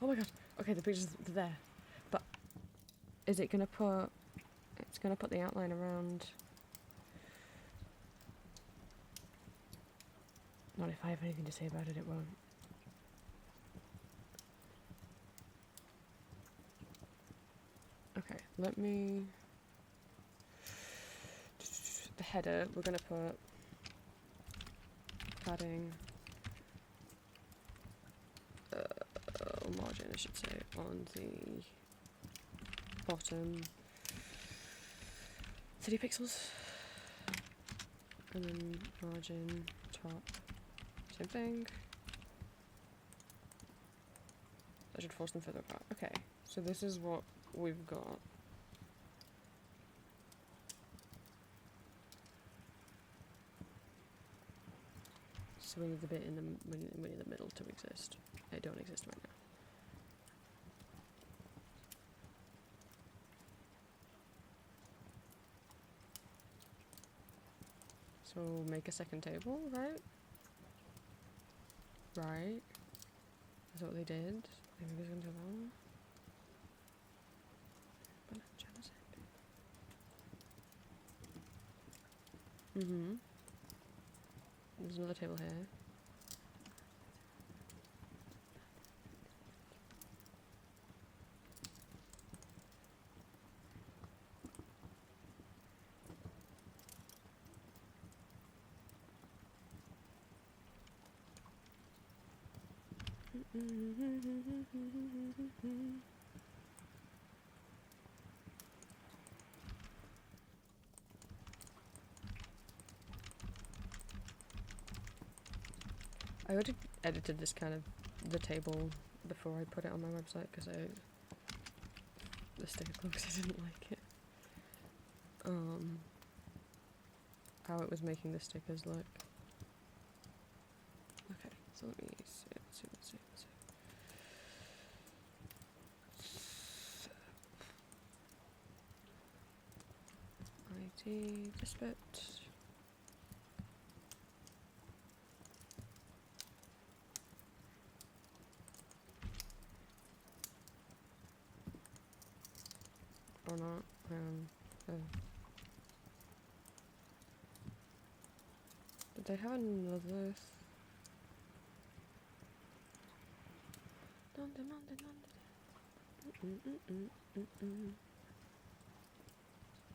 Oh my god. Okay, the picture's there. But is it gonna put... It's gonna put the outline around... Not if I have anything to say about it, it won't. Okay, let me... The header, we're going to put padding, or margin I should say, on the bottom 30 pixels, and then margin top, same thing. That should force them further apart. Okay, so this is what we've got. So we need the bit in the we need the middle to exist. They don't exist right now. So make a second table, right? Right. That's what they did. Maybe it's gonna do that. There's another table here. I already edited this kind of the table before I put it on my website because the sticker clocks, I didn't like it. How it was making the stickers look. Okay, so let me see. IT this bit. Or not. Did they have another?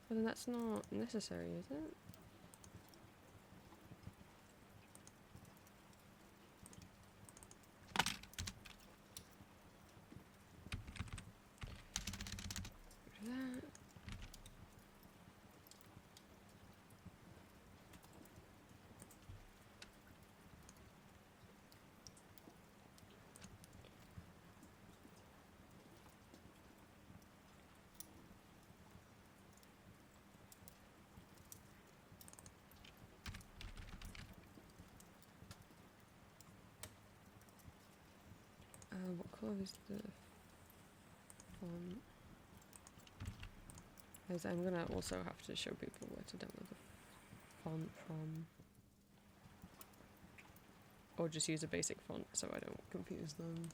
But then that's not necessary, is it? That. What colour is the font? As I'm gonna also have to show people where to download the font from. Or just use a basic font so I don't confuse them.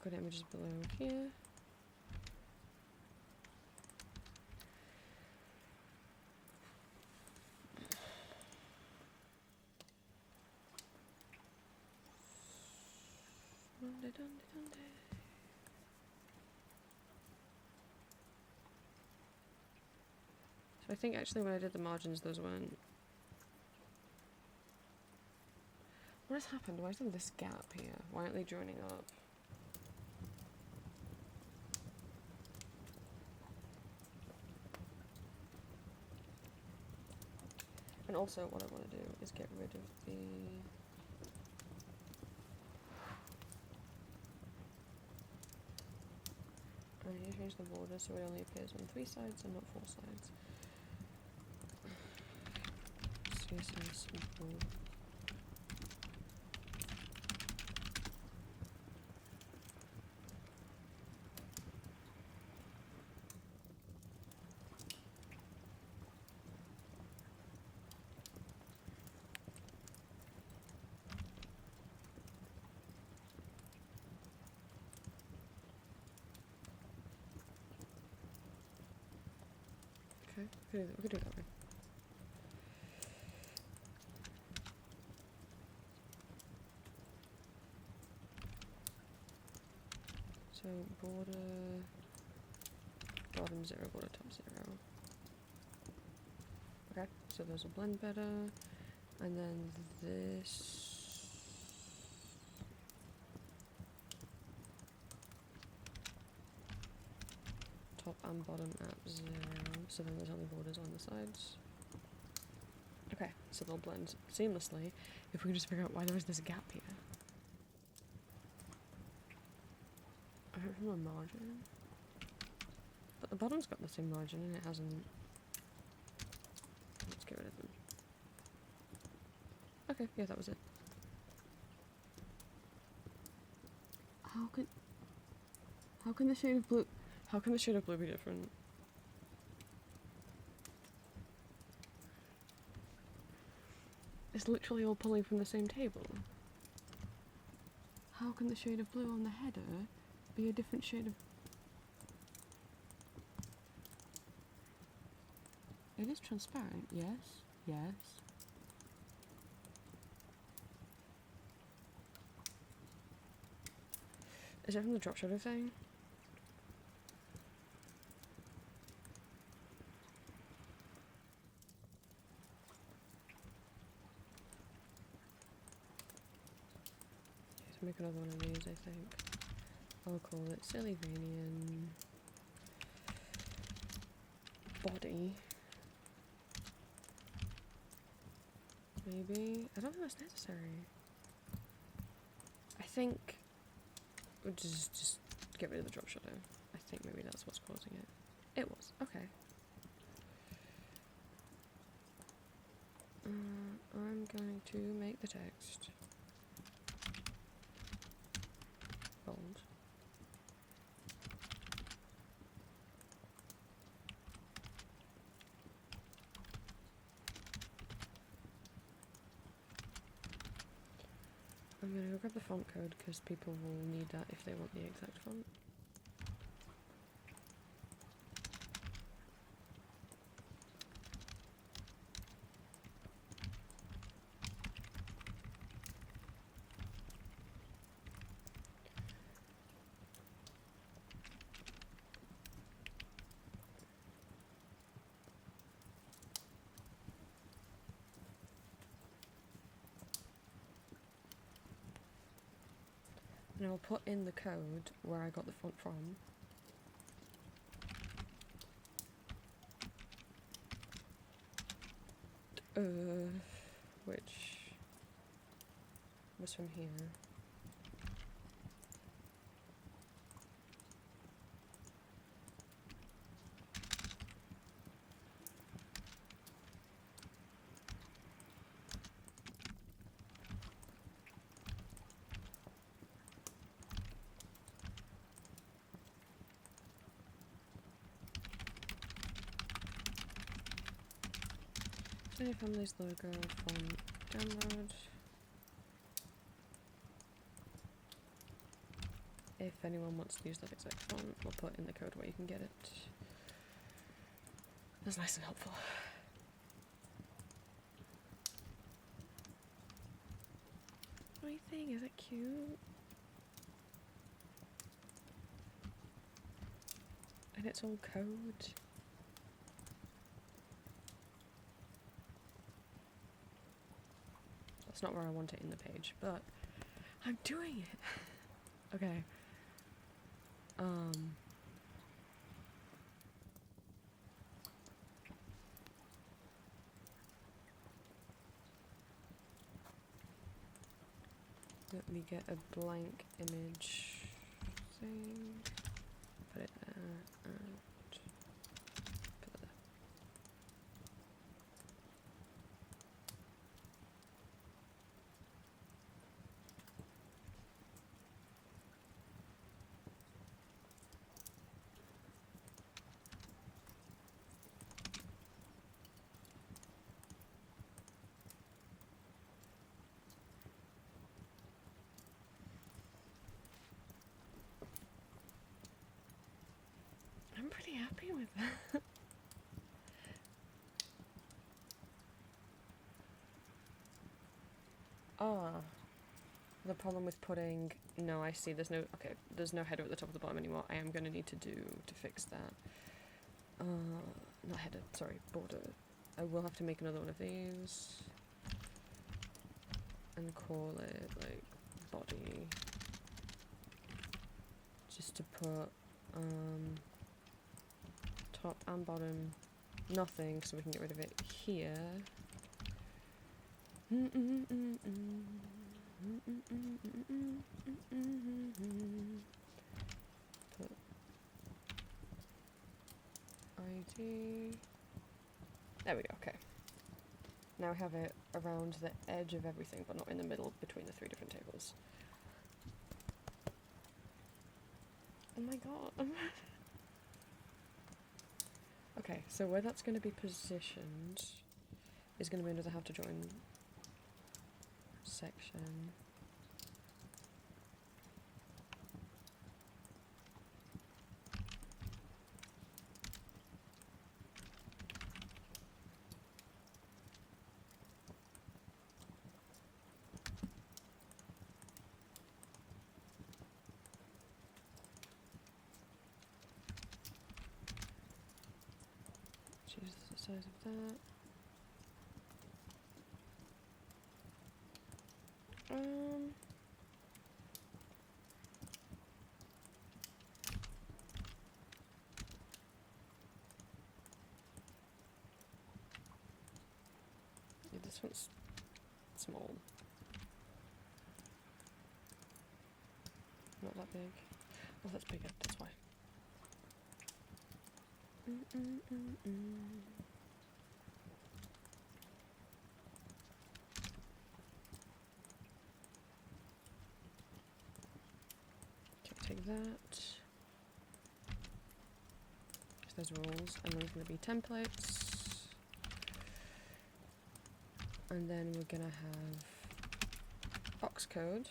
Got images below here. So I think actually when I did the margins, those weren't. What has happened? Why is there this gap here? Why aren't they joining up? And also what I want to do is get rid of the... I need to change the border so it only appears on 3 sides and not 4 sides. CSS simple we could do it that way. So border bottom 0, border top 0. Okay, so those will blend better. And then this top and bottom at 0, so then there's only borders on the sides. Okay, so they'll blend seamlessly if we can just figure out why there is this gap here. I heard from a margin. But the bottom's got the same margin and it hasn't. Let's get rid of them. Okay, yeah, that was it. How can the shade of blue be different? It's literally all pulling from the same table. How can the shade of blue on the header be a different shade of... It is transparent, yes, yes. Is it from the drop shadow thing? Let's make another one of these, I think. I'll call it Silly Vanian Body. Maybe? I don't think that's necessary. I think we'll just get rid of the drop shadow. I think maybe that's what's causing it. It was. Okay. I'm going to make the text bold. I'm going to go grab the font code because people will need that if they want the exact font. And I'll put in the code where I got the font from. Which was from here. Any family's logo font download. If anyone wants to use that exact font, we'll put in the code where you can get it. That's nice and helpful. What do you think? Is it cute? And it's all code. That's not where I want it in the page, but I'm doing it. Okay. Let me get a blank image thing. Put it there and put it there. I'm pretty happy with that. Ah, the problem with putting... No, I see, there's no... Okay, there's no header at the top of the bottom anymore. I am going to need to fix that. Not header, sorry, border. I will have to make another one of these. And call it, like, body. Just to put, top and bottom, nothing, so we can get rid of it here. Put ID. There we go, okay. Now we have it around the edge of everything, but not in the middle between the 3 different tables. Oh my god. Okay, so where that's going to be positioned is going to be under the how to join section. Choose the size of that. Yeah, this one's small. Not that big. Oh, that's bigger, that's why. Okay, take that. There's rules, and there's going to be templates. And then we're going to have box code.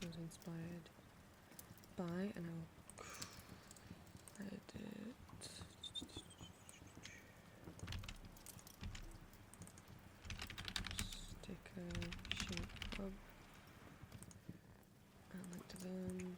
Was inspired by, and I'll credit sticker shape hub and link to them.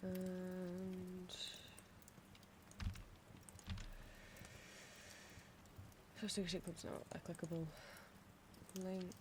And first thing shape hub's not a clickable link.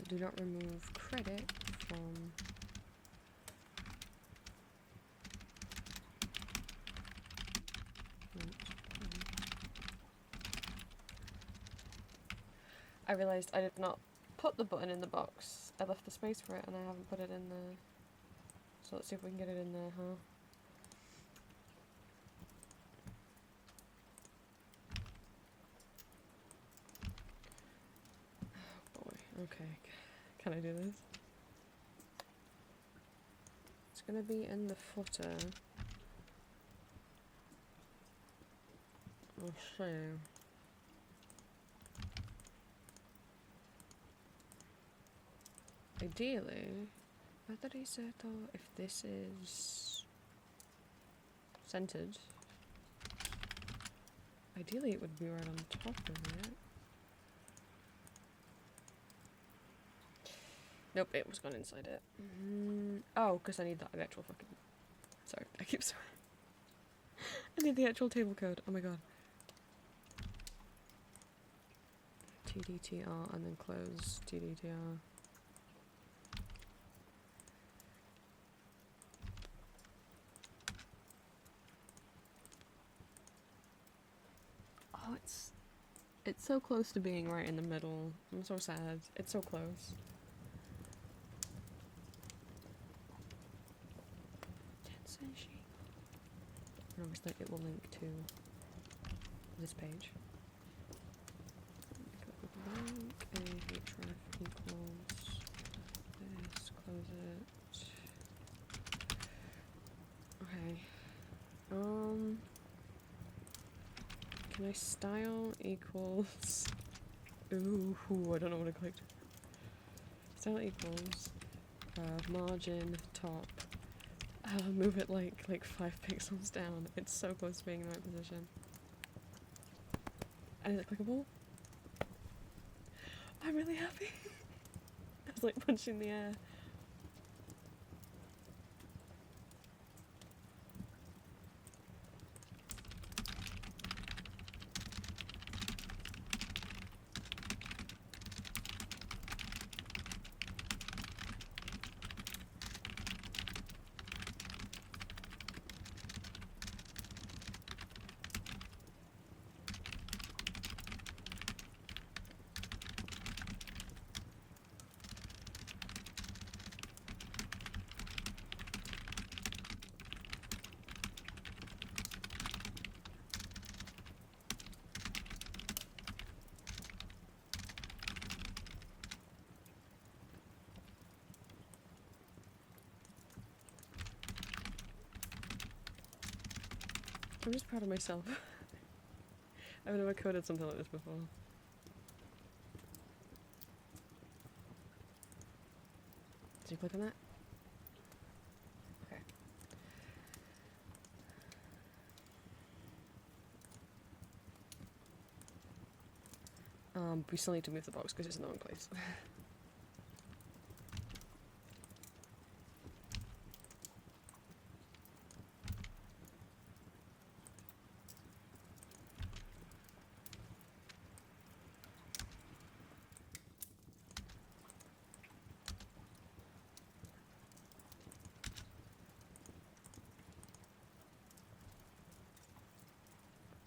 Do not remove credit from I realised I did not put the button in the box. I left the space for it and I haven't put it in there. So let's see if we can get it in there, huh? Oh boy, okay. Can I do this? Let's gonna be in the footer. I'll show you. Ideally, whether if this is centered, ideally it would be right on top of it. Nope, it was gone inside it. Oh, because I need the actual fucking... Sorry, I keep sorry. I need the actual table code. Oh my god. TDTR and then close TDTR. Oh, it's so close to being right in the middle. I'm so sad. It's so close. And obviously it will link to this page. Link ahref equals this, close it. Okay. Can I style equals... Ooh, I don't know what I clicked. Style equals margin top. Move it like 5 pixels down. It's so close to being in the right position. And is it clickable? I'm really happy. I was like punching the air. I'm just proud of myself. I've never coded something like this before. Did you click on that? Okay. We still need to move the box because it's in the wrong place.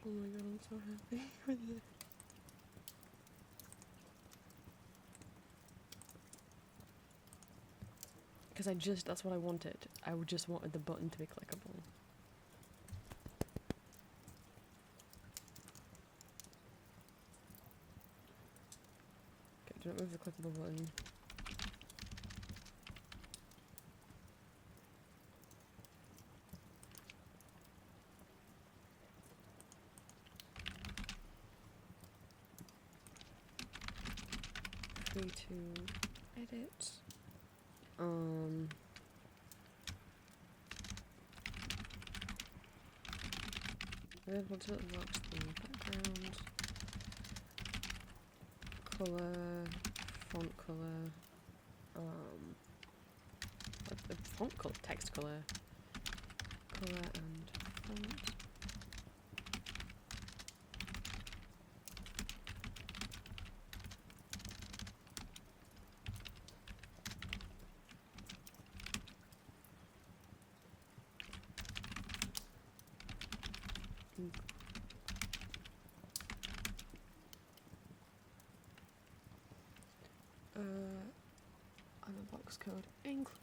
Oh my god, I'm so happy with it. Because that's what I wanted. I just wanted the button to be clickable. Okay, do not move the clickable button. Free to edit. Available to box the background, color, font color, font color, text color, color and font. I'm a box code include.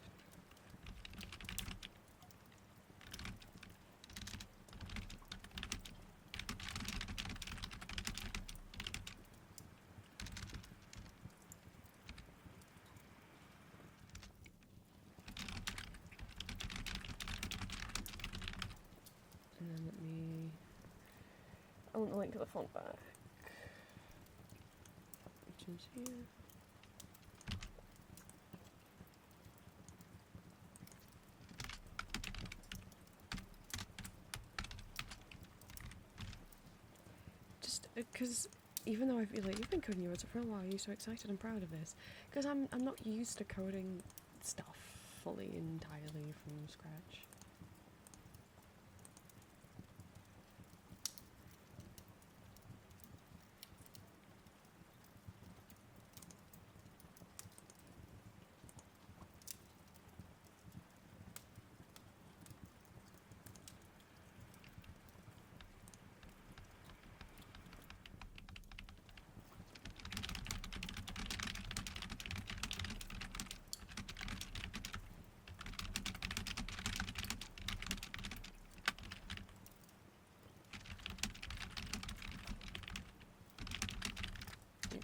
want the link to the font back. Which is here. Just because even though I feel like you've been coding your website for a while, you're so excited and proud of this. Because I'm not used to coding stuff fully entirely from scratch.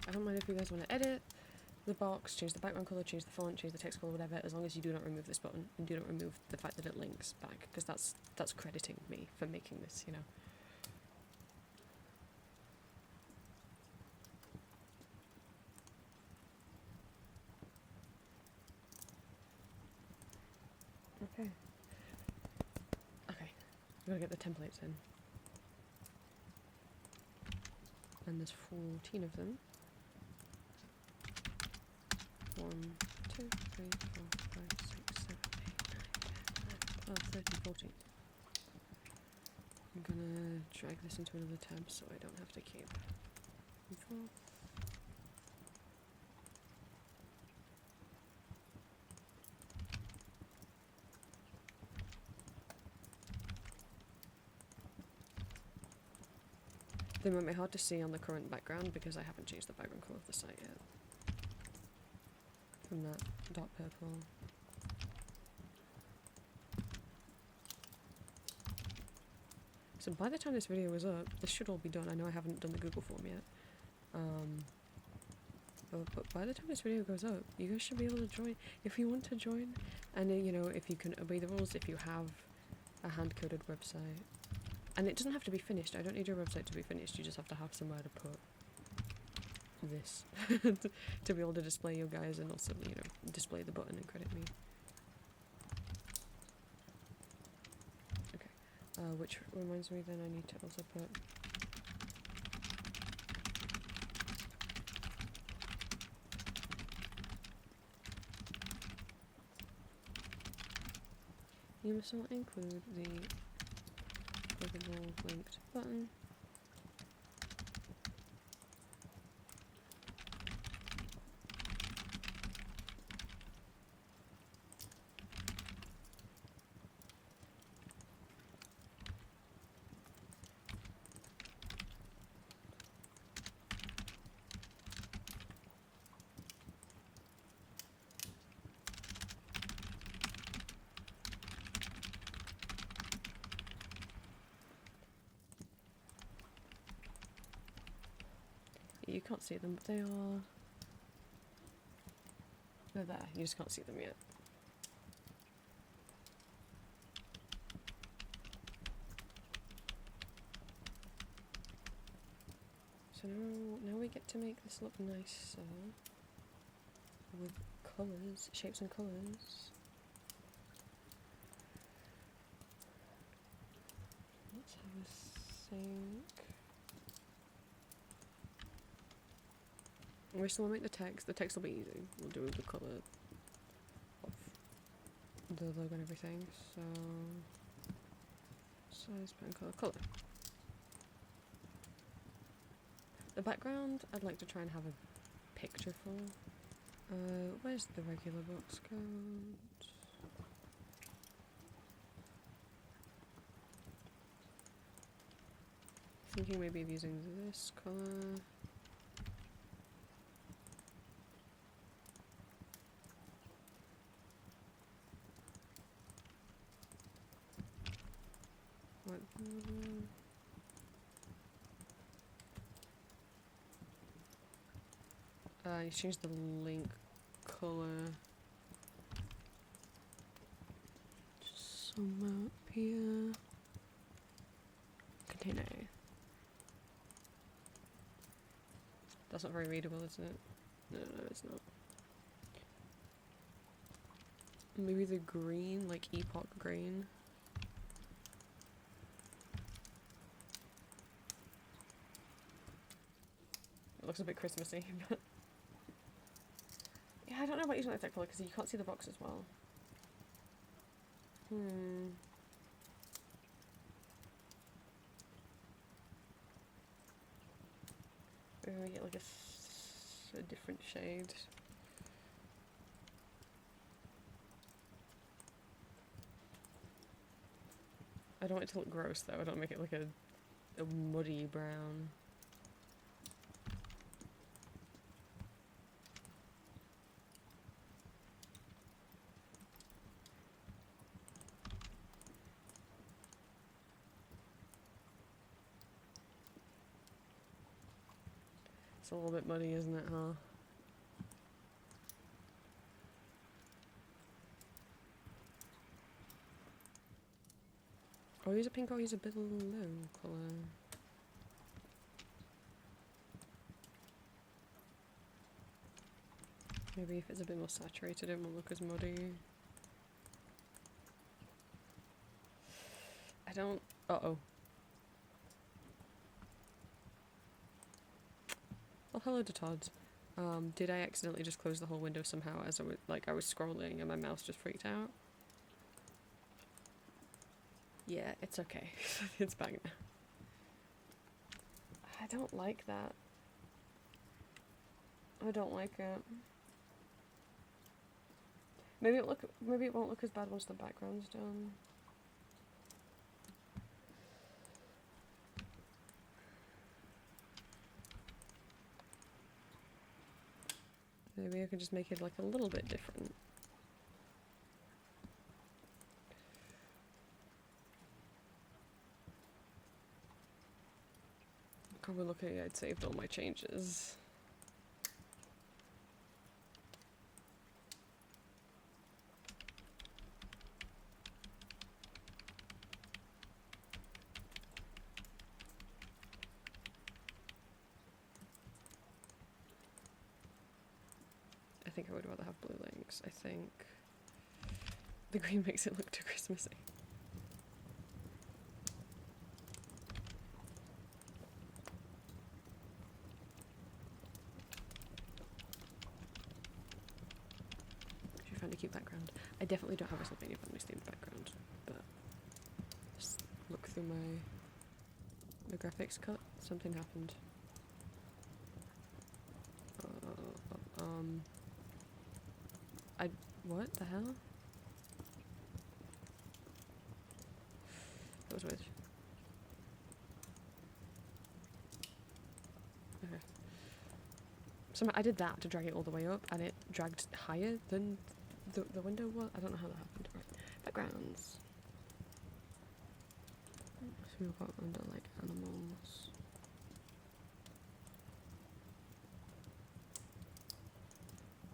I don't mind if you guys want to edit the box, change the background colour, change the font, change the text colour, whatever, as long as you do not remove this button and do not remove the fact that it links back, because that's crediting me for making this, you know. Okay. Okay. We've got to get the templates in. And there's 14 of them. 1, 2, 3, 4, 5, 6, 7, 8, 9, 10, 11, 12, 13, 14. I'm gonna drag this into another tab so I don't have to keep involved. They might be hard to see on the current background because I haven't changed the background colour of the site yet. From that dark purple. So by the time this video is up, this should all be done. I know I haven't done the Google form yet. But by the time this video goes up, you guys should be able to join if you want to join. And you know, if you can obey the rules, if you have a hand-coded website. And it doesn't have to be finished. I don't need your website to be finished. You just have to have somewhere to put this to be able to display your guys and also, you know, display the button and credit me. Okay. Which reminds me then I need to also put you must not include the clickable linked button. You can't see them, but they are... They're there, you just can't see them yet. So now we get to make this look nicer with colours, shapes and colours. Let's have a sync. We still want to make the text. The text will be easy. We'll do the colour of the logo and everything. So size, pen, colour. The background, I'd like to try and have a picture for. Where's the regular box code? Thinking maybe of using this colour. You change the link colour. Just somewhere up here. Container. That's not very readable, is it? No, it's not. Maybe the green, like epoch green. It looks a bit Christmassy, but yeah, I don't know about using that colour because you can't see the box as well. Maybe we get like a different shade. I don't want it to look gross though. I don't make it like a muddy brown. It's a little bit muddy, isn't it, huh? Or use a pink or use a bit low colour. Maybe if it's a bit more saturated it won't look as muddy. I don't... Uh-oh. Well, hello to Todd. Did I accidentally just close the whole window somehow as I was scrolling and my mouse just freaked out? Yeah, it's okay. It's back now. I don't like that. I don't like it. Maybe it won't look as bad once the background's done. Maybe I can just make it like a little bit different. Probably looking, I'd saved all my changes. I think I would rather have blue links. I think the green makes it look too Christmassy. Should find a cute background. I definitely don't have a Sylvania Families themed background, but just look through my graphics cut. Something happened. What the hell? That was weird. Okay. Somehow I did that to drag it all the way up, and it dragged higher than the window was. I don't know how that happened. Right. Backgrounds. So we've got under like animals.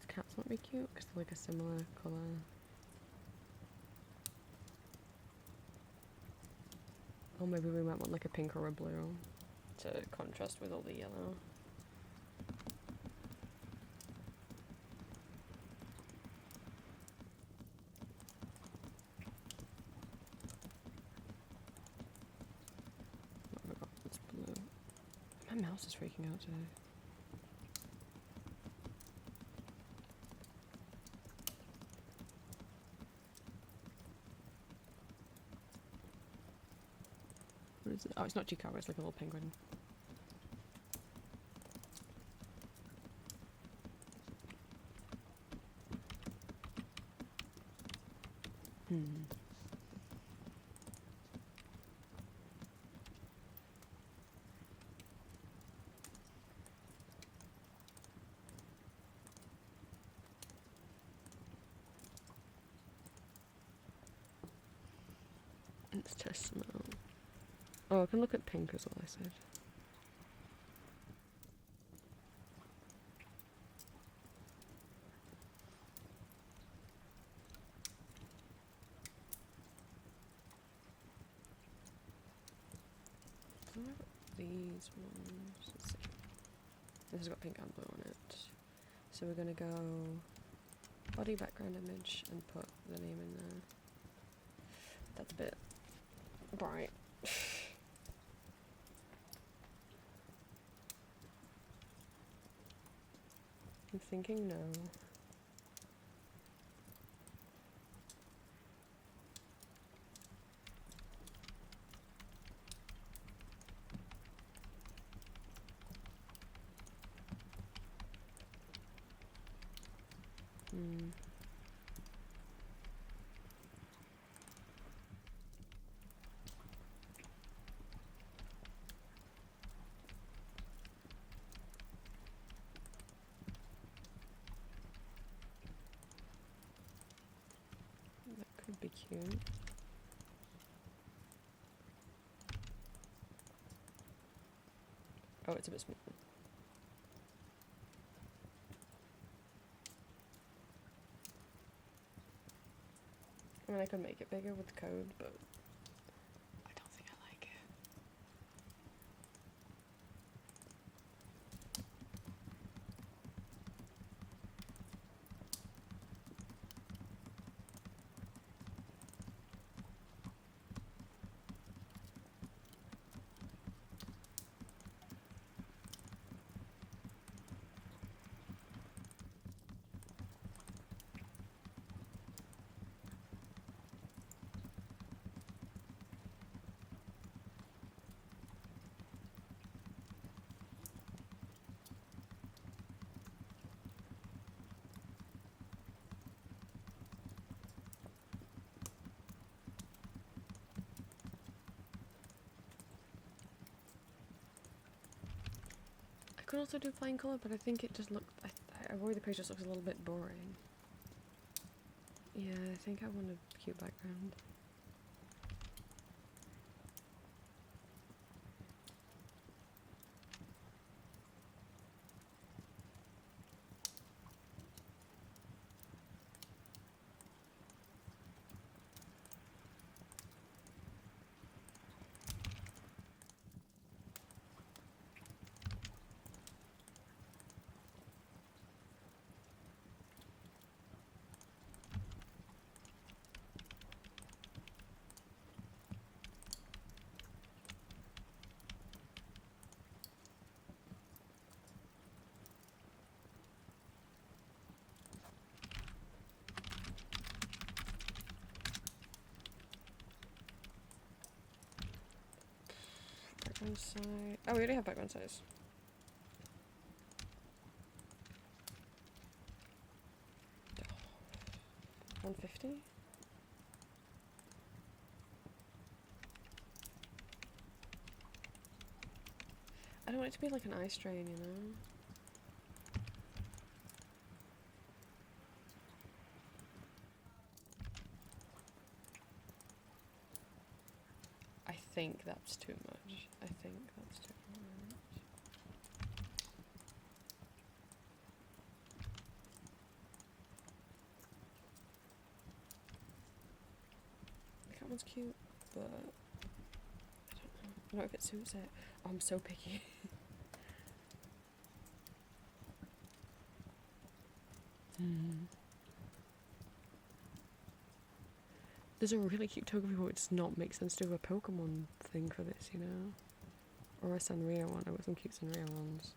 Cats might be cute because they're like a similar colour. Or maybe we might want like a pink or a blue to contrast with all the yellow. What have I got? It's blue. My mouse is freaking out today. What is it? Oh, it's not Chikara, it's like a little penguin. Let's test them out. Oh, I can look at pink as well, I said. So I've got these ones. Let's see. This has got pink and blue on it. So we're gonna go body background image and put the name in there. That's a bit bright. I'm thinking no. That could be cute. Oh, it's a bit small. I mean, I could make it bigger with the code, but I don't think I like it. I could also do plain colour, but I think it just looked. I worry the page just looks a little bit boring. Yeah, I think I want a cute background. Background size. Oh, we already have background size. $150? I don't want it to be like an eye strain, you know? I think that's too much. I think that's too much. That one's cute, but I don't know. I don't know if it suits it. Oh, I'm so picky. There's a really cute token but it does not make sense to do a Pokemon thing for this, you know? Or a Sanrio one. I've got some cute Sanrio ones.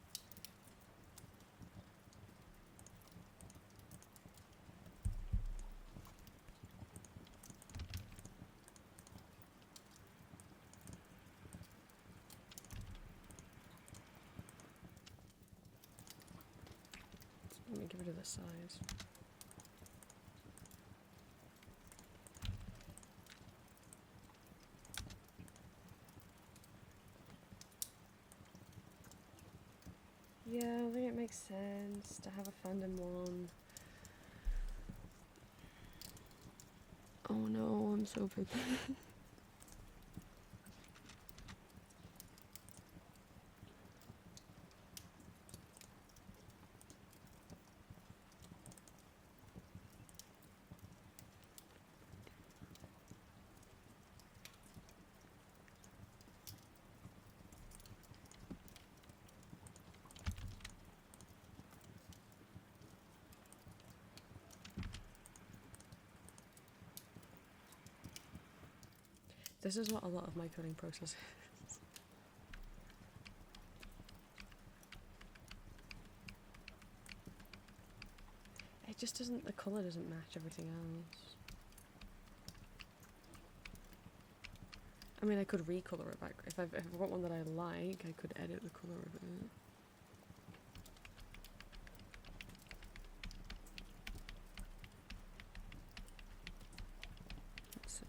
Let me give it the size. Yeah, I think it makes sense to have a fandom one. Oh no, I'm so picky. This is what a lot of my coding process is. It just doesn't, the colour doesn't match everything else. I mean, I could recolour it back. If I've got one that I like, I could edit the colour of it. Let's see.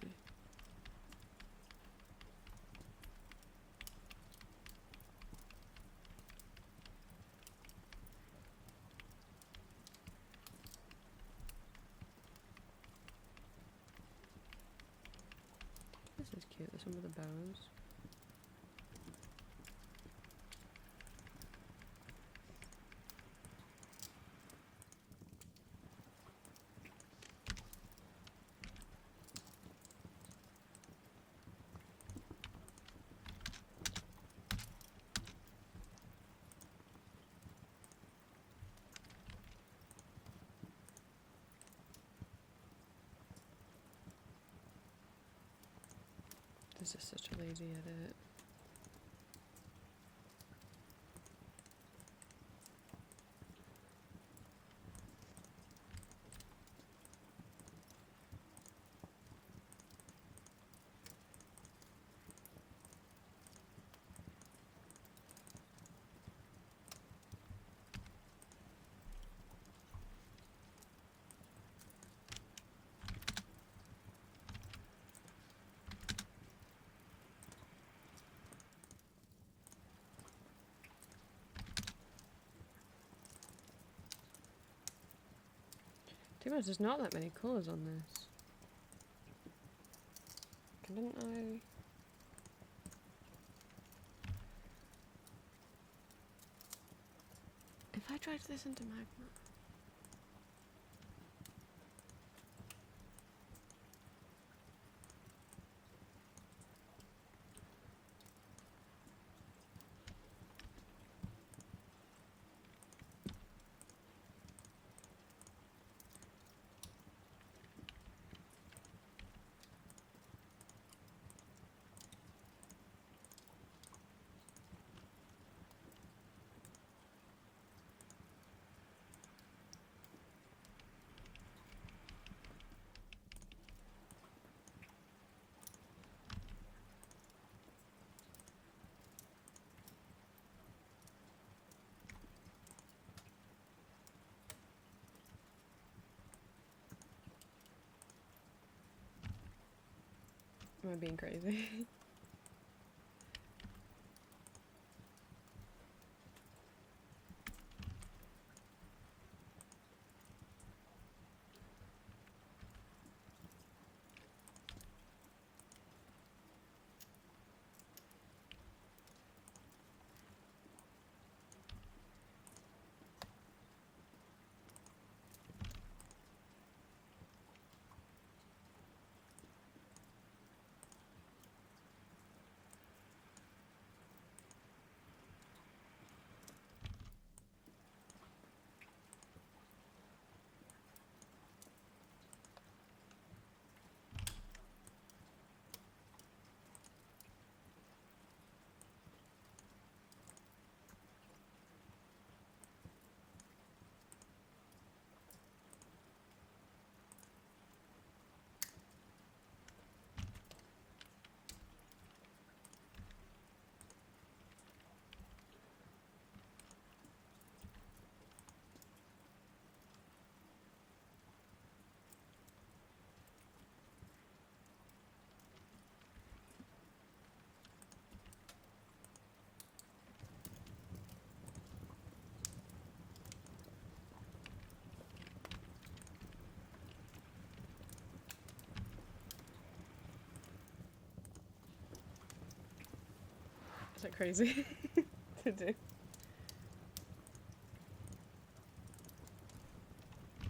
This is cute, this one with the bows. This is such a lazy edit. To be honest, there's not that many colours on this. Didn't I? If I tried this into magma. Am I being crazy? Is that crazy to do?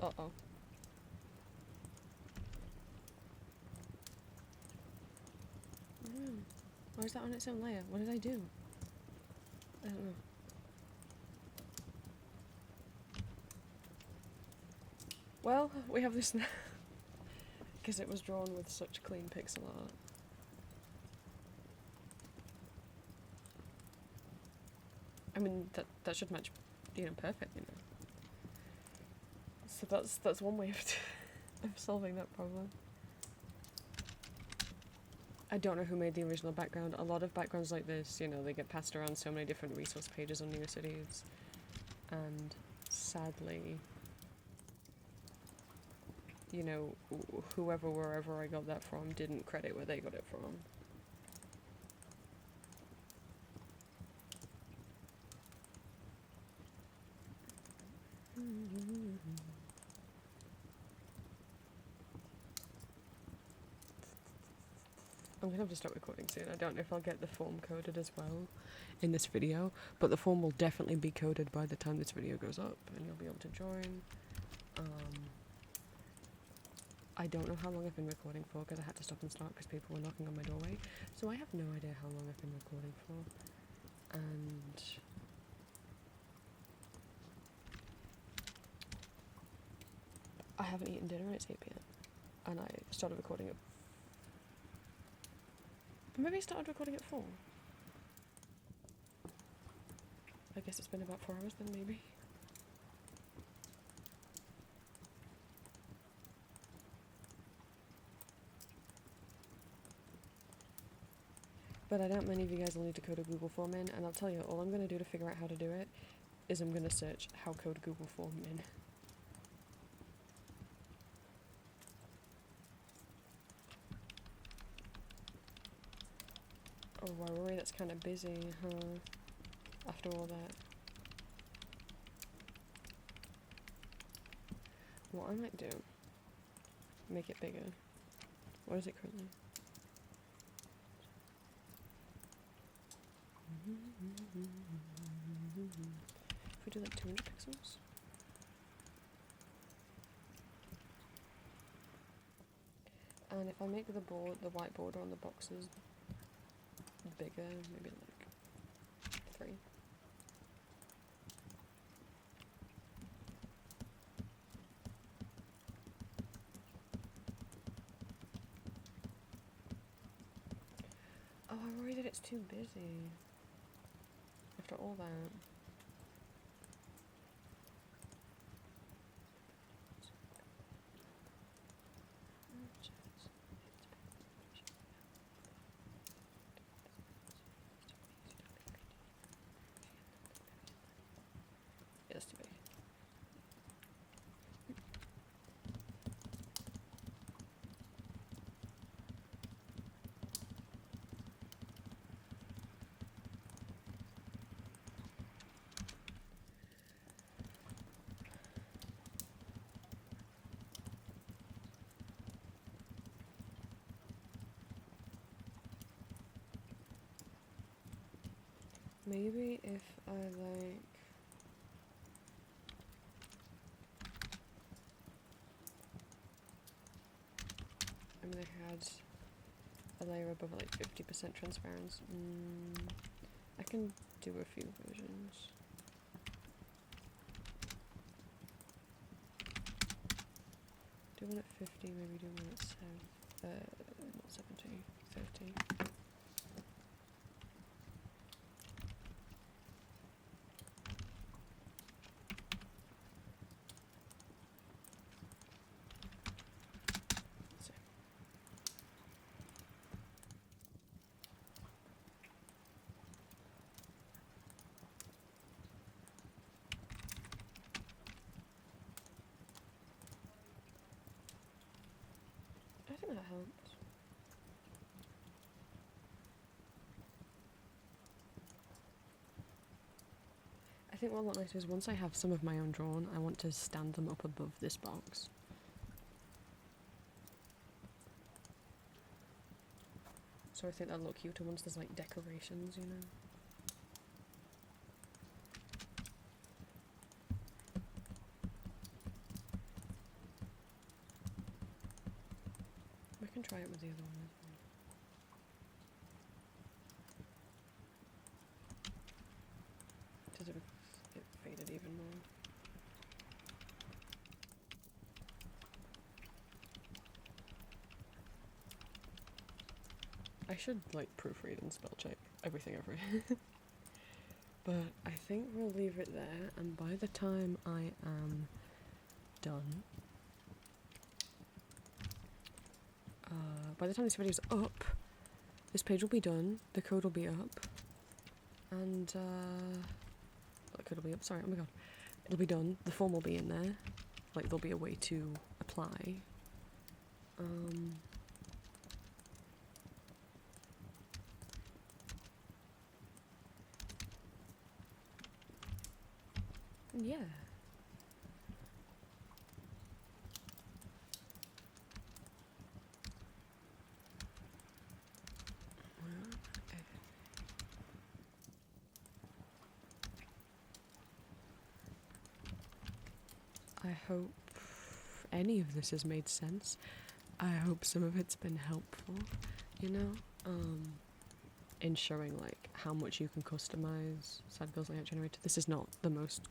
Uh-oh. Why is that on its own layer? What did I do? I don't know. Well, we have this now. Because it was drawn with such clean pixel art. I mean, that should match, perfect, So that's one way of solving that problem. I don't know who made the original background. A lot of backgrounds like this, they get passed around so many different resource pages on New Cities, and sadly, whoever, wherever I got that from, didn't credit where they got it from. I'm gonna have to start recording soon. I don't know if I'll get the form coded as well in this video, but the form will definitely be coded by the time this video goes up, and you'll be able to join. I don't know how long I've been recording for, because I had to stop and start because people were knocking on my doorway, so I have no idea how long I've been recording for, and I haven't eaten dinner and it's 8 p.m. and I started recording at... Maybe I started recording at 4. I guess it's been about 4 hours then, maybe. But I doubt many of you guys will need to code a Google form in, and I'll tell you, all I'm going to do to figure out how to do it is I'm going to search how code Google form in. Oh, why worry, that's kind of busy, huh? After all that. What I might do, make it bigger. What is it currently? If we do like 200 pixels? And if I make the white border on the boxes bigger, maybe like 3. Oh, I worry that it's too busy. After all that. Yeah, that's too big. Maybe if I like... I mean, I had a layer above like 50% transparency. I can do a few versions. Do one at 50, maybe do one at not 70, 30. I think that helps. I think what will look nice is once I have some of my own drawn, I want to stand them up above this box. So I think that'll look cuter once there's like decorations, I can try it with the other one as well. Does it faded even more? I should like proofread and spell check everything over. But I think we'll leave it there, and by the time I am done, by the time this video's up, this page will be done, the code will be up, and the code will be up, sorry, oh my god, it'll be done, the form will be in there, like there'll be a way to apply. Yeah. I hope any of this has made sense. I hope some of it's been helpful, you know, in showing like how much you can customize side builds layout generator. This is not the most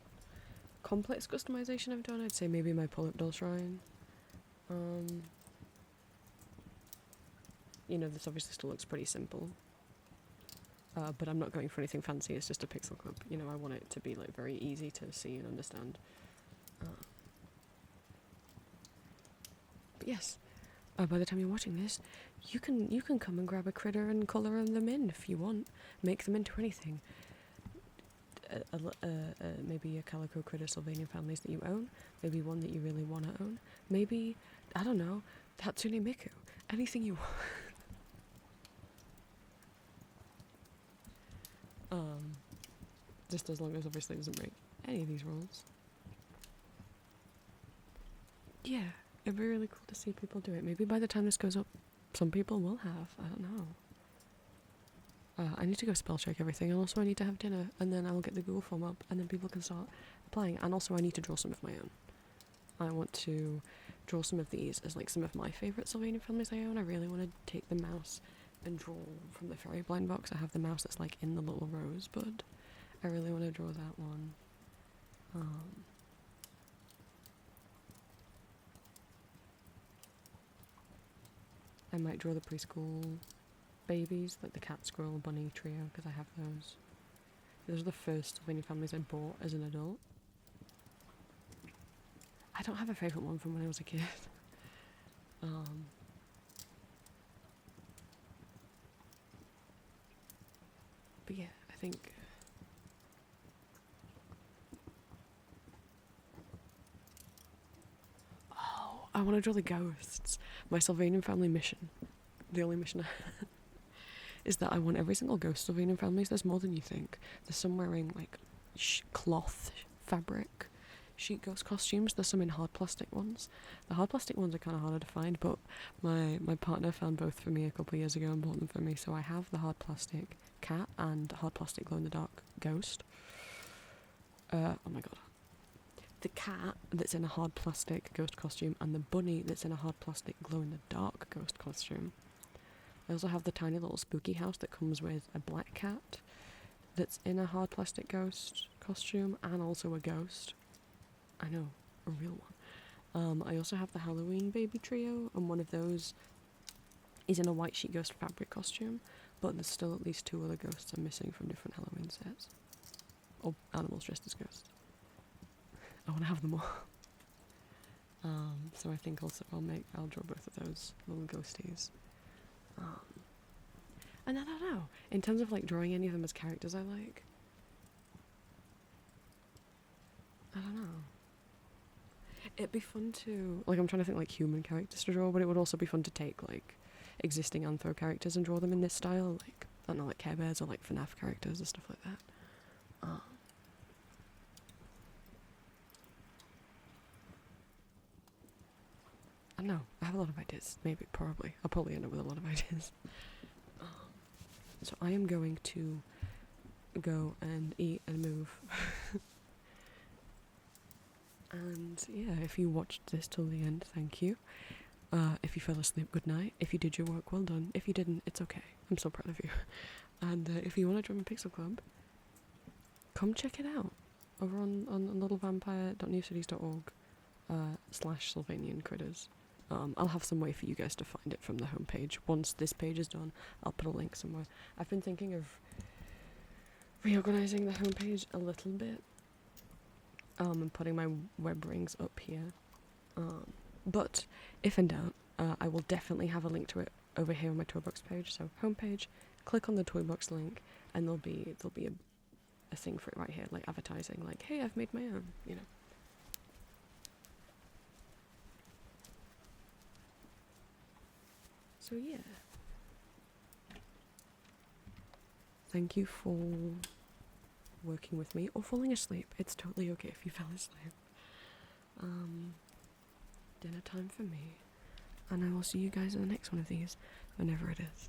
complex customization I've done. I'd say maybe my pull-up doll shrine. You know, this obviously still looks pretty simple. But I'm not going for anything fancy, it's just a pixel clip. You know, I want it to be like very easy to see and understand. But yes, by the time you're watching this, you can come and grab a critter and colour them in if you want. Make them into anything. Maybe a calico critter Sylvanian families that you own. Maybe one that you really want to own. Maybe, I don't know, Hatsune Miku. Anything you want. Just as long as obviously it doesn't break any of these rules. Yeah, it'd be really cool to see people do it. Maybe by the time this goes up, some people will have. I don't know. I need to go spell check everything, and also I need to have dinner, and then I'll get the Google form up, and then people can start applying. And also I need to draw some of my own. I want to draw some of these as like some of my favourite Sylvanian families I own. I really want to take the mouse and draw from the fairy blind box. I have the mouse that's like in the little rosebud. I really want to draw that one. I might draw the preschool babies, like the cat, squirrel, bunny trio, because I have those. Those are the first Sylvanian families I bought as an adult. I don't have a favourite one from when I was a kid. But yeah, I think... Oh, I want to draw the ghosts. My Sylvanian family mission. The only mission I have. Is that I want every single ghost Sylvanian families. There's more than you think. There's some wearing like cloth fabric sheet ghost costumes. There's some in hard plastic ones. The hard plastic ones are kind of harder to find, but my partner found both for me a couple of years ago and bought them for me. So I have the hard plastic cat and hard plastic glow in the dark ghost. Oh my god. The cat that's in a hard plastic ghost costume and the bunny that's in a hard plastic glow in the dark ghost costume. I also have the tiny little spooky house that comes with a black cat that's in a hard plastic ghost costume and also a ghost. I know, a real one. I also have the Halloween baby trio, and one of those is in a white sheet ghost fabric costume, but there's still at least 2 other ghosts I'm missing from different Halloween sets. Or animals dressed as ghosts. I want to have them all. So I think also I'll draw both of those little ghosties. And I don't know, in terms of like drawing any of them as characters I like, I don't know. It'd be fun to, like I'm trying to think like human characters to draw, but it would also be fun to take like existing Anthro characters and draw them in this style, like, I don't know, like Care Bears or like FNAF characters and stuff like that. I don't know, I have a lot of ideas, I'll probably end up with a lot of ideas. So I am going to go and eat and move. And yeah, if you watched this till the end, thank you. If you fell asleep, good night. If you did your work, well done. If you didn't, it's okay. I'm so proud of you. And if you want to join my Pixel Club, come check it out over on littlevampire.newcities.org /Sylvanian critters. I'll have some way for you guys to find it from the homepage. Once this page is done, I'll put a link somewhere. I've been thinking of reorganizing the homepage a little bit, and putting my web rings up here. But if in doubt, I will definitely have a link to it over here on my Toybox page. So homepage, click on the Toybox link, and there'll be a thing for it right here, like advertising, like, hey, I've made my own, you know. So yeah. Thank you for working with me or falling asleep. It's totally okay if you fell asleep. Dinner time for me. And I will see you guys in the next one of these, whenever it is.